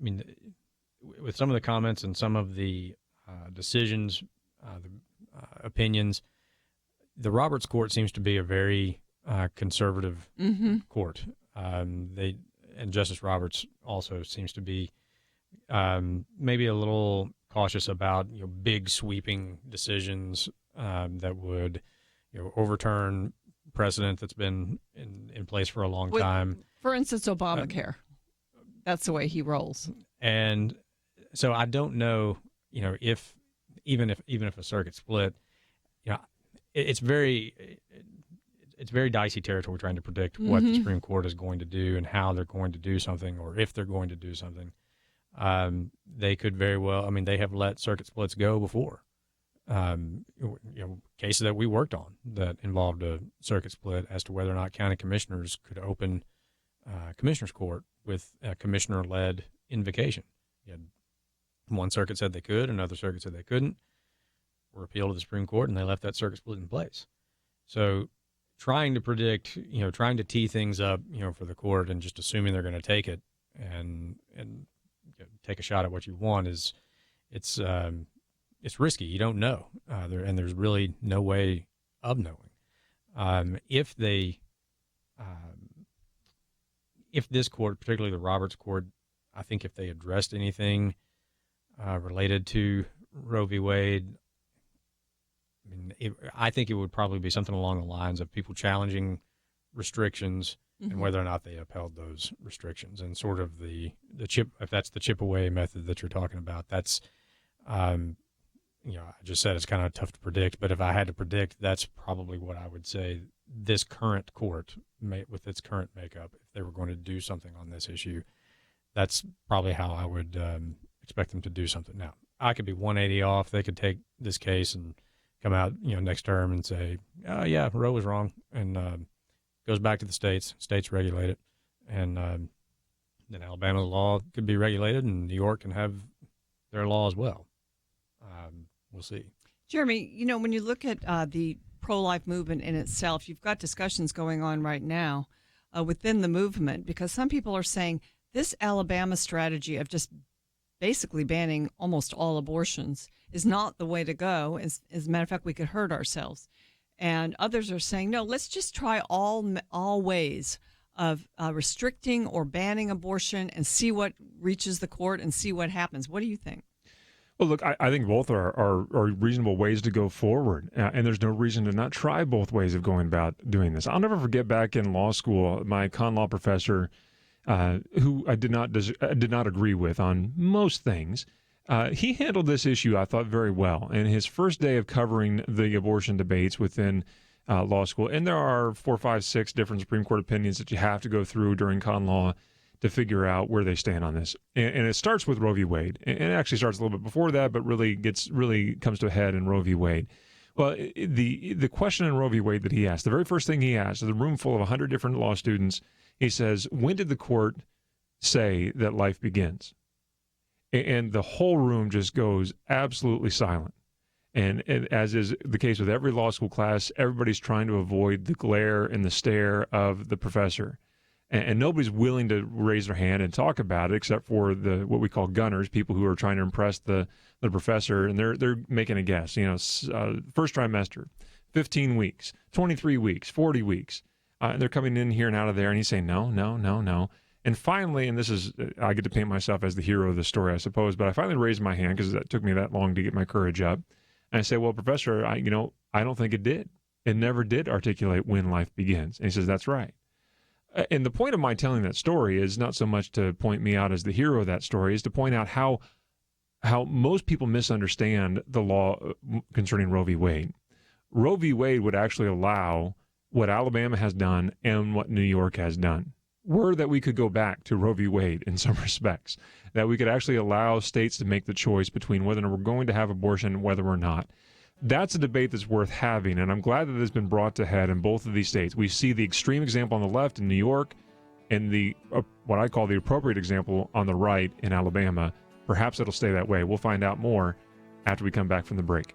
of the comments and some of the decisions, the opinions. The Roberts Court seems to be a very conservative court. And Justice Roberts also seems to be maybe a little cautious about big sweeping decisions that would overturn precedent that's been in place for a long time. For instance, Obamacare. That's the way he rolls. And so I don't know, if even if a circuit split, it's very dicey territory trying to predict what the Supreme Court is going to do and how they're going to do something, or if they're going to do something. They could very well, they have let circuit splits go before. Cases that we worked on that involved a circuit split as to whether or not county commissioners could open commissioners court with a commissioner-led invocation. One circuit said they could, another circuit said they couldn't. Were appealed to the Supreme Court, and they left that circuit split in place. So trying to predict, trying to tee things up, for the court and just assuming they're going to take it and take a shot at what you want is it's risky. You don't know, and there's really no way of knowing. If this court, particularly the Roberts Court, I think if they addressed anything related to Roe v. Wade, I think it would probably be something along the lines of people challenging restrictions and whether or not they upheld those restrictions, and sort of the chip, if that's the chip away method that you're talking about, that's, I just said it's kind of tough to predict, but if I had to predict, that's probably what I would say this current court, with its current makeup, if they were going to do something on this issue, that's probably how I would expect them to do something. Now, I could be 180 off. They could take this case and come out, next term and say, yeah, Roe was wrong, and goes back to the states. States regulate it, and then Alabama law could be regulated, and New York can have their law as well. We'll see. Jeremy, when you look at the pro-life movement in itself, you've got discussions going on right now within the movement, because some people are saying this Alabama strategy of just basically banning almost all abortions is not the way to go. As a matter of fact, we could hurt ourselves. And others are saying, no, let's just try all ways of restricting or banning abortion and see what reaches the court and see what happens. What do you think? Well, look, I think both are reasonable ways to go forward, and there's no reason to not try both ways of going about doing this. I'll never forget back in law school, my con law professor, who I did not agree with on most things, he handled this issue, I thought, very well. And his first day of covering the abortion debates within law school, and there are 4, 5, 6 different Supreme Court opinions that you have to go through during con law to figure out where they stand on this. And it starts with Roe v. Wade. And it actually starts a little bit before that, but really comes to a head in Roe v. Wade. Well, the question in Roe v. Wade that he asked, the very first thing he asked, is a room full of 100 different law students. He says, when did the court say that life begins? And the whole room just goes absolutely silent. And as is the case with every law school class, everybody's trying to avoid the glare and the stare of the professor. And nobody's willing to raise their hand and talk about it, except for what we call gunners, people who are trying to impress the professor, and they're making a guess. First trimester, 15 weeks, 23 weeks, 40 weeks, and they're coming in here and out of there, and he's saying no, no, no, no. And finally, and I get to paint myself as the hero of the story, I suppose, but I finally raised my hand because it took me that long to get my courage up, and I say, well, Professor, I don't think it did. It never did articulate when life begins. And he says, that's right. And the point of my telling that story is not so much to point me out as the hero of that story, is to point out how most people misunderstand the law concerning Roe v. Wade. Roe v. Wade would actually allow what Alabama has done and what New York has done. Were that we could go back to Roe v. Wade in some respects, that we could actually allow states to make the choice between whether we're going to have abortion and whether we're not. That's a debate that's worth having, and I'm glad that it's been brought to head in both of these states. We see the extreme example on the left in New York and the what I call the appropriate example on the right in Alabama. Perhaps it'll stay that way. We'll find out more after we come back from the break.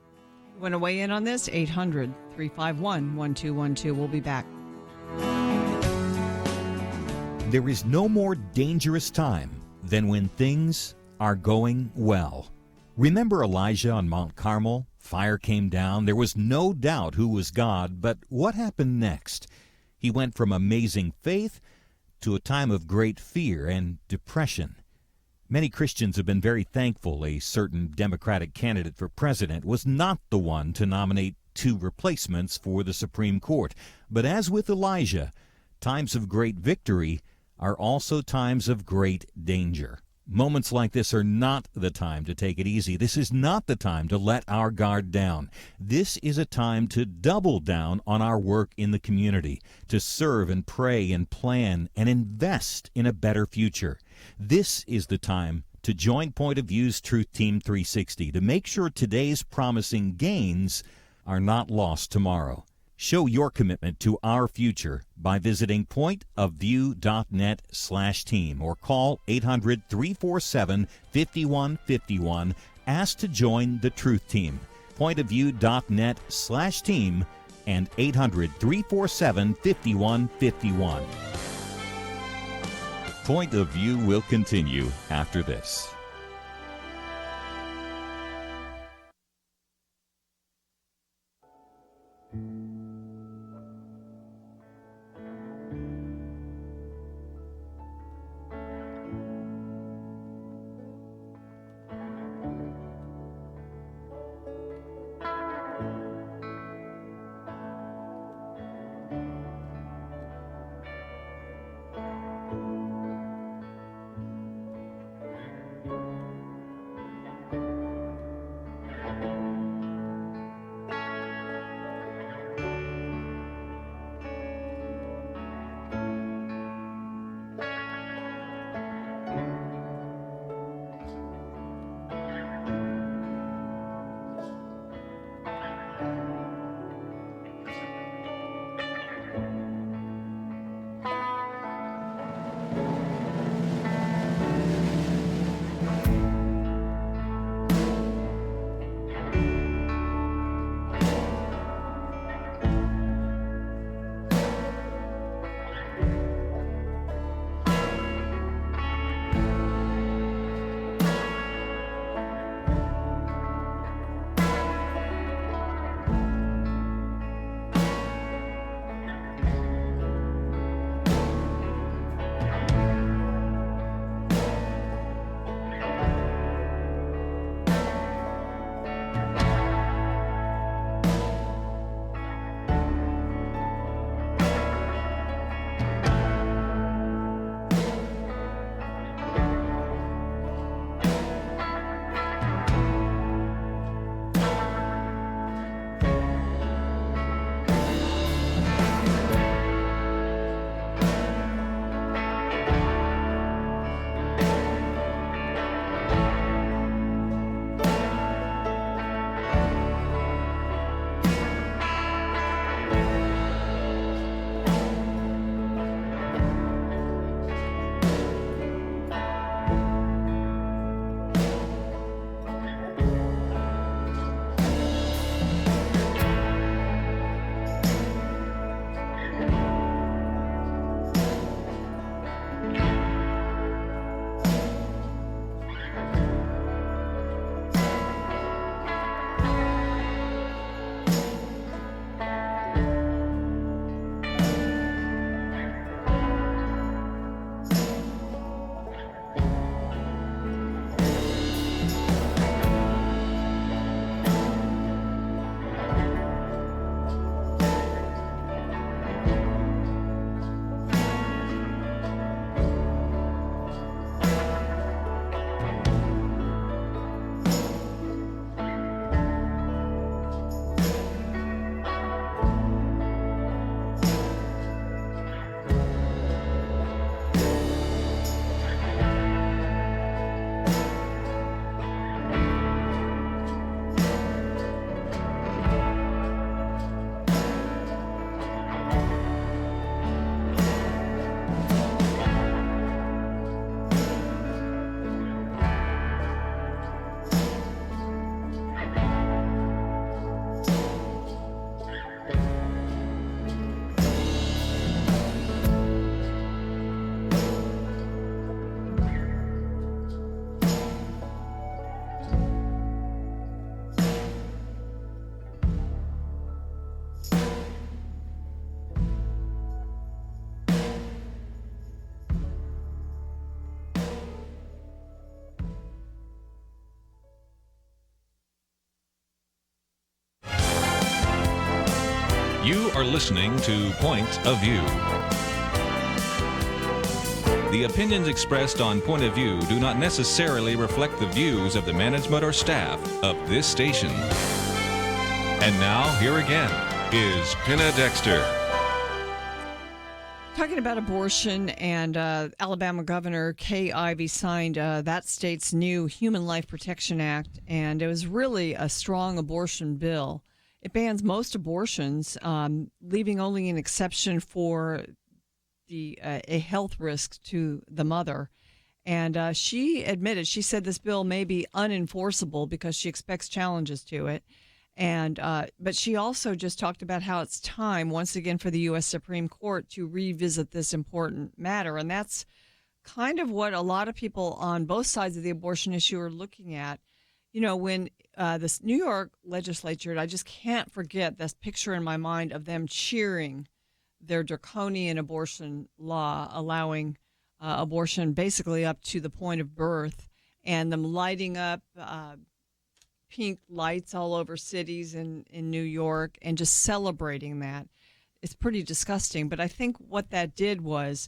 You want to weigh in on this? 800-351-1212. We'll be back. There is no more dangerous time than when things are going well. Remember Elijah on Mount Carmel? Fire came down. There was no doubt who was God, but what happened next? He went from amazing faith to a time of great fear and depression. Many Christians have been very thankful a certain Democratic candidate for president was not the one to nominate 2 replacements for the Supreme Court. But as with Elijah, times of great victory are also times of great danger. Moments like this are not the time to take it easy. This is not the time to let our guard down. This is a time to double down on our work in the community, to serve and pray and plan and invest in a better future. This is the time to join Point of View's Truth Team 360 to make sure today's promising gains are not lost tomorrow. Show your commitment to our future by visiting pointofview.net/team or call 800-347-5151. Ask to join the Truth Team. Pointofview.net/team and 800-347-5151. Point of View will continue after this. You are listening to Point of View. The opinions expressed on Point of View do not necessarily reflect the views of the management or staff of this station. And now, here again is Penna Dexter. Talking about abortion, and Alabama Governor Kay Ivey signed that state's new Human Life Protection Act, and it was really a strong abortion bill. It bans most abortions, leaving only an exception for a health risk to the mother. And she said this bill may be unenforceable because she expects challenges to it. And but she also just talked about how it's time once again for the U.S. Supreme Court to revisit this important matter. And that's kind of what a lot of people on both sides of the abortion issue are looking at. You know, when this New York legislature, I just can't forget this picture in my mind of them cheering their draconian abortion law, allowing abortion basically up to the point of birth, and them lighting up pink lights all over cities in New York and just celebrating that. It's pretty disgusting. But I think what that did was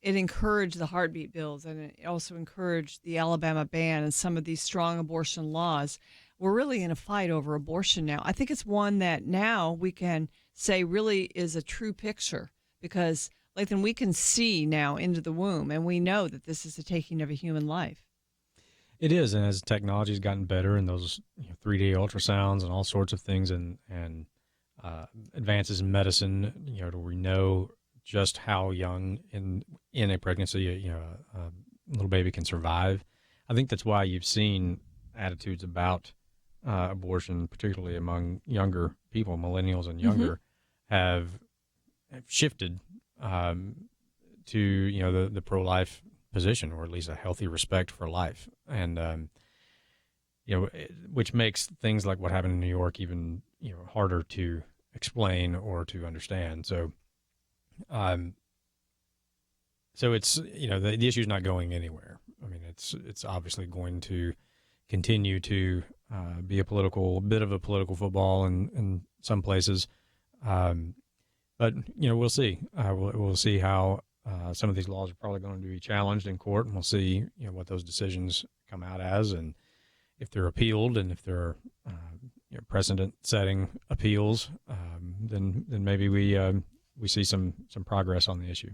it encouraged the heartbeat bills, and it also encouraged the Alabama ban and some of these strong abortion laws. We're really in a fight over abortion now. I think it's one that now we can say really is a true picture because, Lathan, we can see now into the womb, and we know that this is the taking of a human life. It is, and as technology has gotten better, and those 3D ultrasounds and all sorts of things, and advances in medicine, to we know just how young in a pregnancy, a little baby can survive. I think that's why you've seen attitudes about abortion, particularly among younger people, millennials and younger, have shifted to the pro-life position, or at least a healthy respect for life, and which makes things like what happened in New York even harder to explain or to understand. So it's the issue is not going anywhere. I mean, it's obviously going to continue to be a bit of a political football in some places, but we'll see. We'll see how. Some of these laws are probably going to be challenged in court, and we'll see what those decisions come out as, and if they're appealed, and if there are precedent-setting appeals, then maybe we see some progress on the issue.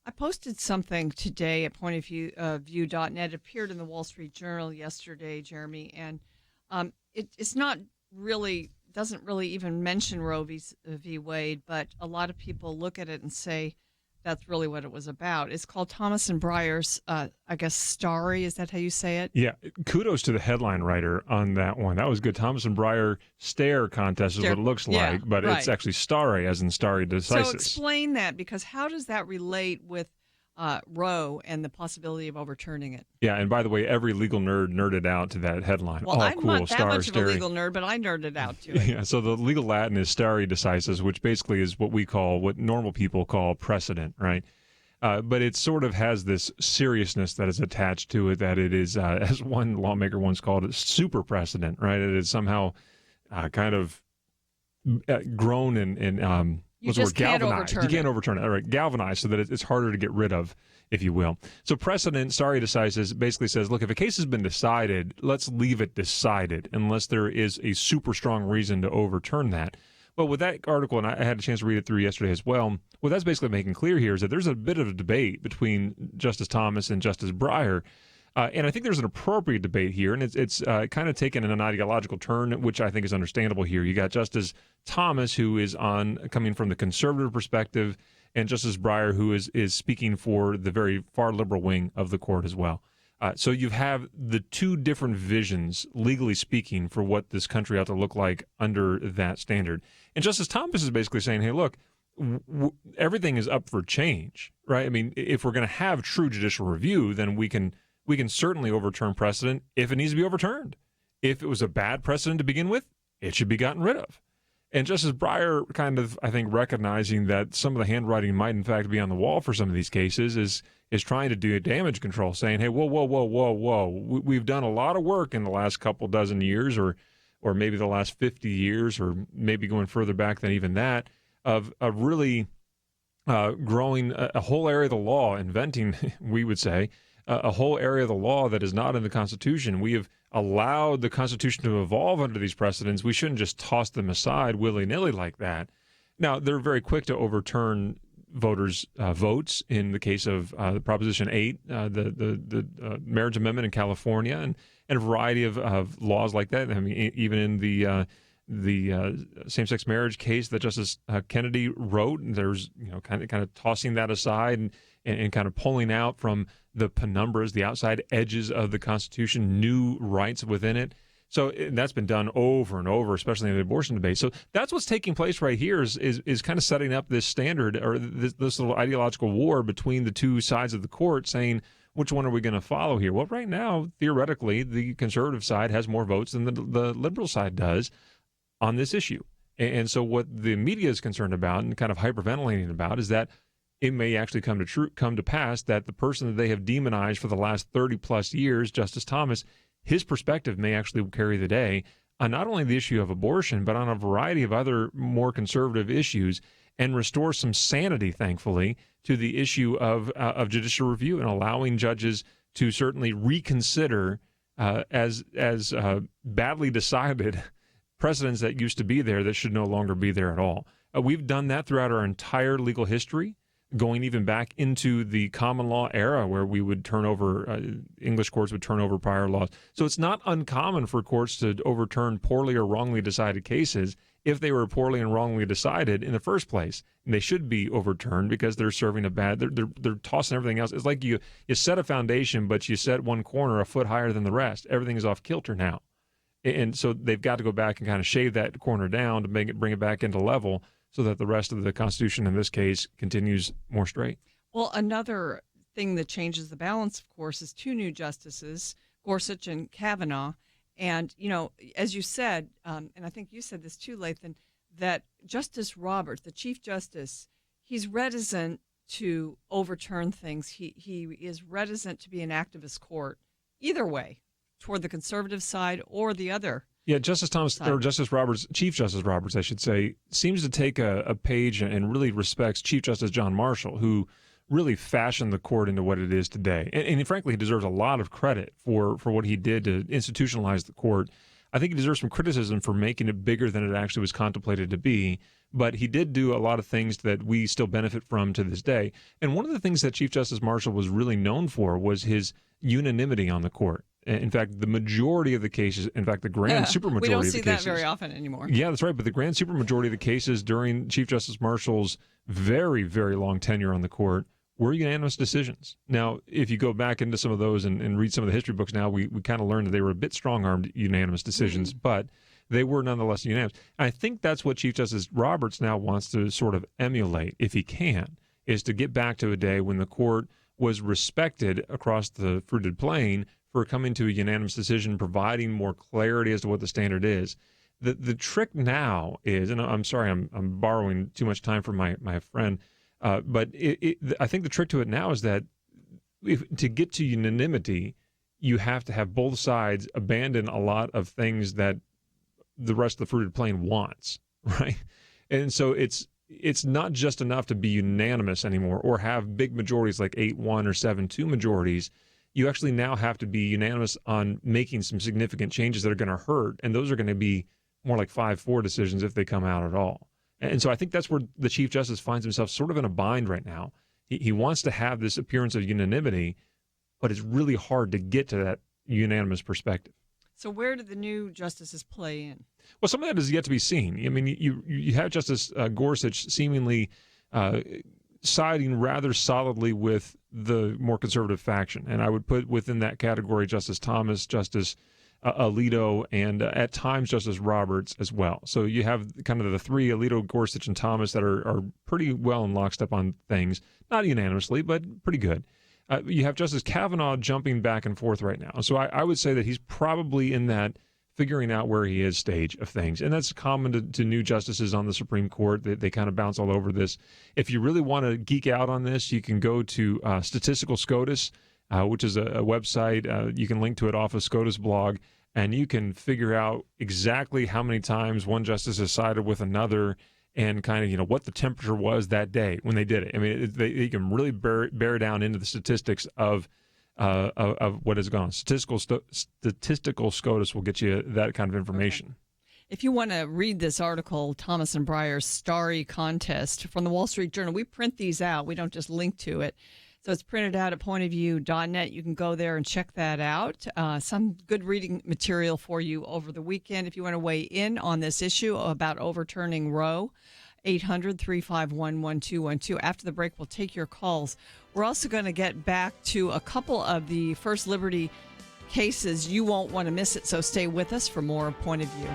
I posted something today at pointofview.net. It appeared in the Wall Street Journal yesterday, Jeremy, and it's not really doesn't really even mention Roe v. Wade, but a lot of people look at it and say that's really what it was about. It's called Thomas and Breyer's, Starry. Is that how you say it? Yeah. Kudos to the headline writer on that one. That was good. Thomas and Breyer Stare Contest is what it looks like, but right. It's actually Starry, as in Starry Decisis. So explain that, because how does that relate with Roe and the possibility of overturning it? Yeah, and by the way, every legal nerd nerded out to that headline. Well, I'm cool. not that much of a legal nerd, but I nerded out to it. Yeah, so the legal Latin is stare decisis, which basically is what normal people call precedent, right? But it sort of has this seriousness that is attached to it, that it is, as one lawmaker once called it, super precedent, right? It is somehow kind of grown and you just can't overturn it. You can't overturn it. All right, galvanized so that it's harder to get rid of, if you will. So precedent, stare decisis, basically says, look, if a case has been decided, let's leave it decided unless there is a super strong reason to overturn that. Well, with that article, and I had a chance to read it through yesterday as well, what that's basically making clear here is that there's a bit of a debate between Justice Thomas and Justice Breyer. And I think there's an appropriate debate here, and it's kind of taken an ideological turn, which I think is understandable here. You got Justice Thomas, who is coming from the conservative perspective, and Justice Breyer, who is speaking for the very far liberal wing of the court as well. So you have the two different visions, legally speaking, for what this country ought to look like under that standard. And Justice Thomas is basically saying, hey, look, everything is up for change, right? I mean, if we're going to have true judicial review, then we can certainly overturn precedent if it needs to be overturned. If it was a bad precedent to begin with, it should be gotten rid of. And Justice Breyer kind of, I think, recognizing that some of the handwriting might in fact be on the wall for some of these cases is trying to do damage control, saying, hey, whoa, we've done a lot of work in the last couple dozen years or or maybe the last 50 years, or maybe going further back than even that, of really growing a whole area of the law, inventing, we would say, a whole area of the law that is not in the Constitution. We have allowed the Constitution to evolve under these precedents. We shouldn't just toss them aside willy-nilly like that. Now, they're very quick to overturn voters' votes in the case of the Proposition 8, the marriage amendment in California, and a variety of laws like that. I mean, even in the same-sex marriage case that Justice Kennedy wrote, there's kind of tossing that aside and kind of pulling out from the penumbras, the outside edges of the Constitution, new rights within it. So that's been done over and over, especially in the abortion debate. So that's what's taking place right here is kind of setting up this standard, or this little ideological war between the two sides of the court, saying, which one are we going to follow here? Well, right now, theoretically, the conservative side has more votes than the liberal side does on this issue. And so what the media is concerned about and kind of hyperventilating about is that it may actually come to pass that the person that they have demonized for the last 30 plus years, Justice Thomas, his perspective may actually carry the day on not only the issue of abortion, but on a variety of other more conservative issues, and restore some sanity, thankfully, to the issue of judicial review and allowing judges to certainly reconsider as badly decided precedents that used to be there that should no longer be there at all. We've done that throughout our entire legal history, going even back into the common law era where we would turn over, English courts would turn over prior laws. So it's not uncommon for courts to overturn poorly or wrongly decided cases if they were poorly and wrongly decided in the first place. And they should be overturned because they're serving they're tossing everything else. It's like you set a foundation, but you set one corner a foot higher than the rest. Everything is off kilter now. And so they've got to go back and kind of shave that corner down to bring it back into level, so that the rest of the Constitution, in this case, continues more straight. Well, another thing that changes the balance, of course, is two new justices, Gorsuch and Kavanaugh. And, as you said, and I think you said this too, Lathan, that Justice Roberts, the Chief Justice, he's reticent to overturn things. He is reticent to be an activist court either way, toward the conservative side or the other. Yeah, Justice Thomas, or Justice Roberts, Chief Justice Roberts, I should say, seems to take a page and really respects Chief Justice John Marshall, who really fashioned the court into what it is today. And frankly, he deserves a lot of credit for what he did to institutionalize the court. I think he deserves some criticism for making it bigger than it actually was contemplated to be. But he did do a lot of things that we still benefit from to this day. And one of the things that Chief Justice Marshall was really known for was his unanimity on the court. In fact, the majority of the cases, in fact, the grand supermajority of the cases. We don't see that very often anymore. Yeah, that's right. But the grand supermajority of the cases during Chief Justice Marshall's very, very long tenure on the court were unanimous decisions. Now, if you go back into some of those and read some of the history books now, we kind of learned that they were a bit strong-armed unanimous decisions, but they were nonetheless unanimous. And I think that's what Chief Justice Roberts now wants to sort of emulate, if he can, is to get back to a day when the court was respected across the fruited plain for coming to a unanimous decision, providing more clarity as to what the standard is. The trick now is, and I'm sorry, I'm borrowing too much time from my friend, but I think the trick to it now is that to get to unanimity, you have to have both sides abandon a lot of things that the rest of the fruited plain wants, right? And so it's not just enough to be unanimous anymore or have big majorities like 8-1 or 7-2 majorities. You actually now have to be unanimous on making some significant changes that are going to hurt, and those are going to be more like 5-4 decisions if they come out at all. And so I think that's where the Chief Justice finds himself sort of in a bind right now. He wants to have this appearance of unanimity, but it's really hard to get to that unanimous perspective. So where do the new justices play in? Well, some of that is yet to be seen. I mean, you have Justice Gorsuch seemingly siding rather solidly with the more conservative faction. And I would put within that category Justice Thomas, Justice Alito, and at times Justice Roberts as well. So you have kind of the three, Alito, Gorsuch, and Thomas, that are pretty well in lockstep on things. Not unanimously, but pretty good. You have Justice Kavanaugh jumping back and forth right now. So I would say that he's probably in that figuring out where he is stage of things. And that's common to new justices on the Supreme Court. They kind of bounce all over this. If you really want to geek out on this, you can go to Statistical SCOTUS, which is a website. You can link to it off of SCOTUS blog. and you can figure out exactly how many times one justice has sided with another and kind of, what the temperature was that day when they did it. I mean, you can really bear down into the statistics of what has gone on. Statistical SCOTUS will get you that kind of information. Okay. If you want to read this article, Thomas and Breyer's Starry Contest from the Wall Street Journal, we print these out. We don't just link to it. So it's printed out at pointofview.net. You can go there and check that out. Some good reading material for you over the weekend. If you want to weigh in on this issue about overturning Roe, 800-351-1212. After the break, we'll take your calls. We're also going to get back to a couple of the First Liberty cases. You won't want to miss it, so stay with us for more of Point of View.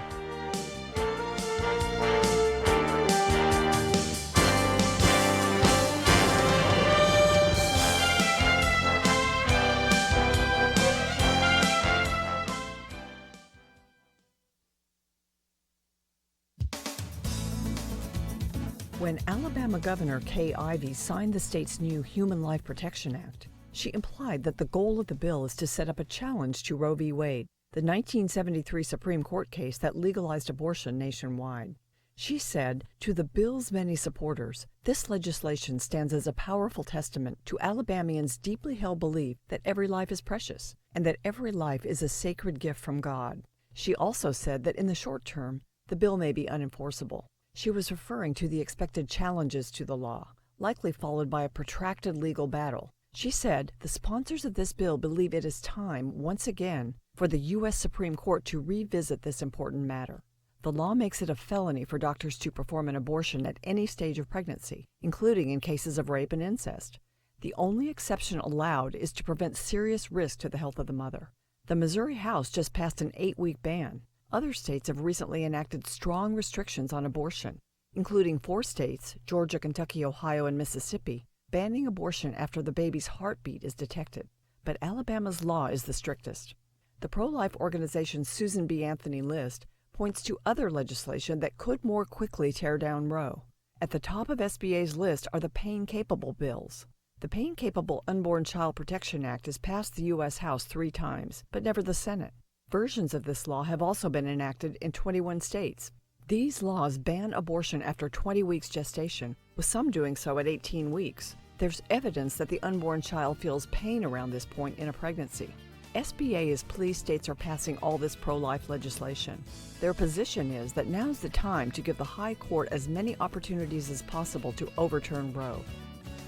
When Alabama Governor Kay Ivey signed the state's new Human Life Protection Act, she implied that the goal of the bill is to set up a challenge to Roe v. Wade, the 1973 Supreme Court case that legalized abortion nationwide. She said, to the bill's many supporters, this legislation stands as a powerful testament to Alabamians' deeply held belief that every life is precious and that every life is a sacred gift from God. She also said that in the short term, the bill may be unenforceable. She was referring to the expected challenges to the law, likely followed by a protracted legal battle. She said the sponsors of this bill believe it is time, once again, for the U.S. Supreme Court to revisit this important matter. The law makes it a felony for doctors to perform an abortion at any stage of pregnancy, including in cases of rape and incest. The only exception allowed is to prevent serious risk to the health of the mother. The Missouri House just passed an 8-week ban. Other states have recently enacted strong restrictions on abortion, including 4 states, Georgia, Kentucky, Ohio, and Mississippi, banning abortion after the baby's heartbeat is detected. But Alabama's law is the strictest. The pro-life organization Susan B. Anthony List points to other legislation that could more quickly tear down Roe. At the top of SBA's list are the pain-capable bills. The Pain-Capable Unborn Child Protection Act has passed the U.S. House 3 times, but never the Senate. Versions of this law have also been enacted in 21 states. These laws ban abortion after 20 weeks gestation, with some doing so at 18 weeks. There's evidence that the unborn child feels pain around this point in a pregnancy. SBA is pleased states are passing all this pro-life legislation. Their position is that now's the time to give the High Court as many opportunities as possible to overturn Roe.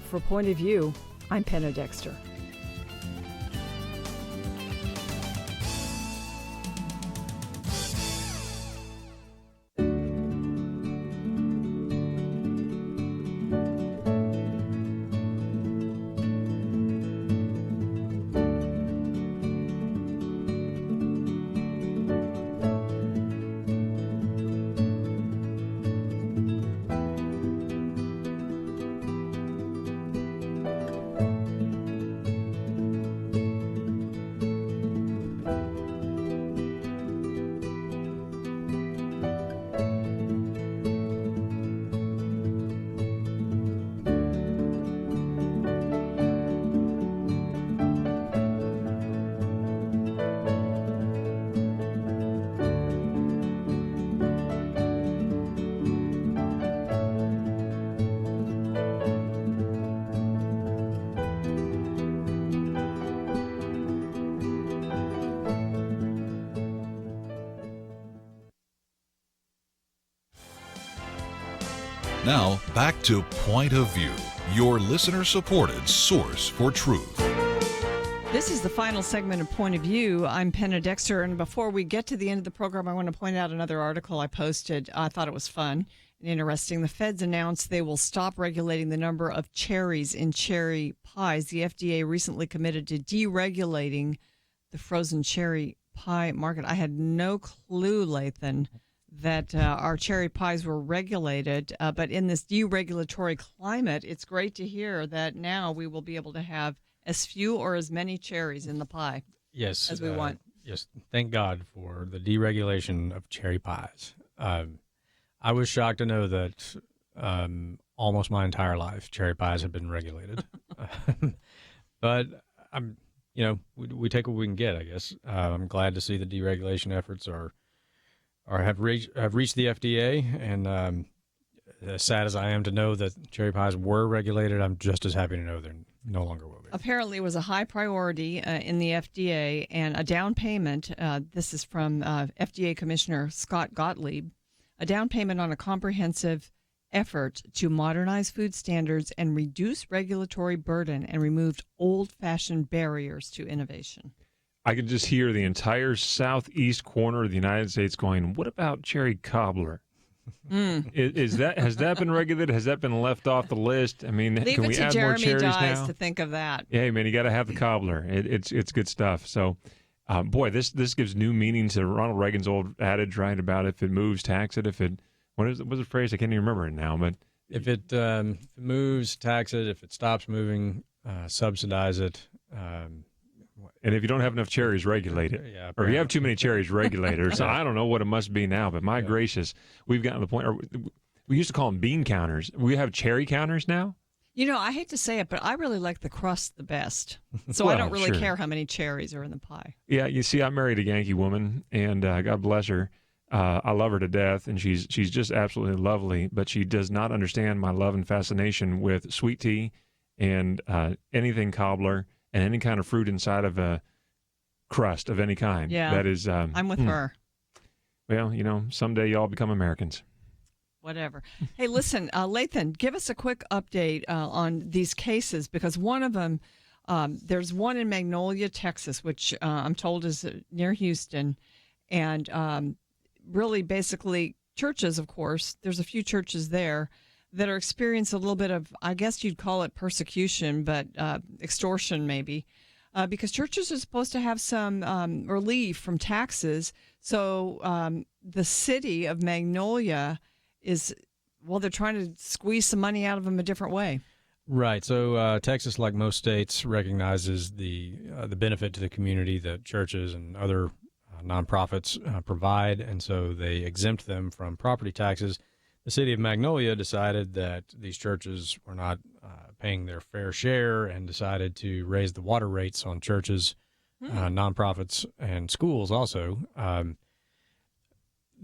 For Point of View, I'm Penna Dexter. Now, back to Point of View, your listener-supported source for truth. This is the final segment of Point of View. I'm Penna Dexter, and before we get to the end of the program, I want to point out another article I posted. I thought it was fun and interesting. The feds announced they will stop regulating the number of cherries in cherry pies. The FDA recently committed to deregulating the frozen cherry pie market. I had no clue, Lathan, that our cherry pies were regulated. But in this deregulatory climate, it's great to hear that now we will be able to have as few or as many cherries in the pie as we want. Yes, thank God for the deregulation of cherry pies. I was shocked to know that almost my entire life, cherry pies have been regulated. But we take what we can get, I guess. I'm glad to see the deregulation efforts have reached the FDA, and as sad as I am to know that cherry pies were regulated, I'm just as happy to know they're no longer will be. Apparently, it was a high priority in the FDA, and a down payment. This is from FDA Commissioner Scott Gottlieb. A down payment on a comprehensive effort to modernize food standards and reduce regulatory burden and removed old-fashioned barriers to innovation. I could just hear the entire southeast corner of the United States going, what about cherry cobbler? Has that been regulated? Has that been left off the list? I mean, Leave can it we to add Jeremy more cherries Dies now? to think of that. Yeah, man, you got to have the cobbler. It's good stuff. So, boy, this gives new meaning to Ronald Reagan's old adage, right? About if it moves, tax it. What's the phrase? I can't even remember it now. But if it moves, tax it. If it stops moving, subsidize it. And if you don't have enough cherries, regulate it. Yeah, or if you have too many cherries, regulate it. So I don't know what it must be now, but my gracious, we've gotten to the point. We used to call them bean counters. We have cherry counters now. I hate to say it, but I really like the crust the best. So Well, I don't really sure. care how many cherries are in the pie. Yeah, you see, I married a Yankee woman, and God bless her. I love her to death, and she's just absolutely lovely. But she does not understand my love and fascination with sweet tea and anything cobbler and any kind of fruit inside of a crust of any kind. Yeah, that is. I'm with her. Well, someday y'all become Americans. Whatever. Hey, listen, Lathan, give us a quick update on these cases, because one of them, there's one in Magnolia, Texas, which I'm told is near Houston, and really basically churches, of course, there's a few churches there that are experiencing a little bit of, I guess you'd call it persecution, but extortion maybe, because churches are supposed to have some relief from taxes. So the city of Magnolia they're trying to squeeze some money out of them a different way. Right. So Texas, like most states, recognizes the benefit to the community that churches and other nonprofits provide, and so they exempt them from property taxes. The city of Magnolia decided that these churches were not paying their fair share and decided to raise the water rates on churches, nonprofits, and schools also.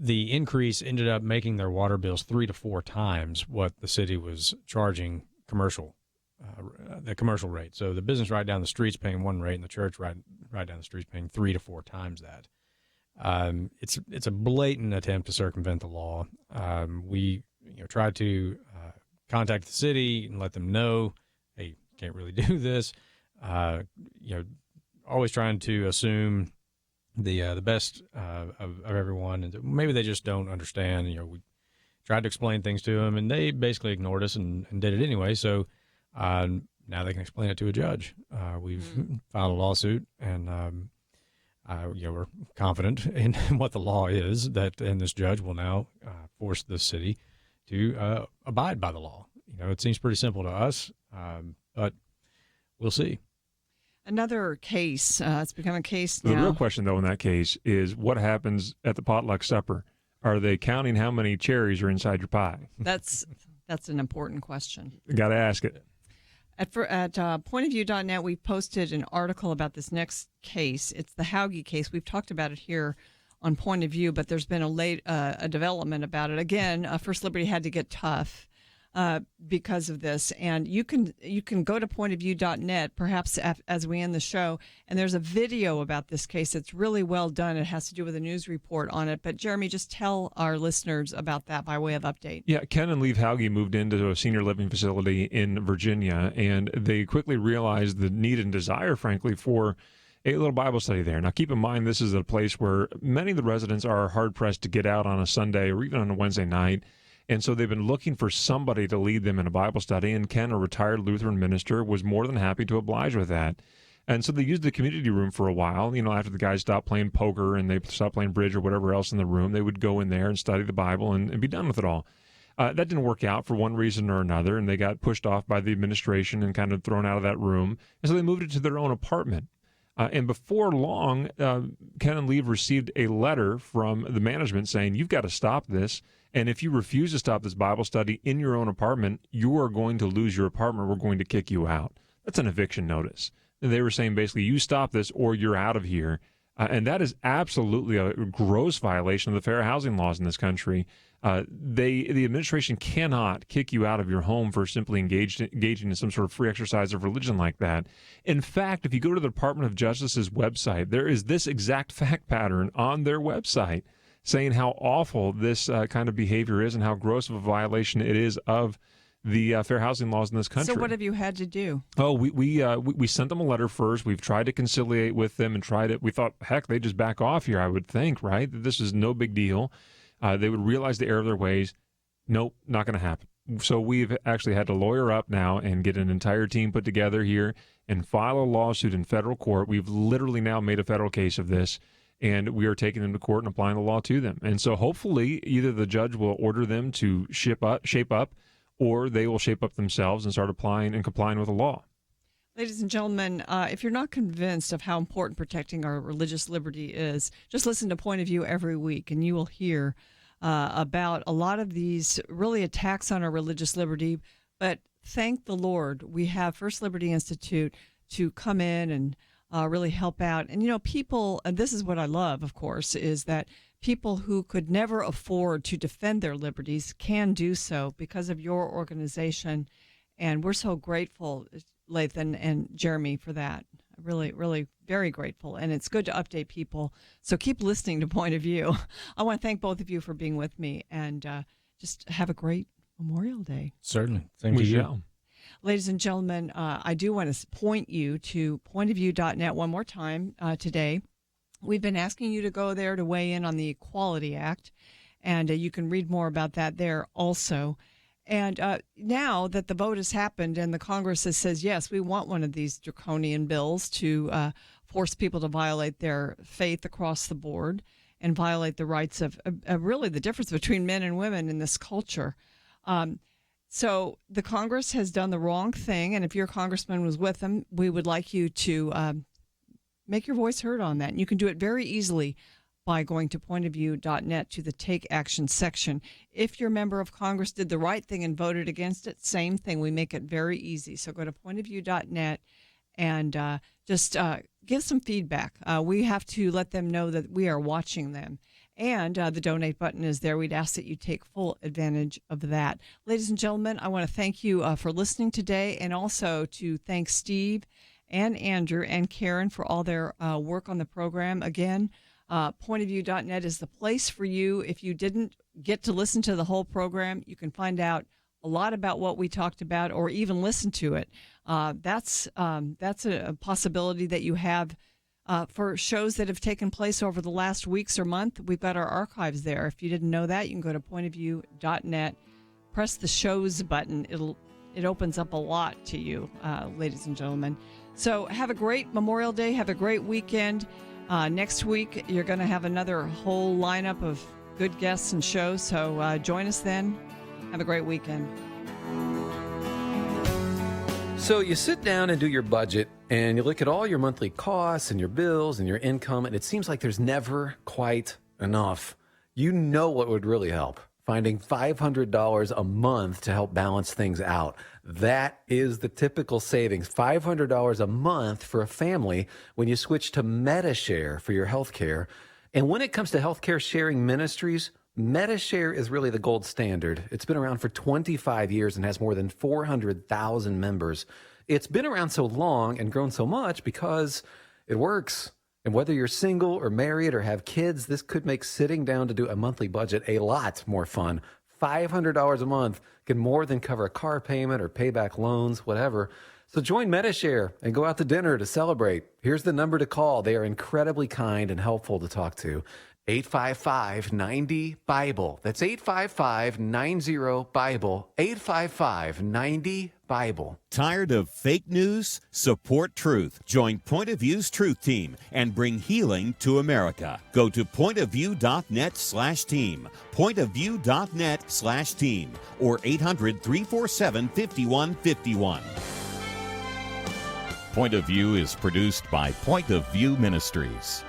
The increase ended up making their water bills 3 to 4 times what the city was charging the commercial rate. So the business right down the street's paying one rate, and the church right down the street's paying 3 to 4 times that. It's a blatant attempt to circumvent the law. We tried to contact the city and let them know, hey, you can't really do this. Always trying to assume the best of everyone, and maybe they just don't understand. We tried to explain things to them, and they basically ignored us and did it anyway. So now they can explain it to a judge. We've filed a lawsuit, and we're confident in what the law is, and this judge will now force the city to abide by the law. It seems pretty simple to us, but we'll see. Another case, it's become a case now. The real question, though, in that case is what happens at the potluck supper? Are they counting how many cherries are inside your pie? That's an important question. Got to ask it. At pointofview.net, we posted an article about this next case. It's the Hauge case. We've talked about it here on Point of View, but there's been a development about it. Again, First Liberty had to get tough because of this, and you can go to pointofview.net perhaps as we end the show, and there's a video about this case. It's really well done. It has to do with a news report on it. But Jeremy, just tell our listeners about that by way of update. Yeah, Ken and Leave Hauge moved into a senior living facility in Virginia, and they quickly realized the need and desire, frankly, for a little Bible study there. Now, keep in mind, this is a place where many of the residents are hard-pressed to get out on a Sunday or even on a Wednesday night. And so they've been looking for somebody to lead them in a Bible study, and Ken, a retired Lutheran minister, was more than happy to oblige with that. And so they used the community room for a while. After the guys stopped playing poker and they stopped playing bridge or whatever else in the room, they would go in there and study the Bible and be done with it all. That didn't work out for one reason or another, and they got pushed off by the administration and kind of thrown out of that room. And so they moved it to their own apartment. And before long, Ken and Leave received a letter from the management saying, you've got to stop this. And if you refuse to stop this Bible study in your own apartment, you are going to lose your apartment. We're going to kick you out. That's an eviction notice. They were saying basically, you stop this or you're out of here. And that is absolutely a gross violation of the fair housing laws in this country. The administration cannot kick you out of your home for simply engaging in some sort of free exercise of religion like that. In fact, if you go to the Department of Justice's website, there is this exact fact pattern on their website saying how awful this kind of behavior is and how gross of a violation it is of the fair housing laws in this country. So what have you had to do? Oh, we sent them a letter first. We've tried to conciliate with them and we thought, heck, they just back off here, I would think, right? That this is no big deal. They would realize the error of their ways. Nope, not going to happen. So we've actually had to lawyer up now and get an entire team put together here and file a lawsuit in federal court. We've literally now made a federal case of this, and we are taking them to court and applying the law to them. And so hopefully either the judge will order them to shape up, or they will shape up themselves and start applying and complying with the law. Ladies and gentlemen, if you're not convinced of how important protecting our religious liberty is, just listen to Point of View every week, and you will hear about a lot of these really attacks on our religious liberty. But thank the Lord, we have First Liberty Institute to come in and really help out. And, people, and this is what I love, of course, is that people who could never afford to defend their liberties can do so because of your organization. And we're so grateful, Lathan and Jeremy, for that. Really, really very grateful. And it's good to update people. So keep listening to Point of View. I want to thank both of you for being with me, and just have a great Memorial Day. Certainly. Same to you. Ladies and gentlemen, I do want to point you to pointofview.net one more time today. We've been asking you to go there to weigh in on the Equality Act, and you can read more about that there also. And now that the vote has happened and the Congress says, yes, we want one of these draconian bills to force people to violate their faith across the board and violate the rights of really the difference between men and women in this culture. So the Congress has done the wrong thing, and if your congressman was with them, we would like you to make your voice heard on that. And you can do it very easily by going to pointofview.net to the Take Action section. If your member of Congress did the right thing and voted against it, same thing. We make it very easy. So go to pointofview.net and just give some feedback. We have to let them know that we are watching them. And the donate button is there. We'd ask that you take full advantage of that. Ladies and gentlemen, I want to thank you for listening today, and also to thank Steve and Andrew and Karen for all their work on the program. Again, pointofview.net is the place for you. If you didn't get to listen to the whole program, you can find out a lot about what we talked about, or even listen to it. That's a possibility that you have for shows that have taken place over the last weeks or month. We've got our archives there. If you didn't know that, you can go to pointofview.net, press the shows button. It opens up a lot to you, ladies and gentlemen. So have a great Memorial Day. Have a great weekend. Next week, you're going to have another whole lineup of good guests and shows. So join us then. Have a great weekend. So you sit down and do your budget, and you look at all your monthly costs and your bills and your income, and it seems like there's never quite enough. You know what would really help? Finding $500 a month to help balance things out. That is the typical savings, $500 a month for a family when you switch to MediShare for your health care. And when it comes to healthcare sharing ministries, MediShare is really the gold standard. It's been around for 25 years and has more than 400,000 members. It's been around so long and grown so much because it works. And whether you're single or married or have kids, this could make sitting down to do a monthly budget a lot more fun. $500 a month can more than cover a car payment or pay back loans, whatever. So join MediShare and go out to dinner to celebrate. Here's the number to call. They are incredibly kind and helpful to talk to. 855-90-BIBLE. That's 855-90-BIBLE. 855-90-BIBLE. Tired of fake news? Support truth. Join Point of View's Truth Team and bring healing to America. Go to pointofview.net/team. Pointofview.net/team. Or 800-347-5151. Point of View is produced by Point of View Ministries.